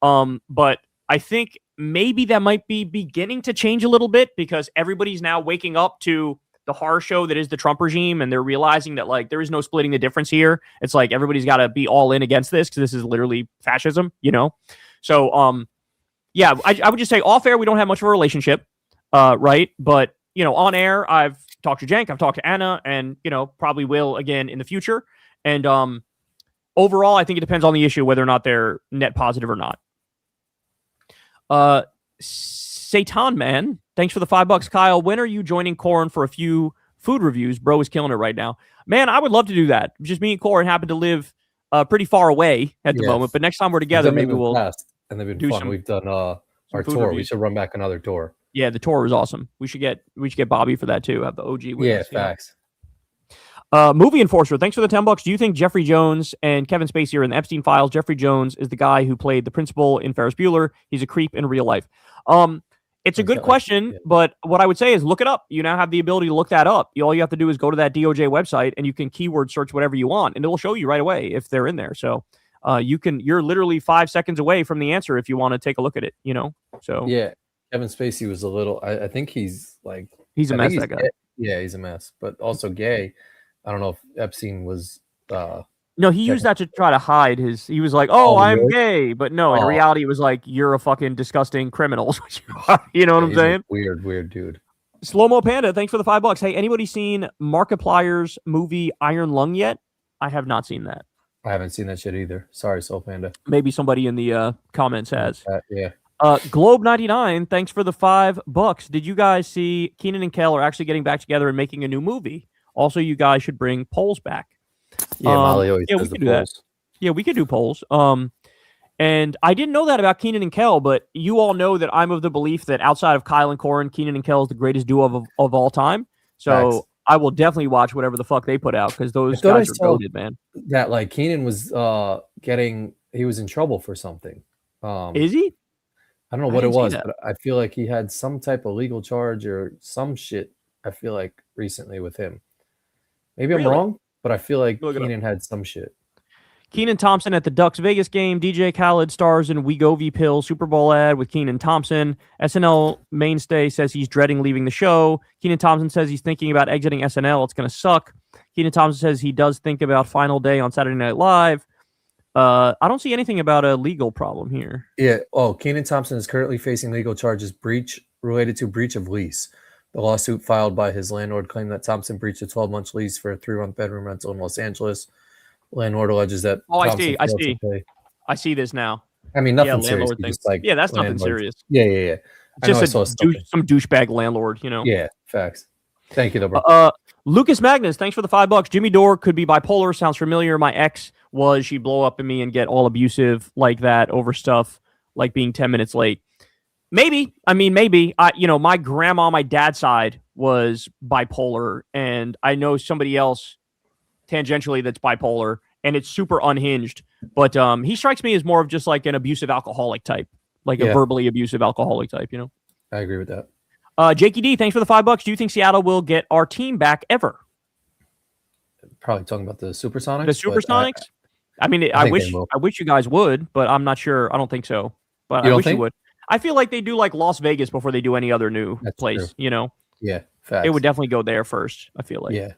But I think maybe that might be beginning to change a little bit because everybody's now waking up to the horror show that is the Trump regime, and they're realizing that like there is no splitting the difference here. It's like everybody's got to be all in against this because this is literally fascism, So I would just say off air we don't have much of a relationship, right? But on air I've talked to Jenk, I've talked to Anna, and probably will again in the future. And overall, I think it depends on the issue whether or not they're net positive or not. Satan Man, thanks for the $5. Kyle, when are you joining Corin for a few food reviews? Bro is killing it right now. Man, I would love to do that. Just me and Corin happen to live pretty far away at the moment, but next time we're together, maybe we'll and they've been fun. We've done our tour. Reviews. We should run back another tour. Yeah, the tour was awesome. We should get Bobby for that too. Have the OG with us. Facts. Movie Enforcer, thanks for the $10. Do you think Jeffrey Jones and Kevin Spacey are in the Epstein files? Jeffrey Jones is the guy who played the principal in Ferris Bueller. He's a creep in real life. It's a good question, but what I would say is look it up. You now have the ability to look that up. All you have to do is go to that DOJ website and you can keyword search whatever you want, and it will show you right away if they're in there. So you're literally 5 seconds away from the answer if you want to take a look at it, So yeah, Kevin Spacey was a little. I think he's like he's a mess. That guy. Yeah, he's a mess, but also gay. I don't know if Epstein was. No, he used that to try to hide his. He was like, "Oh, I'm really? Gay," but no, in reality, it was like, "You're a fucking disgusting criminal." You know what I'm saying? Weird dude. Slow Mo Panda, thanks for the $5. Hey, anybody seen Markiplier's movie Iron Lung yet? I have not seen that. I haven't seen that shit either. Sorry, Soul Panda. Maybe somebody in the comments has. Yeah. Globe99, thanks for the $5. Did you guys see Keenan and Kel are actually getting back together and making a new movie? Also, you guys should bring polls back. Yeah, Molly always we does the could do that. polls. Yeah, we could do polls. And I didn't know that about Keenan and Kel, but you all know that I'm of the belief that outside of Kyle and Corin, Keenan and Kel is the greatest duo of all time. So Facts. I will definitely watch whatever the fuck they put out because those guys are goated, man. That like Keenan was he was in trouble for something. Is he? I don't know what it was, but I feel like he had some type of legal charge or some shit. I feel like recently with him. Maybe I'm wrong, but I feel like Keenan had some shit. Keenan Thompson at the Ducks Vegas game. DJ Khaled stars in Wegovy Pill Super Bowl ad with Keenan Thompson. SNL mainstay says he's dreading leaving the show. Keenan Thompson says he's thinking about exiting SNL. It's going to suck. Keenan Thompson says he does think about Final Day on Saturday Night Live. I don't see anything about a legal problem here. Yeah. Oh, Keenan Thompson is currently facing legal charges related to breach of lease. The lawsuit filed by his landlord claimed that Thompson breached a 12-month lease for a 3-month bedroom rental in Los Angeles. Landlord alleges that. Oh, Thompson I see this now. I mean, nothing serious. Just like that's nothing serious. Yeah. Just some douchebag landlord, you know. Yeah, facts. Thank you, though, bro. Lucas Magnus, thanks for the $5. Jimmy Dore could be bipolar. Sounds familiar. My ex she'd blow up at me and get all abusive like that over stuff like being 10 minutes late. Maybe. I mean, maybe. My grandma on my dad's side was bipolar, and I know somebody else tangentially that's bipolar, and it's super unhinged. But he strikes me as more of just like an abusive alcoholic type, like a verbally abusive alcoholic type, you know? I agree with that. Jakey D, thanks for the $5. Do you think Seattle will get our team back ever? Probably talking about the Supersonics. The Supersonics? I wish you guys would, but I'm not sure. I don't think so. But I wish you would. I feel like they do like Las Vegas before they do any other new place, true. You know? Yeah, facts. It would definitely go there first, I feel like. Yeah.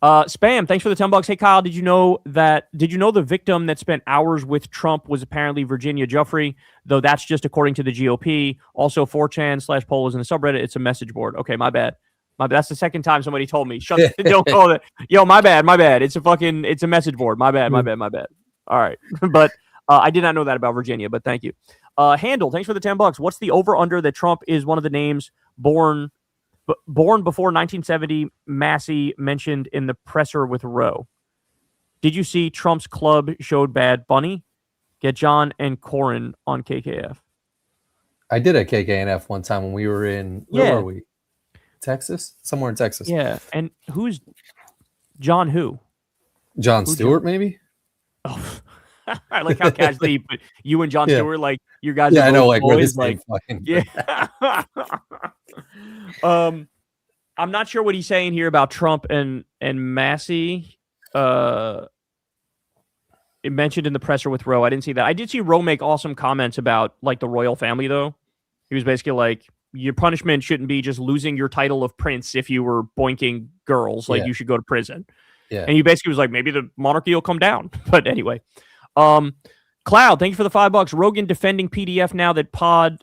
Spam, thanks for the $10. Hey, Kyle, did you know the victim that spent hours with Trump was apparently Virginia Giuffre, though that's just according to the GOP. Also, 4chan/poll is in the subreddit. It's a message board. Okay, my bad. That's the second time somebody told me. Don't call that. Yo, my bad. It's a message board. My bad. All right. But I did not know that about Virginia, but thank you. Handle, thanks for the $10. What's the over-under that Trump is one of the names born before 1970, Massey mentioned in the presser with Roe? Did you see Trump's club showed Bad Bunny? Get John and Corin on KKF. I did a KKNF one time when we were in, where were we? Texas? Somewhere in Texas. Yeah. And who's John who? John Stewart, maybe? Oh, I like how casually you put you and John Stewart, like you guys. Yeah, I know, like boys, we're yeah. I'm not sure what he's saying here about Trump and Massey. It mentioned in the presser with Roe. I didn't see that. I did see Roe make awesome comments about like the royal family, though. He was basically like, your punishment shouldn't be just losing your title of prince if you were boinking girls. Like you should go to prison. Yeah. And he basically was like, maybe the monarchy will come down. But anyway. Cloud, thank you for the $5. Rogan defending PDF now that pod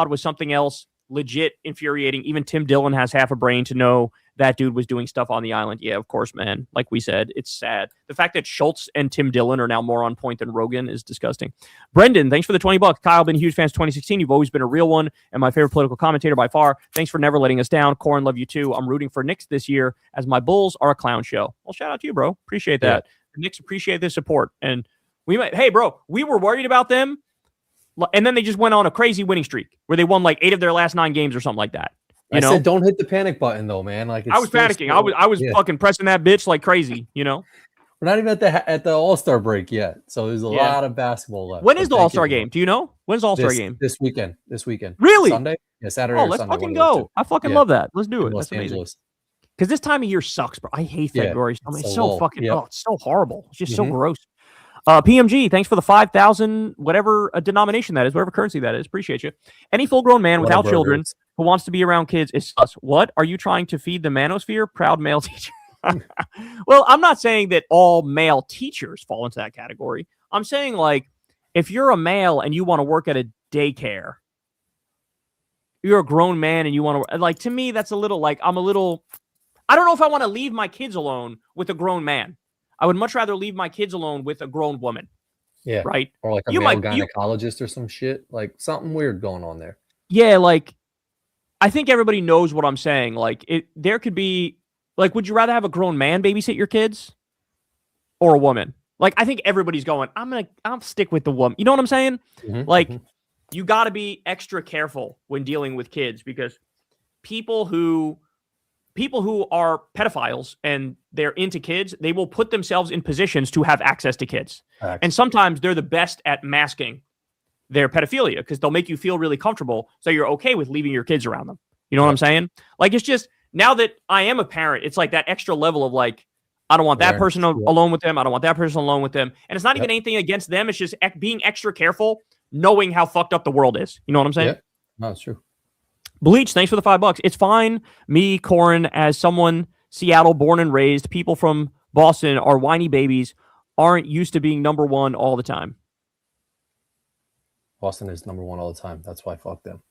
was something else. Legit infuriating. Even Tim Dillon has half a brain to know that dude was doing stuff on the island. Yeah, of course, man. Like we said, it's sad. The fact that Schultz and Tim Dillon are now more on point than Rogan is disgusting. Brendan, thanks for the $20. Kyle, been a huge fan since 2016. You've always been a real one and my favorite political commentator by far. Thanks for never letting us down. Corin, love you too. I'm rooting for Knicks this year as my Bulls are a clown show. Well, shout out to you, bro. Appreciate that. The Knicks appreciate this support. And we were worried about them. And then they just went on a crazy winning streak where they won like 8 of their last 9 games or something like that. I said, don't hit the panic button though, man. Like I was panicking. I was fucking pressing that bitch like crazy. You know, we're not even at the All-Star break yet, so there's a lot of basketball left. When is the All-Star game? Do you know? When's the All-Star game? This weekend. Really? Sunday? Yeah, Saturday. Oh, let's fucking go! I fucking love that. Let's do it. That's amazing. Because this time of year sucks, bro. I hate February. It's so fucking. Oh, it's so horrible. It's just so gross. PMG, thanks for the 5,000, whatever denomination that is, whatever currency that is. Appreciate you. Any full-grown man without children who wants to be around kids is sus. What? Are you trying to feed the manosphere? Proud male teacher. Well, I'm not saying that all male teachers fall into that category. I'm saying, like, if you're a male and you want to work at a daycare, you're a grown man and you want to, like, to me, that's a little, like, I don't know if I want to leave my kids alone with a grown man. I would much rather leave my kids alone with a grown woman. Yeah. Right. Or like a You male might, gynecologist or some shit. Like something weird going on there. yeah, like I think everybody knows what I'm saying. Like there could be like, would you rather have a grown man babysit your kids or a woman? Like I think everybody's going, I'll stick with the woman. You know what I'm saying? Like you got to be extra careful when dealing with kids because people who are pedophiles and they're into kids, they will put themselves in positions to have access to kids. And sometimes they're the best at masking their pedophilia because they'll make you feel really comfortable so you're okay with leaving your kids around them. You know what I'm saying? Like, it's just, now that I am a parent, it's like that extra level of like, I don't want that person alone with them. I don't want that person alone with them. And it's not even anything against them. It's just being extra careful, knowing how fucked up the world is. You know what I'm saying? Yeah. No, it's true. Bleach, thanks for the $5. It's fine. Me, Corin, as someone Seattle born and raised, people from Boston are whiny babies, aren't used to being number one all the time. Boston is number one all the time. That's why fuck them.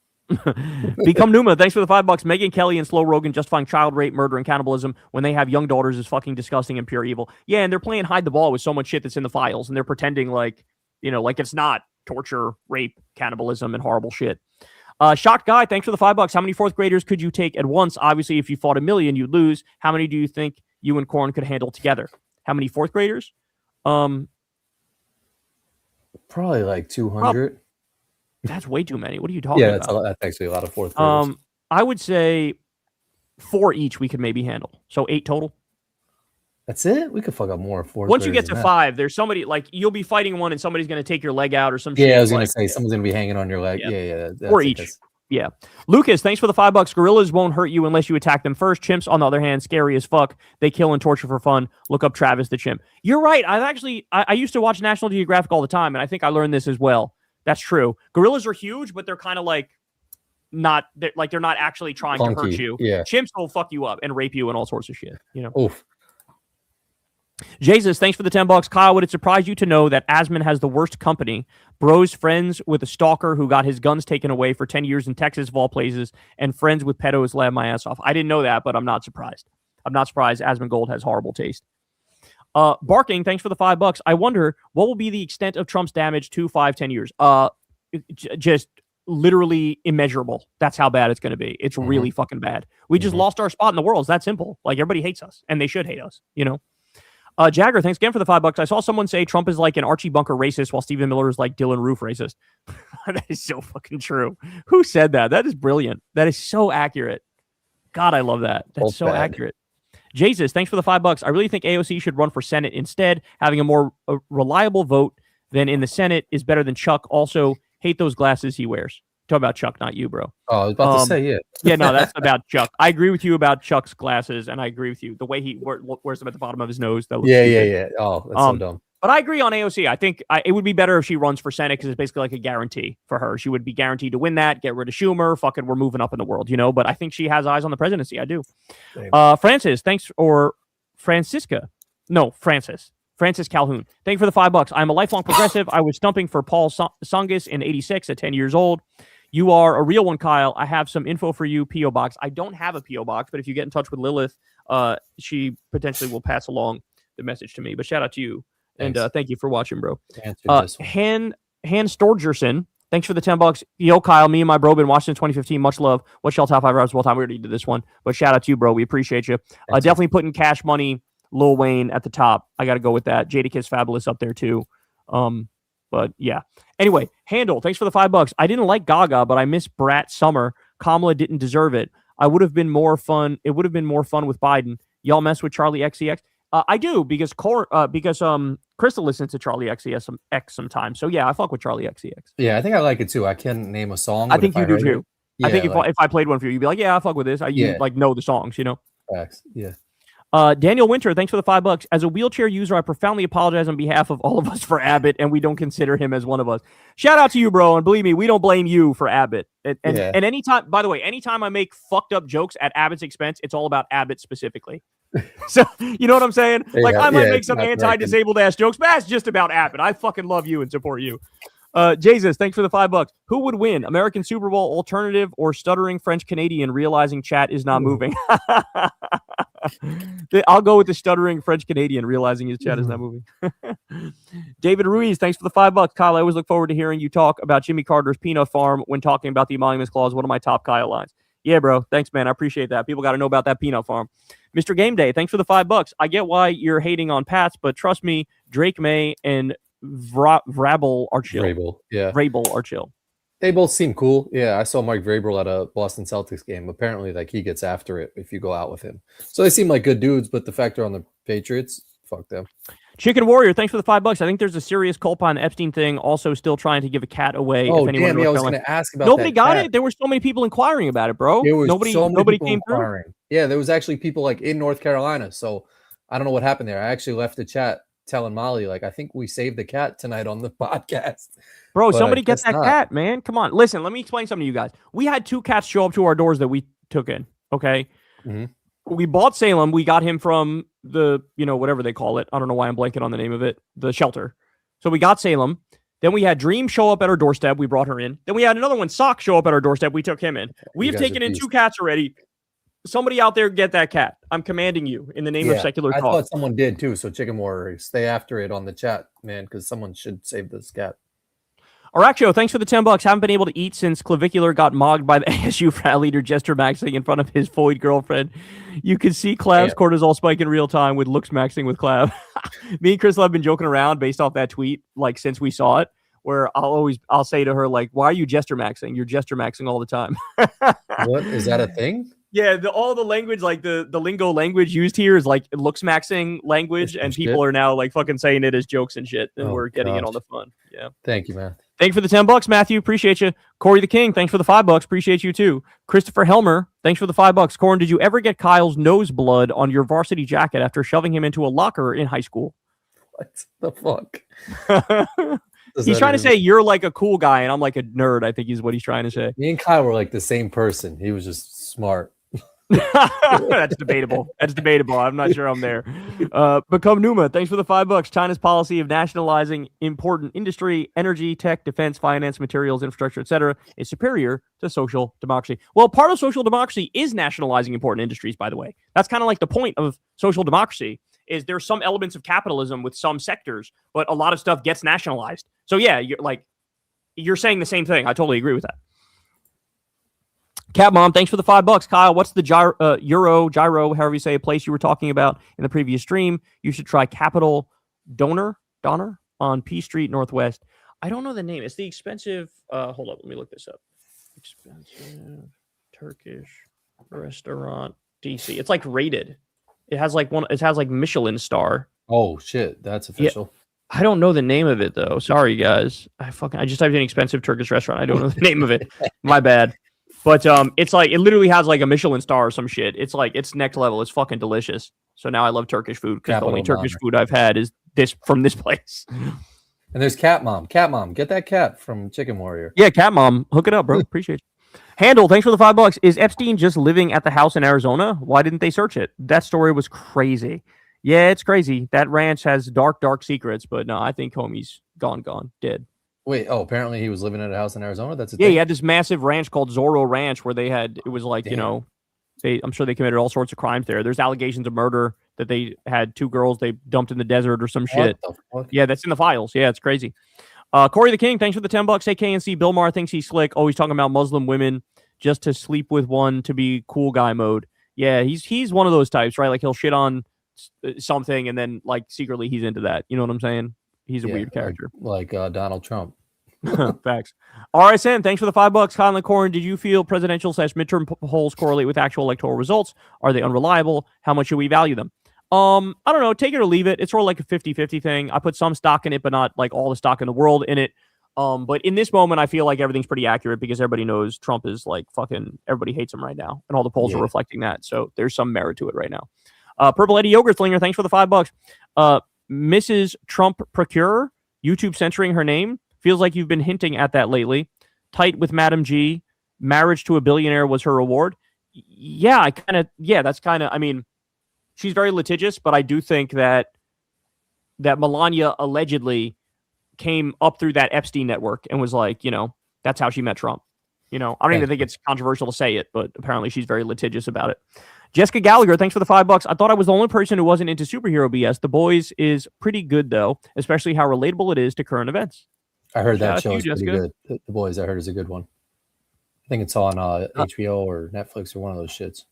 Become Numa, thanks for the $5. Megyn Kelly and Slow Rogan justifying child rape, murder, and cannibalism when they have young daughters is fucking disgusting and pure evil. Yeah, and they're playing hide the ball with so much shit that's in the files, and they're pretending like, you know, like it's not torture, rape, cannibalism, and horrible shit. Shocked Guy, thanks for the $5. How many fourth graders could you take at once? Obviously, if you fought a million, you'd lose. How many do you think you and Corin could handle together? How many fourth graders? Probably like 200. That's way too many. What are you talking about? Yeah, that's actually a lot of fourth graders. I would say 4 each we could maybe handle. So 8 total. That's it? We could fuck up more. Once you get to 5, there's somebody, like, you'll be fighting one and somebody's going to take your leg out or some shit. Yeah, I was going to say, someone's going to be hanging on your leg. Yeah. Or each. Yeah. Lucas, thanks for the $5. Gorillas won't hurt you unless you attack them first. Chimps, on the other hand, scary as fuck. They kill and torture for fun. Look up Travis the chimp. You're right. I used to watch National Geographic all the time, and I think I learned this as well. That's true. Gorillas are huge, but they're kind of like they're not actually trying to hurt you. Yeah. Chimps will fuck you up and rape you and all sorts of shit. You know. Oof. Jesus, thanks for the $10. Kyle, would it surprise you to know that Asman has the worst company? Bro's friends with a stalker who got his guns taken away for 10 years in Texas, of all places, and friends with pedos. Laugh my ass off. I didn't know that, but I'm not surprised. I'm not surprised Asman Gold has horrible taste. Barking, thanks for the $5. I wonder what will be the extent of Trump's damage to 5-10 years. Just literally immeasurable. That's how bad it's going to be. It's really fucking bad. We just lost our spot in the world. It's that simple. Like, everybody hates us, and they should hate us. You know. Jagger, thanks again for the $5. I saw someone say Trump is like an Archie Bunker racist, while Stephen Miller is like Dylan Roof racist. That is so fucking true. Who said that? That is brilliant. That is so accurate. God, I love that. That's so accurate. Jesus, thanks for the $5. I really think AOC should run for Senate instead. Having a more reliable vote than in the Senate is better than Chuck. Also, hate those glasses he wears. Talk about Chuck, not you, bro. Oh, I was about to say, yeah. Yeah, no, that's about Chuck. I agree with you about Chuck's glasses, and I agree with you. The way he wears them at the bottom of his nose. That looks yeah. Oh, that's so dumb. But I agree on AOC. I think it would be better if she runs for Senate because it's basically like a guarantee for her. She would be guaranteed to win that, get rid of Schumer. Fucking, we're moving up in the world, you know? But I think she has eyes on the presidency. I do. Francis, thanks. Or Francisca. No, Francis. Francis Calhoun. Thank you for the $5. I'm a lifelong progressive. I was stumping for Paul Songus in 86 at 10 years old. You are a real one, Kyle. I have some info for you, P.O. Box. I don't have a P.O. Box, but if you get in touch with Lilith, she potentially will pass along the message to me. But shout out to you. Thanks. And thank you for watching, bro. Han Storgerson, thanks for the $10. Yo, Kyle, me and my bro been watching 2015. Much love. What's y'all top 5 rappers of all time? We already did this one, but shout out to you, bro. We appreciate you. Definitely putting Cash Money, Lil Wayne at the top. I got to go with that. Jadakiss Fabulous up there too. But yeah. Anyway, Handle, thanks for the $5. I didn't like Gaga, but I miss Brat Summer. Kamala didn't deserve it. It would have been more fun with Biden. Y'all mess with Charlie XCX? I do because Crystal listens to Charlie XCX sometimes. So yeah, I fuck with Charlie XCX. Yeah, I think I like it too. I can't name a song. I think you do too. Yeah, I think if I played one for you, you'd be like, yeah, I fuck with this. You like know the songs, you know. Facts. Yeah. Daniel Winter, thanks for the $5. As a wheelchair user, I profoundly apologize on behalf of all of us for Abbott, and we don't consider him as one of us. Shout out to you, bro, and believe me, we don't blame you for Abbott. And anytime, by the way, anytime I make fucked up jokes at Abbott's expense, it's all about Abbott specifically. So you know what I'm saying? Like I might make some anti-disabled ass jokes, but that's just about Abbott. I fucking love you and support you. Jesus, thanks for the $5. Who would win, American Super Bowl alternative or stuttering French Canadian realizing chat is not moving? I'll go with the stuttering French Canadian realizing his chat is not moving. David Ruiz, thanks for the $5. Kyle, I always look forward to hearing you talk about Jimmy Carter's peanut farm when talking about the emoluments clause. One of my top Kyle lines. Yeah, bro. Thanks, man. I appreciate that. People got to know about that peanut farm. Mr. Game Day, thanks for the $5. I get why you're hating on Pats, but trust me, Drake May and Vrabel are chill. Vrabel are chill. They both seem cool. Yeah, I saw Mike Vrabel at a Boston Celtics game. Apparently, like, he gets after it if you go out with him. So they seem like good dudes, but the fact they're on the Patriots, fuck them. Chicken Warrior, thanks for the $5. I think there's a serious culp on the Epstein thing. Also, still trying to give a cat away. Oh, damn! I was going to ask about nobody that got cat. it. There were so many people inquiring about it, bro. Nobody came through. Yeah, there was actually people like in North Carolina. So I don't know what happened there. I actually left the chat telling Molly, like, I think we saved the cat tonight on the podcast. Bro, somebody get that cat, man. Come on. Listen, let me explain something to you guys. We had 2 cats show up to our doors that we took in. Okay. Mm-hmm. We bought Salem. We got him from the, whatever they call it. I don't know why I'm blanking on the name of it. The shelter. So we got Salem. Then we had Dream show up at our doorstep. We brought her in. Then we had another one, Sock, show up at our doorstep. We took him in. We've taken in 2 cats already. Somebody out there get that cat. I'm commanding you in the name of secular talk. I thought someone did too. So Chicken Warrior, stay after it on the chat, man, because someone should save this cat. Araxio, thanks for the $10. Haven't been able to eat since Clavicular got mogged by the ASU frat leader Jester maxing in front of his void girlfriend. You can see Clav's cortisol spike in real time with looks maxing with Clav. Me and Crystal have been joking around based off that tweet, like, since we saw it, where I'll say to her, like, why are you Jester maxing? You're Jester maxing all the time. What? Is that a thing? Yeah, all the language, like the lingo language used here is like looks maxing language, and people are now like fucking saying it as jokes and shit, and we're getting it on the fun. Yeah. Thank you, man. Thank you for the $10, Matthew. Appreciate you. Corey the King, thanks for the $5. Appreciate you too. Christopher Helmer, thanks for the $5. Corin, did you ever get Kyle's nose blood on your varsity jacket after shoving him into a locker in high school? What the fuck? He's trying to say you're like a cool guy and I'm like a nerd, I think is what he's trying to say. Me and Kyle were like the same person. He was just smart. That's debatable. I'm not sure I'm there. Become Numa, thanks for the $5. China's policy of nationalizing important industry, energy, tech, defense, finance, materials, infrastructure, etc., is superior to social democracy. Well, part of social democracy is nationalizing important industries, by the way. That's kind of like the point of social democracy, is there's some elements of capitalism with some sectors, but a lot of stuff gets nationalized. So yeah, you're saying the same thing. I totally agree with that. Cat Mom, thanks for the $5. Kyle, what's the gyro, however you say, a place you were talking about in the previous stream? You should try Capital Donor on P Street Northwest. I don't know the name. It's the expensive. Hold up, let me look this up. Expensive Turkish restaurant, DC. It's like rated. It has like Michelin star. Oh shit, that's official. Yeah. I don't know the name of it though. Sorry guys. I just typed in expensive Turkish restaurant. I don't know the name of it. My bad. But it's like, it literally has like a Michelin star or some shit. It's like, it's next level. It's fucking delicious. So now I love Turkish food because the only Turkish food I've had is this from this place. And there's Cat Mom. Cat Mom, get that cat from Chicken Warrior. Yeah, Cat Mom, hook it up, bro. Appreciate you. Handle, thanks for the $5. Is Epstein just living at the house in Arizona? Why didn't they search it? That story was crazy. Yeah, it's crazy. That ranch has dark, dark secrets. But no, I think homie's gone, dead. Wait, apparently he was living at a house in Arizona? That's he had this massive ranch called Zorro Ranch where it was like, I'm sure they committed all sorts of crimes there. There's allegations of murder that they had 2 girls they dumped in the desert or some shit. Yeah, that's in the files. Yeah, it's crazy. Corey the King, thanks for the $10. Say KNC, Bill Maher thinks he's slick. Always talking about Muslim women just to sleep with one to be cool guy mode. Yeah, he's one of those types, right? Like he'll shit on something and then like secretly he's into that. You know what I'm saying? He's a weird character. Like Donald Trump. Facts. RSN, thanks for the $5. Colin Corin, did you feel presidential/midterm polls correlate with actual electoral results? Are they unreliable? How much should we value them? I don't know. Take it or leave it. It's sort of like a 50-50 thing. I put some stock in it, but not like all the stock in the world in it. But in this moment, I feel like everything's pretty accurate because everybody knows Trump is like fucking, everybody hates him right now. And all the polls are reflecting that. So there's some merit to it right now. Purple Eddie Yogurt Slinger, thanks for the $5. Mrs. Trump Procurer, YouTube censoring her name. Feels like you've been hinting at that lately. Tight with Madam G. Marriage to a billionaire was her reward. Yeah, that's kind of, I mean, she's very litigious, but I do think that Melania allegedly came up through that Epstein network and was like, that's how she met Trump. I don't even think it's controversial to say it, but apparently she's very litigious about it. Jessica Gallagher, thanks for the $5. I thought I was the only person who wasn't into superhero BS. The Boys is pretty good, though, especially how relatable it is to current events. I heard Shout that out to show you, is pretty Jessica. good. The Boys, I heard, is a good one. I think it's on HBO or Netflix or one of those shits.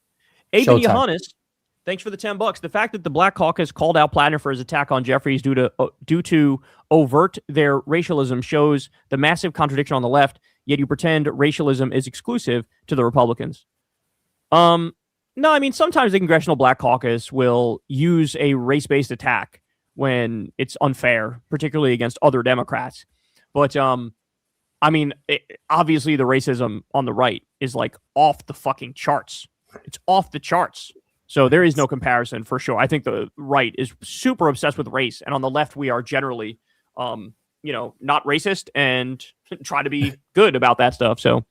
AB Showtime. Yohannes, thanks for the $10. The fact that the Black Caucus called out Plattner for his attack on Jeffries due to overt their racialism shows the massive contradiction on the left, yet you pretend racialism is exclusive to the Republicans. No, I mean, sometimes the Congressional Black Caucus will use a race-based attack when it's unfair, particularly against other Democrats. But, I mean, obviously the racism on the right is like off the fucking charts. It's off the charts. So there is no comparison for sure. I think the right is super obsessed with race. And on the left, we are generally, not racist and try to be good about that stuff. So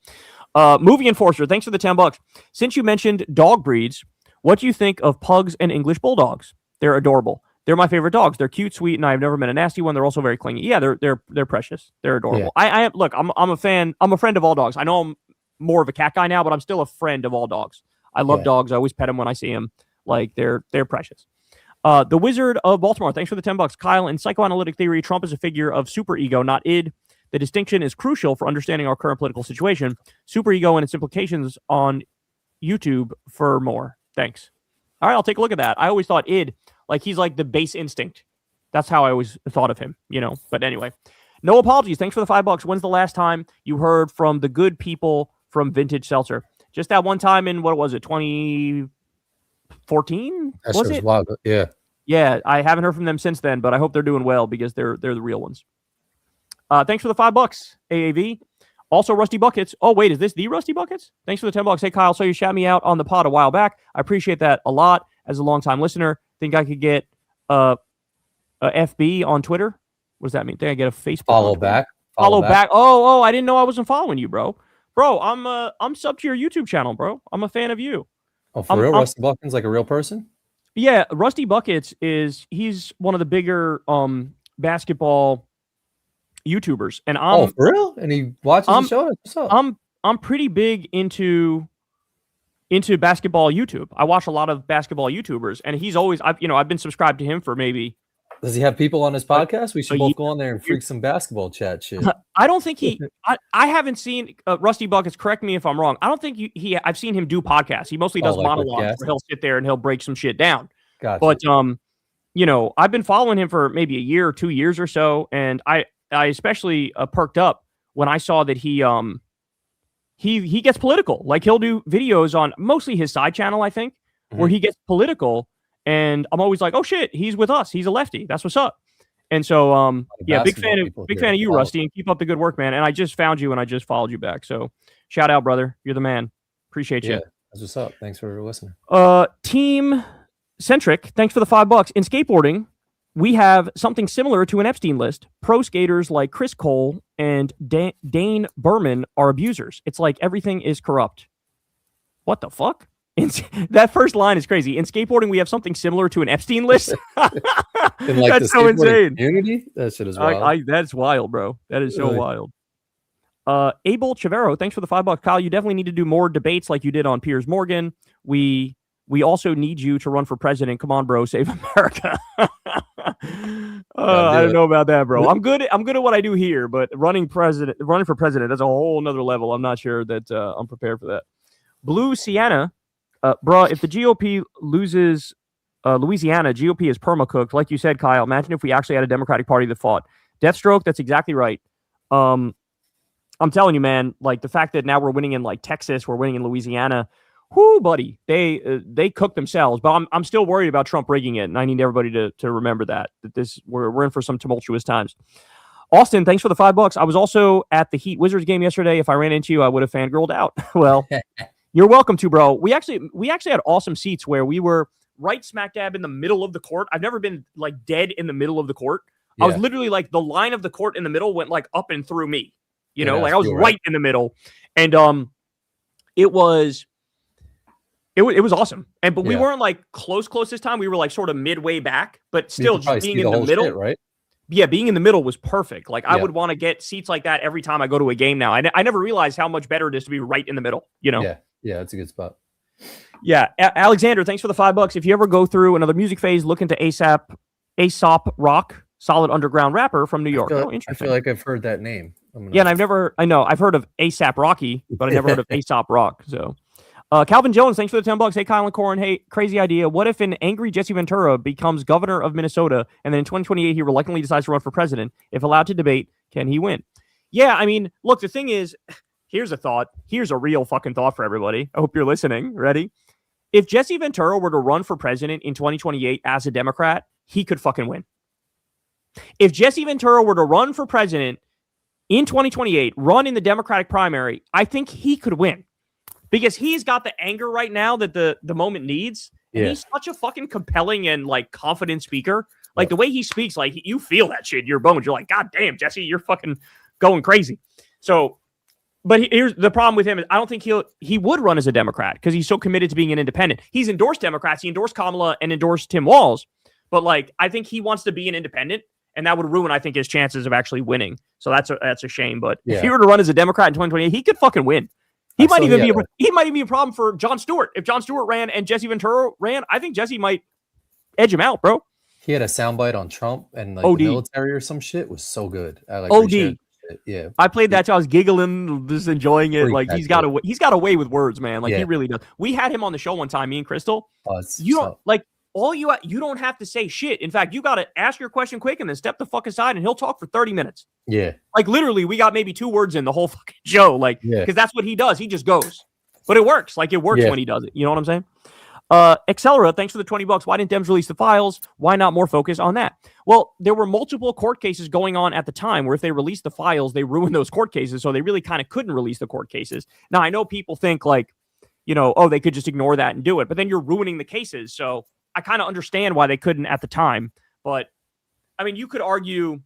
Movie Enforcer, thanks for the $10. Since you mentioned dog breeds, what do you think of pugs and English bulldogs? They're adorable. They're my favorite dogs. They're cute, sweet, and I've never met a nasty one. They're also very clingy. Yeah, they're precious. They're adorable. Yeah. I'm a fan. I'm a friend of all dogs. I know I'm more of a cat guy now, but I'm still a friend of all dogs. I love dogs. I always pet them when I see them. Like they're precious. The Wizard of Baltimore, thanks for the $10. Kyle, in psychoanalytic theory, Trump is a figure of superego, not id. The distinction is crucial for understanding our current political situation. Superego and its implications on YouTube for more. Thanks. All right, I'll take a look at that. I always thought id, like he's like the base instinct. That's how I always thought of him, But anyway, no apologies. Thanks for the $5. When's the last time you heard from the good people from Vintage Seltzer? Just that one time in, what was it, 2014? Was it? Wild. Yeah. Yeah, I haven't heard from them since then, but I hope they're doing well because they're the real ones. Thanks for the $5, AAV. Also, Rusty Buckets. Oh, wait, is this the Rusty Buckets? Thanks for the $10. Hey, Kyle, so you shout me out on the pod a while back. I appreciate that a lot as a longtime listener. Think I could get a FB on Twitter? What does that mean? Think I get a Facebook? Follow back. Follow back. Oh, I didn't know I wasn't following you, bro. Bro, I'm sub to your YouTube channel, bro. I'm a fan of you. Oh, for real? Rusty Buckets, like a real person? Yeah, Rusty Buckets he's one of the bigger basketball YouTubers, and for real? And he watches the show? What's up? I'm pretty big into basketball YouTube. I watch a lot of basketball YouTubers, and he's always I've been subscribed to him for maybe. Does he have people on his podcast? We should both go on there and freak some basketball chat shit. I don't think I haven't seen Rusty Buckets. Correct me if I'm wrong. I don't think I've seen him do podcasts. He mostly does monologues where he'll sit there and he'll break some shit down. Gotcha. But I've been following him for maybe a year or 2 years or so, and I especially perked up when I saw that he gets political. Like he'll do videos on mostly his side channel, I think, where he gets political. And I'm always like, oh shit, he's with us. He's a lefty. That's what's up. And so, big fan of you, Rusty, and keep up the good work, man. And I just found you and I just followed you back. So shout out, brother. You're the man. Appreciate you. That's what's up. Thanks for listening. Team Centric, thanks for the $5. In skateboarding, we have something similar to an Epstein list. Pro skaters like Chris Cole and Dane Berman are abusers. It's like everything is corrupt. What the fuck? That first line is crazy. In skateboarding, we have something similar to an Epstein list. That's so insane. Community? That shit is wild. That's wild, bro. That is so wild. Abel Chavero, thanks for the $5. Kyle, you definitely need to do more debates like you did on Piers Morgan. We also need you to run for president. Come on, bro. Save America. I don't know about that, bro. I'm good at what I do here, but running for president, that's a whole nother level. I'm not sure that I'm prepared for that. Blue Sienna. Bruh, if the GOP loses Louisiana, GOP is perma-cooked. Like you said, Kyle, imagine if we actually had a Democratic Party that fought. Deathstroke, that's exactly right. I'm telling you, man, like the fact that now we're winning in like Texas, we're winning in Louisiana, whoo, buddy, they cook themselves. But I'm still worried about Trump rigging it, and I need everybody to remember that we're in for some tumultuous times. Austin, thanks for the $5. I was also at the Heat Wizards game yesterday. If I ran into you, I would have fangirled out. Well, you're welcome to, bro. We actually had awesome seats where we were right smack dab in the middle of the court. I've never been like dead in the middle of the court. Yeah. I was literally like the line of the court in the middle went like up and through me. Like I was right in the middle, and it was awesome. But we weren't like close this time. We were like sort of midway back, but still just being in the middle, shit, right? Yeah, being in the middle was perfect. Like I would want to get seats like that every time I go to a game now. I never realized how much better it is to be right in the middle. Yeah, that's a good spot. Yeah, Alexander, thanks for the $5. If you ever go through another music phase, look into Aesop Rock, solid underground rapper from New York. I feel like I've heard that name. Yeah, and I've heard of ASAP Rocky, but I never heard of Aesop Rock. So, Calvin Jones, thanks for the $10. Hey, Kyle and Corin. Hey, crazy idea. What if an angry Jesse Ventura becomes governor of Minnesota, and then in 2028 he reluctantly decides to run for president? If allowed to debate, can he win? Yeah, I mean, look, the thing is, here's a thought. Here's a real fucking thought for everybody. I hope you're listening. Ready? If Jesse Ventura were to run for president in 2028 as a Democrat, he could fucking win. If Jesse Ventura were to run for president in 2028, run in the Democratic primary, I think he could win. Because he's got the anger right now that the moment needs. And he's such a fucking compelling and like confident speaker. Like the way he speaks, like you feel that shit in your bones. You're like, God damn, Jesse, you're fucking going crazy. So, but here's the problem with him is I don't think he would run as a Democrat because he's so committed to being an independent. He's endorsed Democrats. He endorsed Kamala and endorsed Tim Walz. But like, I think he wants to be an independent, and that would ruin, I think, his chances of actually winning. So that's a shame. But if he were to run as a Democrat in 2028, he could fucking win. He might even be a problem for Jon Stewart. If Jon Stewart ran and Jesse Ventura ran, I think Jesse might edge him out, bro. He had a soundbite on Trump and like the military or some shit was so good. I like OD. Yeah, I played that. So I was giggling, just enjoying it. Like he's got a way with words, man. Like he really does. We had him on the show one time, me and Crystal. You don't like you don't have to say shit. In fact, you got to ask your question quick and then step the fuck aside, and he'll talk for 30 minutes. Yeah, like literally, we got maybe 2 words in the whole fucking show. Like because that's what he does. He just goes, but it works. Like it works when he does it. You know what I'm saying? Accelera, thanks for the $20. Why didn't Dems release the files? Why not more focus on that? Well, there were multiple court cases going on at the time where if they released the files, they ruined those court cases. So they really kind of couldn't release the court cases. Now, I know people think like, they could just ignore that and do it, but then you're ruining the cases. So I kind of understand why they couldn't at the time. But I mean, you could argue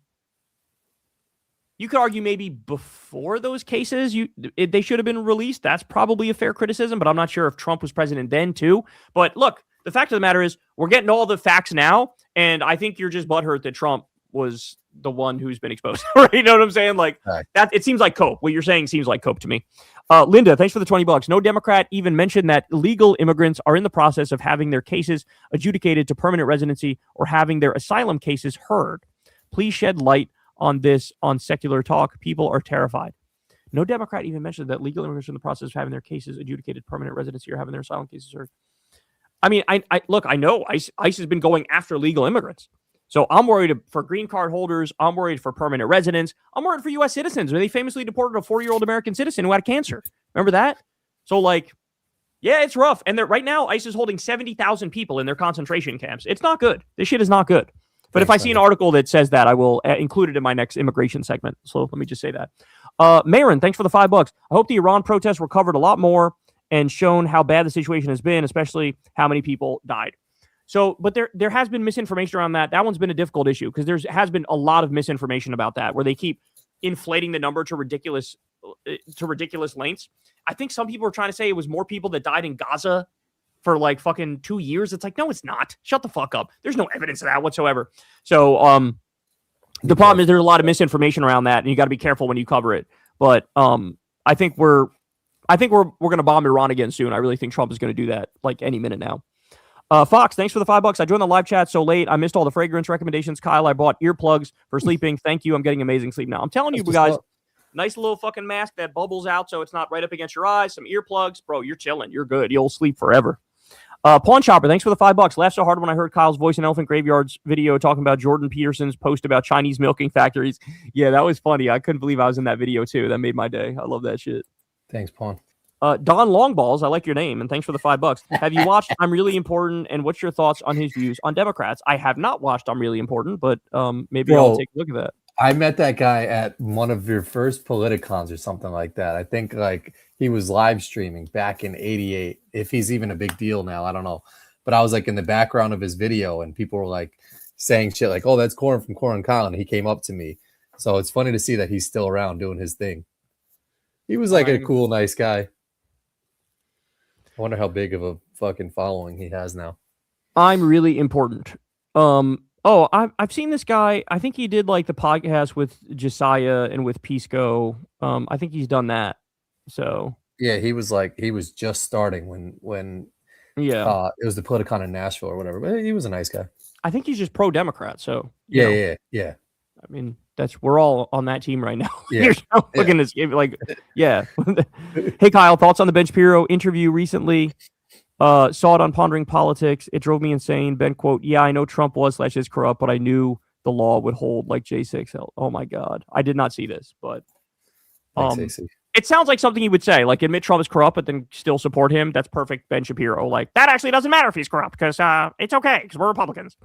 maybe before those cases, they should have been released. That's probably a fair criticism, but I'm not sure if Trump was president then too. But look, the fact of the matter is we're getting all the facts now, and I think you're just butthurt that Trump was the one who's been exposed. Right? You know what I'm saying? Like that. It seems like cope. What you're saying seems like cope to me. Linda, thanks for the $20. No Democrat even mentioned that illegal immigrants are in the process of having their cases adjudicated to permanent residency or having their asylum cases heard. Please shed light on this on Secular Talk. People are terrified. No Democrat even mentioned that legal immigrants are in the process of having their cases adjudicated permanent residency or having their asylum cases heard. I mean, I know ICE has been going after legal immigrants. So I'm worried for green card holders. I'm worried for permanent residents. I'm worried for U.S. citizens. They famously deported a 40-year-old American citizen who had cancer. Remember that? So it's rough. And right now, ICE is holding 70,000 people in their concentration camps. It's not good. This shit is not good. But if I see an article that says that, I will include it in my next immigration segment. So let me just say that. Marin, thanks for the $5. I hope the Iran protests were covered a lot more and shown how bad the situation has been, especially how many people died. So, but there has been misinformation around that. That one's been a difficult issue because there has been a lot of misinformation about that, where they keep inflating the number to ridiculous lengths. I think some people are trying to say it was more people that died in Gaza for like fucking 2 years. It's like, no, it's not. Shut the fuck up. There's no evidence of that whatsoever. So, the problem is there's a lot of misinformation around that, and you got to be careful when you cover it. But I think we're going to bomb Iran again soon. I really think Trump is going to do that like any minute now. Fox, thanks for the $5. I joined the live chat so late. I missed all the fragrance recommendations. Kyle, I bought earplugs for sleeping. Thank you. I'm getting amazing sleep now. I'm telling you guys, nice little fucking mask that bubbles out so it's not right up against your eyes. Some earplugs. Bro, you're chilling. You're good. You'll sleep forever. Pawn Shopper, thanks for the $5. Laughed so hard when I heard Kyle's voice in Elephant Graveyard's video talking about Jordan Peterson's post about Chinese milking factories. Yeah, that was funny. I couldn't believe I was in that video too. That made my day. I love that shit. Thanks, Pawn. Don Longballs, I like your name, and thanks for the $5. Have you watched I'm Really Important, and what's your thoughts on his views on Democrats? I have not watched I'm Really Important, but maybe I'll take a look at that. I met that guy at one of your first Politicons or something like that. I think like he was live streaming back in '88. If he's even a big deal now, I don't know. But I was like in the background of his video, and people were like saying shit like, "Oh, that's Corin from Corin Kyle," and he came up to me. So it's funny to see that he's still around doing his thing. He was like a cool, nice guy. I wonder how big of a fucking following he has now. I'm Really Important. I've seen this guy. I think he did like the podcast with Josiah and with Pisco. I think he's done that. So yeah, he was just starting when Yeah. It was the Politicon in Nashville or whatever. But he was a nice guy. I think he's just pro-Democrat. So Yeah. I mean, we're all on that team right now. Yeah. Looking at this, like, yeah. Hey, Kyle, thoughts on the Ben Shapiro interview recently? Saw it on Pondering Politics. It drove me insane. Ben quote, "Yeah, I know Trump was/is corrupt, but I knew the law would hold like J6 held." Oh my God, I did not see this, but it sounds like something he would say, like admit Trump is corrupt, but then still support him. That's perfect, Ben Shapiro. Like that actually doesn't matter if he's corrupt because it's okay because we're Republicans.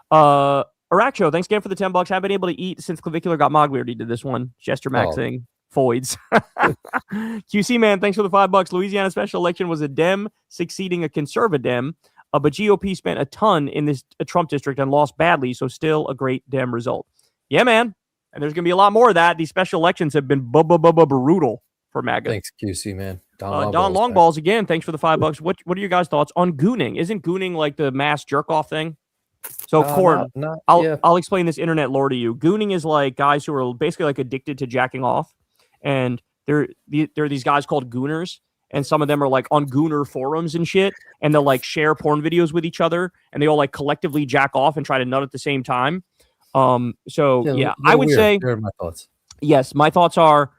Araxo, thanks again for the $10. Haven't been able to eat since clavicular got mogged. We already did this one. Jester maxing. Foids. QC man, thanks for the $5. Louisiana special election was a Dem succeeding a conservative Dem, but GOP spent a ton in this Trump district and lost badly, so still a great Dem result. Yeah, man. And there's going to be a lot more of that. These special elections have been brutal for MAGA. Thanks, QC man. Don Longballs again. Thanks for the $5. What are your guys' thoughts on gooning? Isn't gooning like the mass jerk off thing? So, Corin, I'll explain this internet lore to you. Gooning is like guys who are basically like addicted to jacking off, and there are these guys called gooners, and some of them are like on gooner forums and shit, and they'll like share porn videos with each other, and they all like collectively jack off and try to nut at the same time. I would say my thoughts. Yes, my thoughts are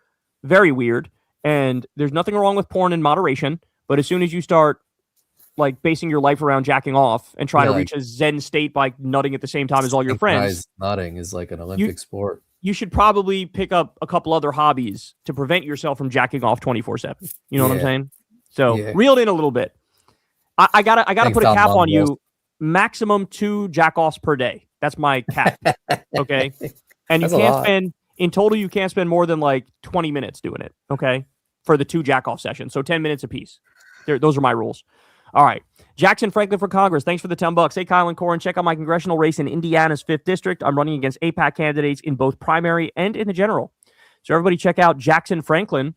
very weird, and there's nothing wrong with porn in moderation, but as soon as you start like basing your life around jacking off and trying to reach a zen state by nutting at the same time as all your friends. Nutting is like an Olympic sport. You should probably pick up a couple other hobbies to prevent yourself from jacking off 24/7. You know what I'm saying? So reel it in a little bit. I gotta put a cap on you. Maximum 2 jack-offs per day. That's my cap. Okay. And you can't spend in total, you can't spend more than like 20 minutes doing it. Okay. For the 2 jack-off sessions. So 10 minutes apiece. Those are my rules. All right. Jackson Franklin for Congress. Thanks for the $10. Hey, Kyle and Corin, check out my congressional race in Indiana's 5th district. I'm running against APAC candidates in both primary and in the general. So everybody check out Jackson Franklin.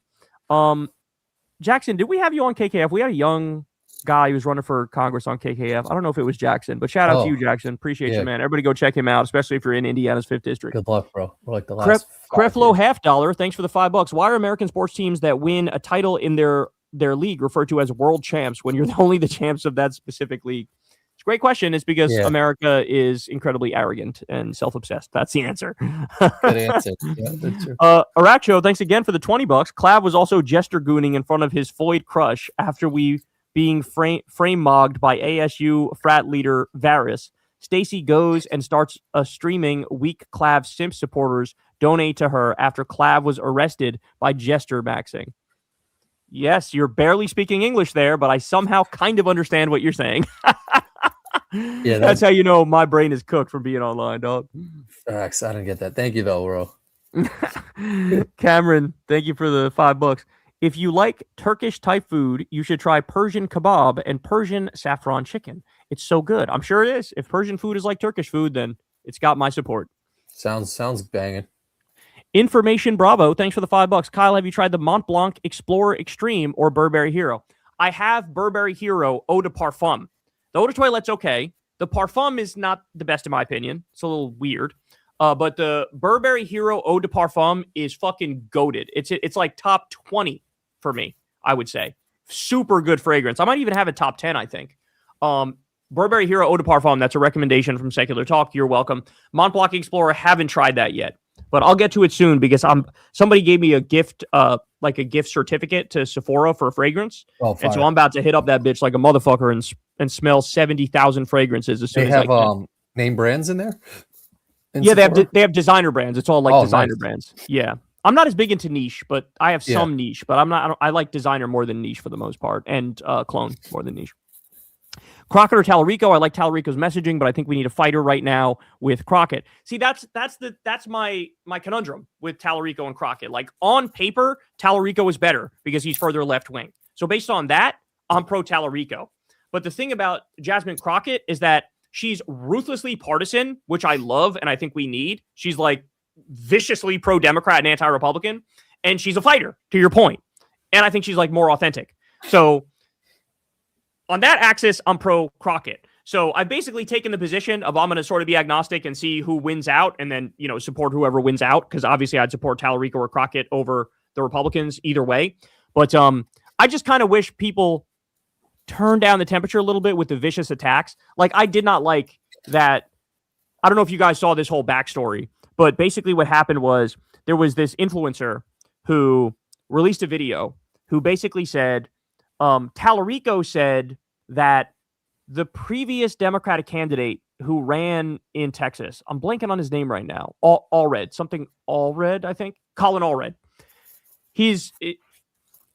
Jackson, did we have you on KKF? We had a young guy who was running for Congress on KKF. I don't know if it was Jackson, but shout out to you, Jackson. Appreciate you, man. Everybody go check him out, especially if you're in Indiana's 5th district. Good luck, bro. We're like the last Creflo $50. Thanks for the $5. Why are American sports teams that win a title in their league referred to as world champs when you're only the champs of that specific league? It's a great question. It's because America is incredibly arrogant and self-obsessed. That's the answer. Good answer. Yeah, that's true. Aracho, thanks again for the $20. Clav was also jester gooning in front of his Floyd crush after being frame mogged by ASU frat leader Varys. Stacy goes and starts streaming weak Clav simp supporters donate to her after Clav was arrested by jester maxing. Yes, you're barely speaking English there, but I somehow kind of understand what you're saying. Yeah, that's how you know my brain is cooked from being online, dog. Facts. I didn't get that. Thank you, though, bro. Cameron, thank you for the $5. If you like Turkish type food, you should try Persian kebab and Persian saffron chicken. It's so good. I'm sure it is. If Persian food is like Turkish food, then it's got my support. Sounds banging. Information Bravo, thanks for the $5. Kyle, have you tried the Mont Blanc Explorer Extreme or Burberry Hero? I have Burberry Hero Eau de Parfum. The Eau de Toilet's okay. The Parfum is not the best in my opinion. It's a little weird. But the Burberry Hero Eau de Parfum is fucking goated. It's like top 20 for me, I would say. Super good fragrance. I might even have it top 10, I think. Burberry Hero Eau de Parfum, that's a recommendation from Secular Talk. You're welcome. Mont Blanc Explorer, haven't tried that yet. But I'll get to it soon because somebody gave me a gift, like a gift certificate to Sephora for a fragrance. And so I'm about to hit up that bitch like a motherfucker and smell 70,000 fragrances as soon as I can. They have name brands in there? Yeah, they have designer brands. It's all like designer brands. Yeah. I'm not as big into niche, but I have some niche, but I like designer more than niche for the most part, and clone more than niche. Crockett or Tallarico? I like Tallarico's messaging, but I think we need a fighter right now with Crockett. See, that's my conundrum with Tallarico and Crockett. Like on paper, Tallarico is better because he's further left wing. So based on that, I'm pro Tallarico. But the thing about Jasmine Crockett is that she's ruthlessly partisan, which I love and I think we need. She's like viciously pro-Democrat and anti-Republican, and she's a fighter, to your point. And I think she's like more authentic. So on that axis, I'm pro-Crockett. So I've basically taken the position of I'm going to sort of be agnostic and see who wins out and then, support whoever wins out, because obviously I'd support Tallarico or Crockett over the Republicans either way. But I just kind of wish people turn down the temperature a little bit with the vicious attacks. Like, I did not like that. I don't know if you guys saw this whole backstory, but basically what happened was there was this influencer who released a video who basically said, Tallarico said that the previous Democratic candidate who ran in Texas, I'm blanking on his name right now, Allred, I think, Colin Allred.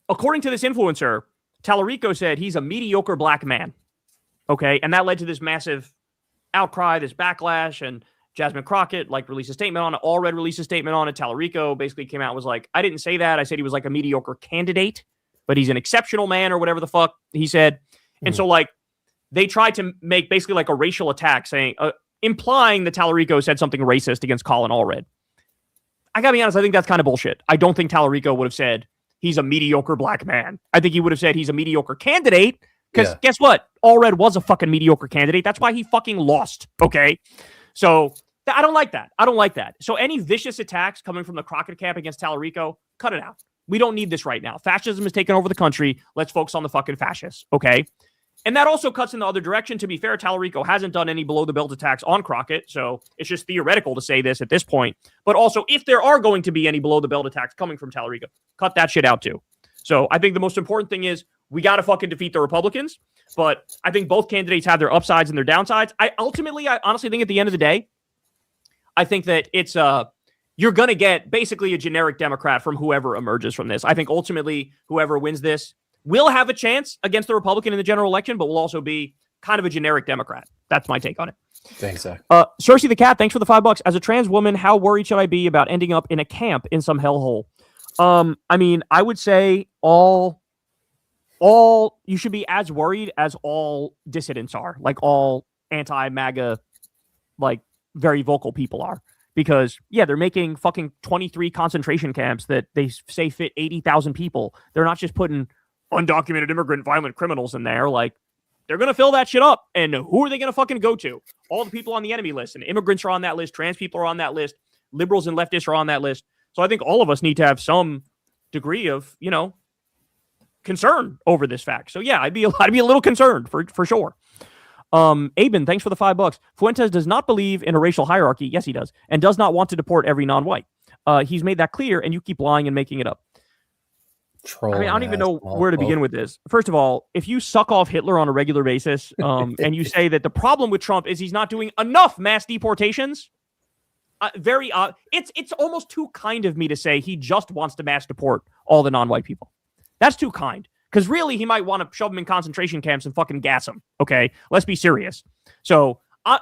According to this influencer, Tallarico said he's a mediocre black man. Okay, and that led to this massive outcry, this backlash, and Jasmine Crockett released a statement on it. Allred released a statement on it. Tallarico basically came out and was like, I didn't say that. I said he was like a mediocre candidate, but he's an exceptional man or whatever the fuck he said. And so they tried to make basically like a racial attack, saying, implying that Tallarico said something racist against Colin Allred. I gotta be honest, I think that's kind of bullshit. I don't think Tallarico would have said he's a mediocre black man. I think he would have said he's a mediocre candidate. Because guess what? Allred was a fucking mediocre candidate. That's why he fucking lost. Okay. So I don't like that. I don't like that. So any vicious attacks coming from the Crockett camp against Tallarico, cut it out. We don't need this right now. Fascism has taken over the country. Let's focus on the fucking fascists. Okay. And that also cuts in the other direction. To be fair, Tallarico hasn't done any below the belt attacks on Crockett. So it's just theoretical to say this at this point. But also, if there are going to be any below the belt attacks coming from Tallarico, cut that shit out too. So I think the most important thing is we got to fucking defeat the Republicans. But I think both candidates have their upsides and their downsides. I honestly think at the end of the day, I think that it's you're going to get basically a generic Democrat from whoever emerges from this. I think ultimately whoever wins this will have a chance against the Republican in the general election, but will also be kind of a generic Democrat. That's my take on it. Thanks, Zach. Cersei the Cat, thanks for the $5. As a trans woman, how worried should I be about ending up in a camp in some hellhole? I mean, I would say all you should be as worried as all dissidents are, like all anti-MAGA, like very vocal people are, because they're making fucking 23 concentration camps that they say fit 80,000 people. They're not just putting undocumented immigrant violent criminals in there. Like, they're going to fill that shit up. And who are they going to fucking go to? All the people on the enemy list, and immigrants are on that list. Trans people are on that list. Liberals and leftists are on that list. So I think all of us need to have some degree of, concern over this fact. So I'd be a little concerned for sure. Aben, thanks for the $5. Fuentes does not believe in a racial hierarchy. Yes, he does. And does not want to deport every non-white. He's made that clear, and you keep lying and making it up. I don't even know where to begin with this. First of all, if you suck off Hitler on a regular basis, and you say that the problem with Trump is he's not doing enough mass deportations, it's almost too kind of me to say he just wants to mass deport all the non-white people. That's too kind. Because really, he might want to shove them in concentration camps and fucking gas them. Okay? Let's be serious. So,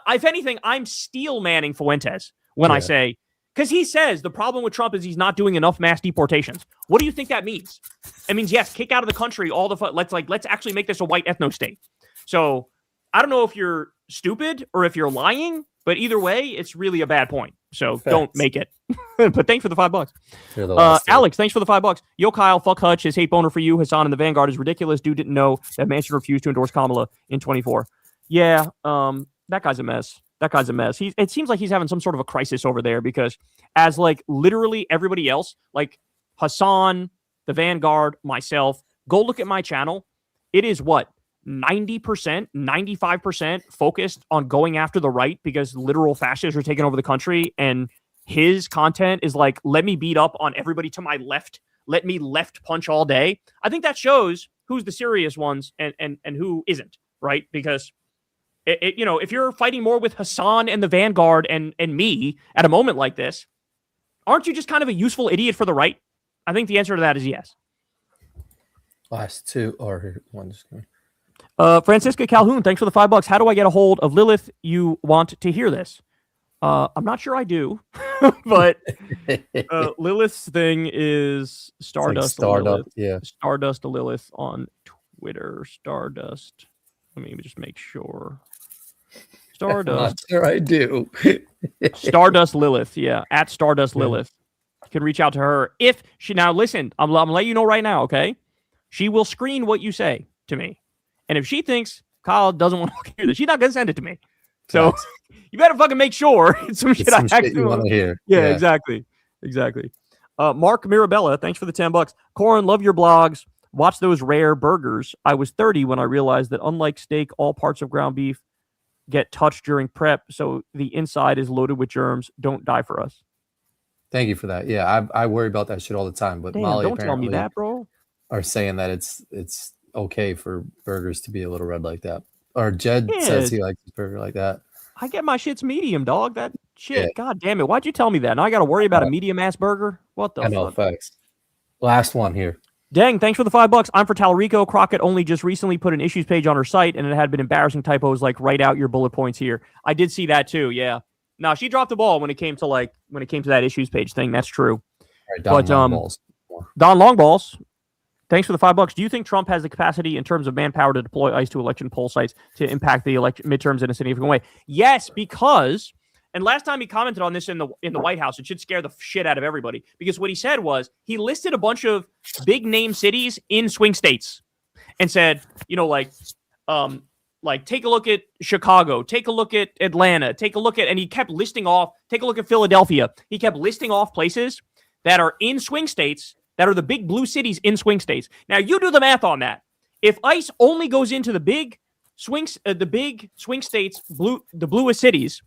if anything, I'm steel manning Fuentes when I say, because he says the problem with Trump is he's not doing enough mass deportations. What do you think that means? It means, yes, kick out of the country all the let's actually make this a white ethno state. So, I don't know if you're stupid or if you're lying, but either way, it's really a bad point. So don't make it. But thanks for the $5. Alex, thanks for the $5. Yo, Kyle, fuck Hutch. His hate boner for you, Hassan, and the Vanguard is ridiculous. Dude didn't know that Manchin refused to endorse Kamala in 24. Yeah, that guy's a mess. It seems like he's having some sort of a crisis over there, because as literally everybody else, like Hassan, the Vanguard, myself, go look at my channel. It is 90%, 95% focused on going after the right because literal fascists are taking over the country, and his content is like, let me beat up on everybody to my left, let me left punch all day. I think that shows who's the serious ones and who isn't, right? Because if you're fighting more with Hassan and the Vanguard and me at a moment like this, aren't you just kind of a useful idiot for the right? I think the answer to that is yes. Last two or one. Just kidding. Francisca Calhoun, thanks for the $5. How do I get a hold of Lilith? You want to hear this? I'm not sure I do, but Lilith's thing is Stardust. Stardust, Stardust to Lilith on Twitter. Stardust. Let me just make sure. Stardust. Not sure I do. Stardust Lilith, at Stardust Lilith. You can reach out to her if she. Now listen, I'm gonna let you know right now, okay? She will screen what you say to me. And if she thinks Kyle doesn't want to hear this, she's not going to send it to me. So you better fucking make sure it's some shit I actually want to hear. Yeah, exactly. Mark Mirabella, thanks for the $10. Corin, love your blogs. Watch those rare burgers. I was 30 when I realized that unlike steak, all parts of ground beef get touched during prep, so the inside is loaded with germs. Don't die for us. Thank you for that. Yeah, I worry about that shit all the time. But Damn, Molly don't tell me apparently that, bro. are saying that it's okay for burgers to be a little red like that. Or Jed Yeah, says he likes his burger like that. I get my shits medium, dog. That shit. Yeah. God damn it. Why'd you tell me that? Now I got to worry about a medium ass burger? What the I know, fuck? facts. Last one here. Dang, thanks for the $5. I'm for Talarico. Crockett only just recently put an issues page on her site, and it had been embarrassing typos like write out your bullet points here. I did see that too, yeah. No, she dropped the ball when it came to that issues page thing. That's true. All right, Don Longballs. Don Longballs, thanks for the $5. Do you think Trump has the capacity in terms of manpower to deploy ICE to election poll sites to impact the election midterms in a significant way? Yes, because, and last time he commented on this in the White House, it should scare the shit out of everybody, because what he said was he listed a bunch of big name cities in swing states and said, take a look at Chicago, take a look at Atlanta, and he kept listing off, take a look at Philadelphia. He kept listing off places that are in swing states, that are the big blue cities in swing states. Now you do the math on that. If ICE only goes into the big swing states, the bluest cities,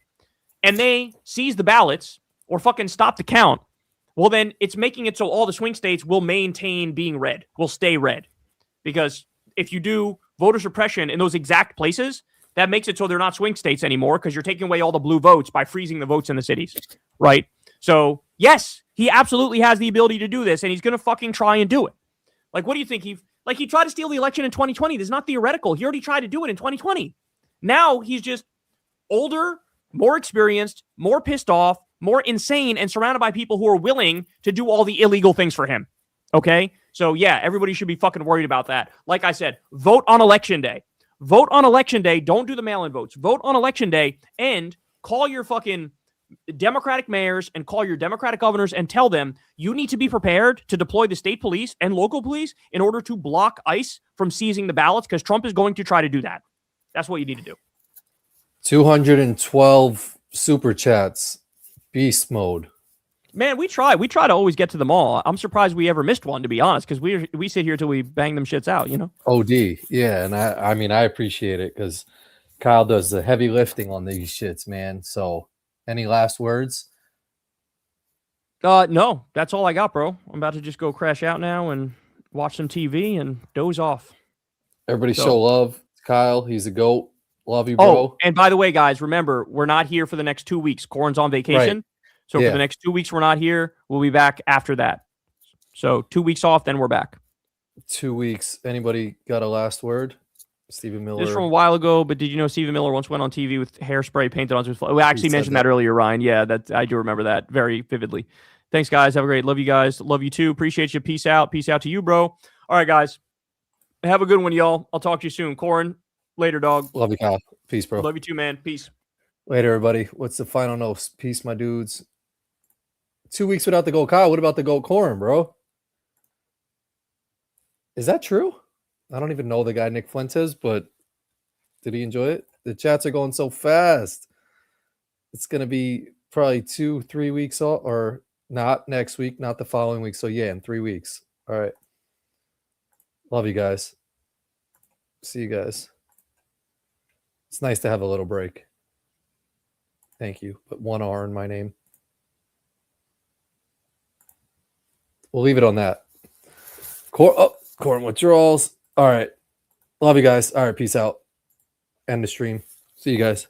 and they seize the ballots or fucking stop the count, well, then it's making it so all the swing states will maintain being red, will stay red. Because if you do voter suppression in those exact places, that makes it so they're not swing states anymore, because you're taking away all the blue votes by freezing the votes in the cities, right? So, yes, he absolutely has the ability to do this, and he's going to fucking try and do it. Like, what do you think? He tried to steal the election in 2020. This is not theoretical. He already tried to do it in 2020. Now he's just older, more experienced, more pissed off, more insane, and surrounded by people who are willing to do all the illegal things for him. Okay? So, yeah, everybody should be fucking worried about that. Like I said, vote on election day. Vote on election day. Don't do the mail-in votes. Vote on election day and call your fucking Democratic mayors and call your Democratic governors and tell them you need to be prepared to deploy the state police and local police in order to block ICE from seizing the ballots, because Trump is going to try to do that. That's what you need to do. 212 super chats. Beast mode. Man, we try to always get to them all. I'm surprised we ever missed one, to be honest, because we sit here till we bang them shits out, you know? OD. Yeah, and I mean, I appreciate it, because Kyle does the heavy lifting on these shits, man. So, any last words? No, that's all I got, bro. I'm about to just go crash out now and watch some TV and doze off. Everybody show love. Kyle, he's a GOAT. Love you, bro. Oh, and by the way, guys, remember, we're not here for the next 2 weeks. Corin's on vacation. Right. So for the next 2 weeks, we're not here. We'll be back after that. So 2 weweeks off, then we're back. 2 weeks. Anybody got a last word? Stephen Miller. This from a while ago, but did you know Stephen Miller once went on TV with hairspray painted on his face? We actually mentioned that earlier, Ryan. Yeah, I do remember that very vividly. Thanks, guys. Have a great. Love you guys. Love you too. Appreciate you. Peace out. Peace out to you, bro. All right, guys. Have a good one, y'all. I'll talk to you soon. Corin, later, dog. Love you, Kyle. Peace, bro. Love you too, man. Peace. Later, everybody. What's the final note? Peace, my dudes. 2 weeks without the GOAT Kyle. What about the GOAT Corin, bro? Is that true? I don't even know the guy Nick Fuentes, but did he enjoy it? The chats are going so fast. It's going to be probably 2-3 weeks off, or not next week, not the following week. So, yeah, in 3 weeks. All right. Love you guys. See you guys. It's nice to have a little break. Thank you. Put one R in my name. We'll leave it on that. Corin withdrawals. All right. Love you guys. All right. Peace out. End the stream. See you guys.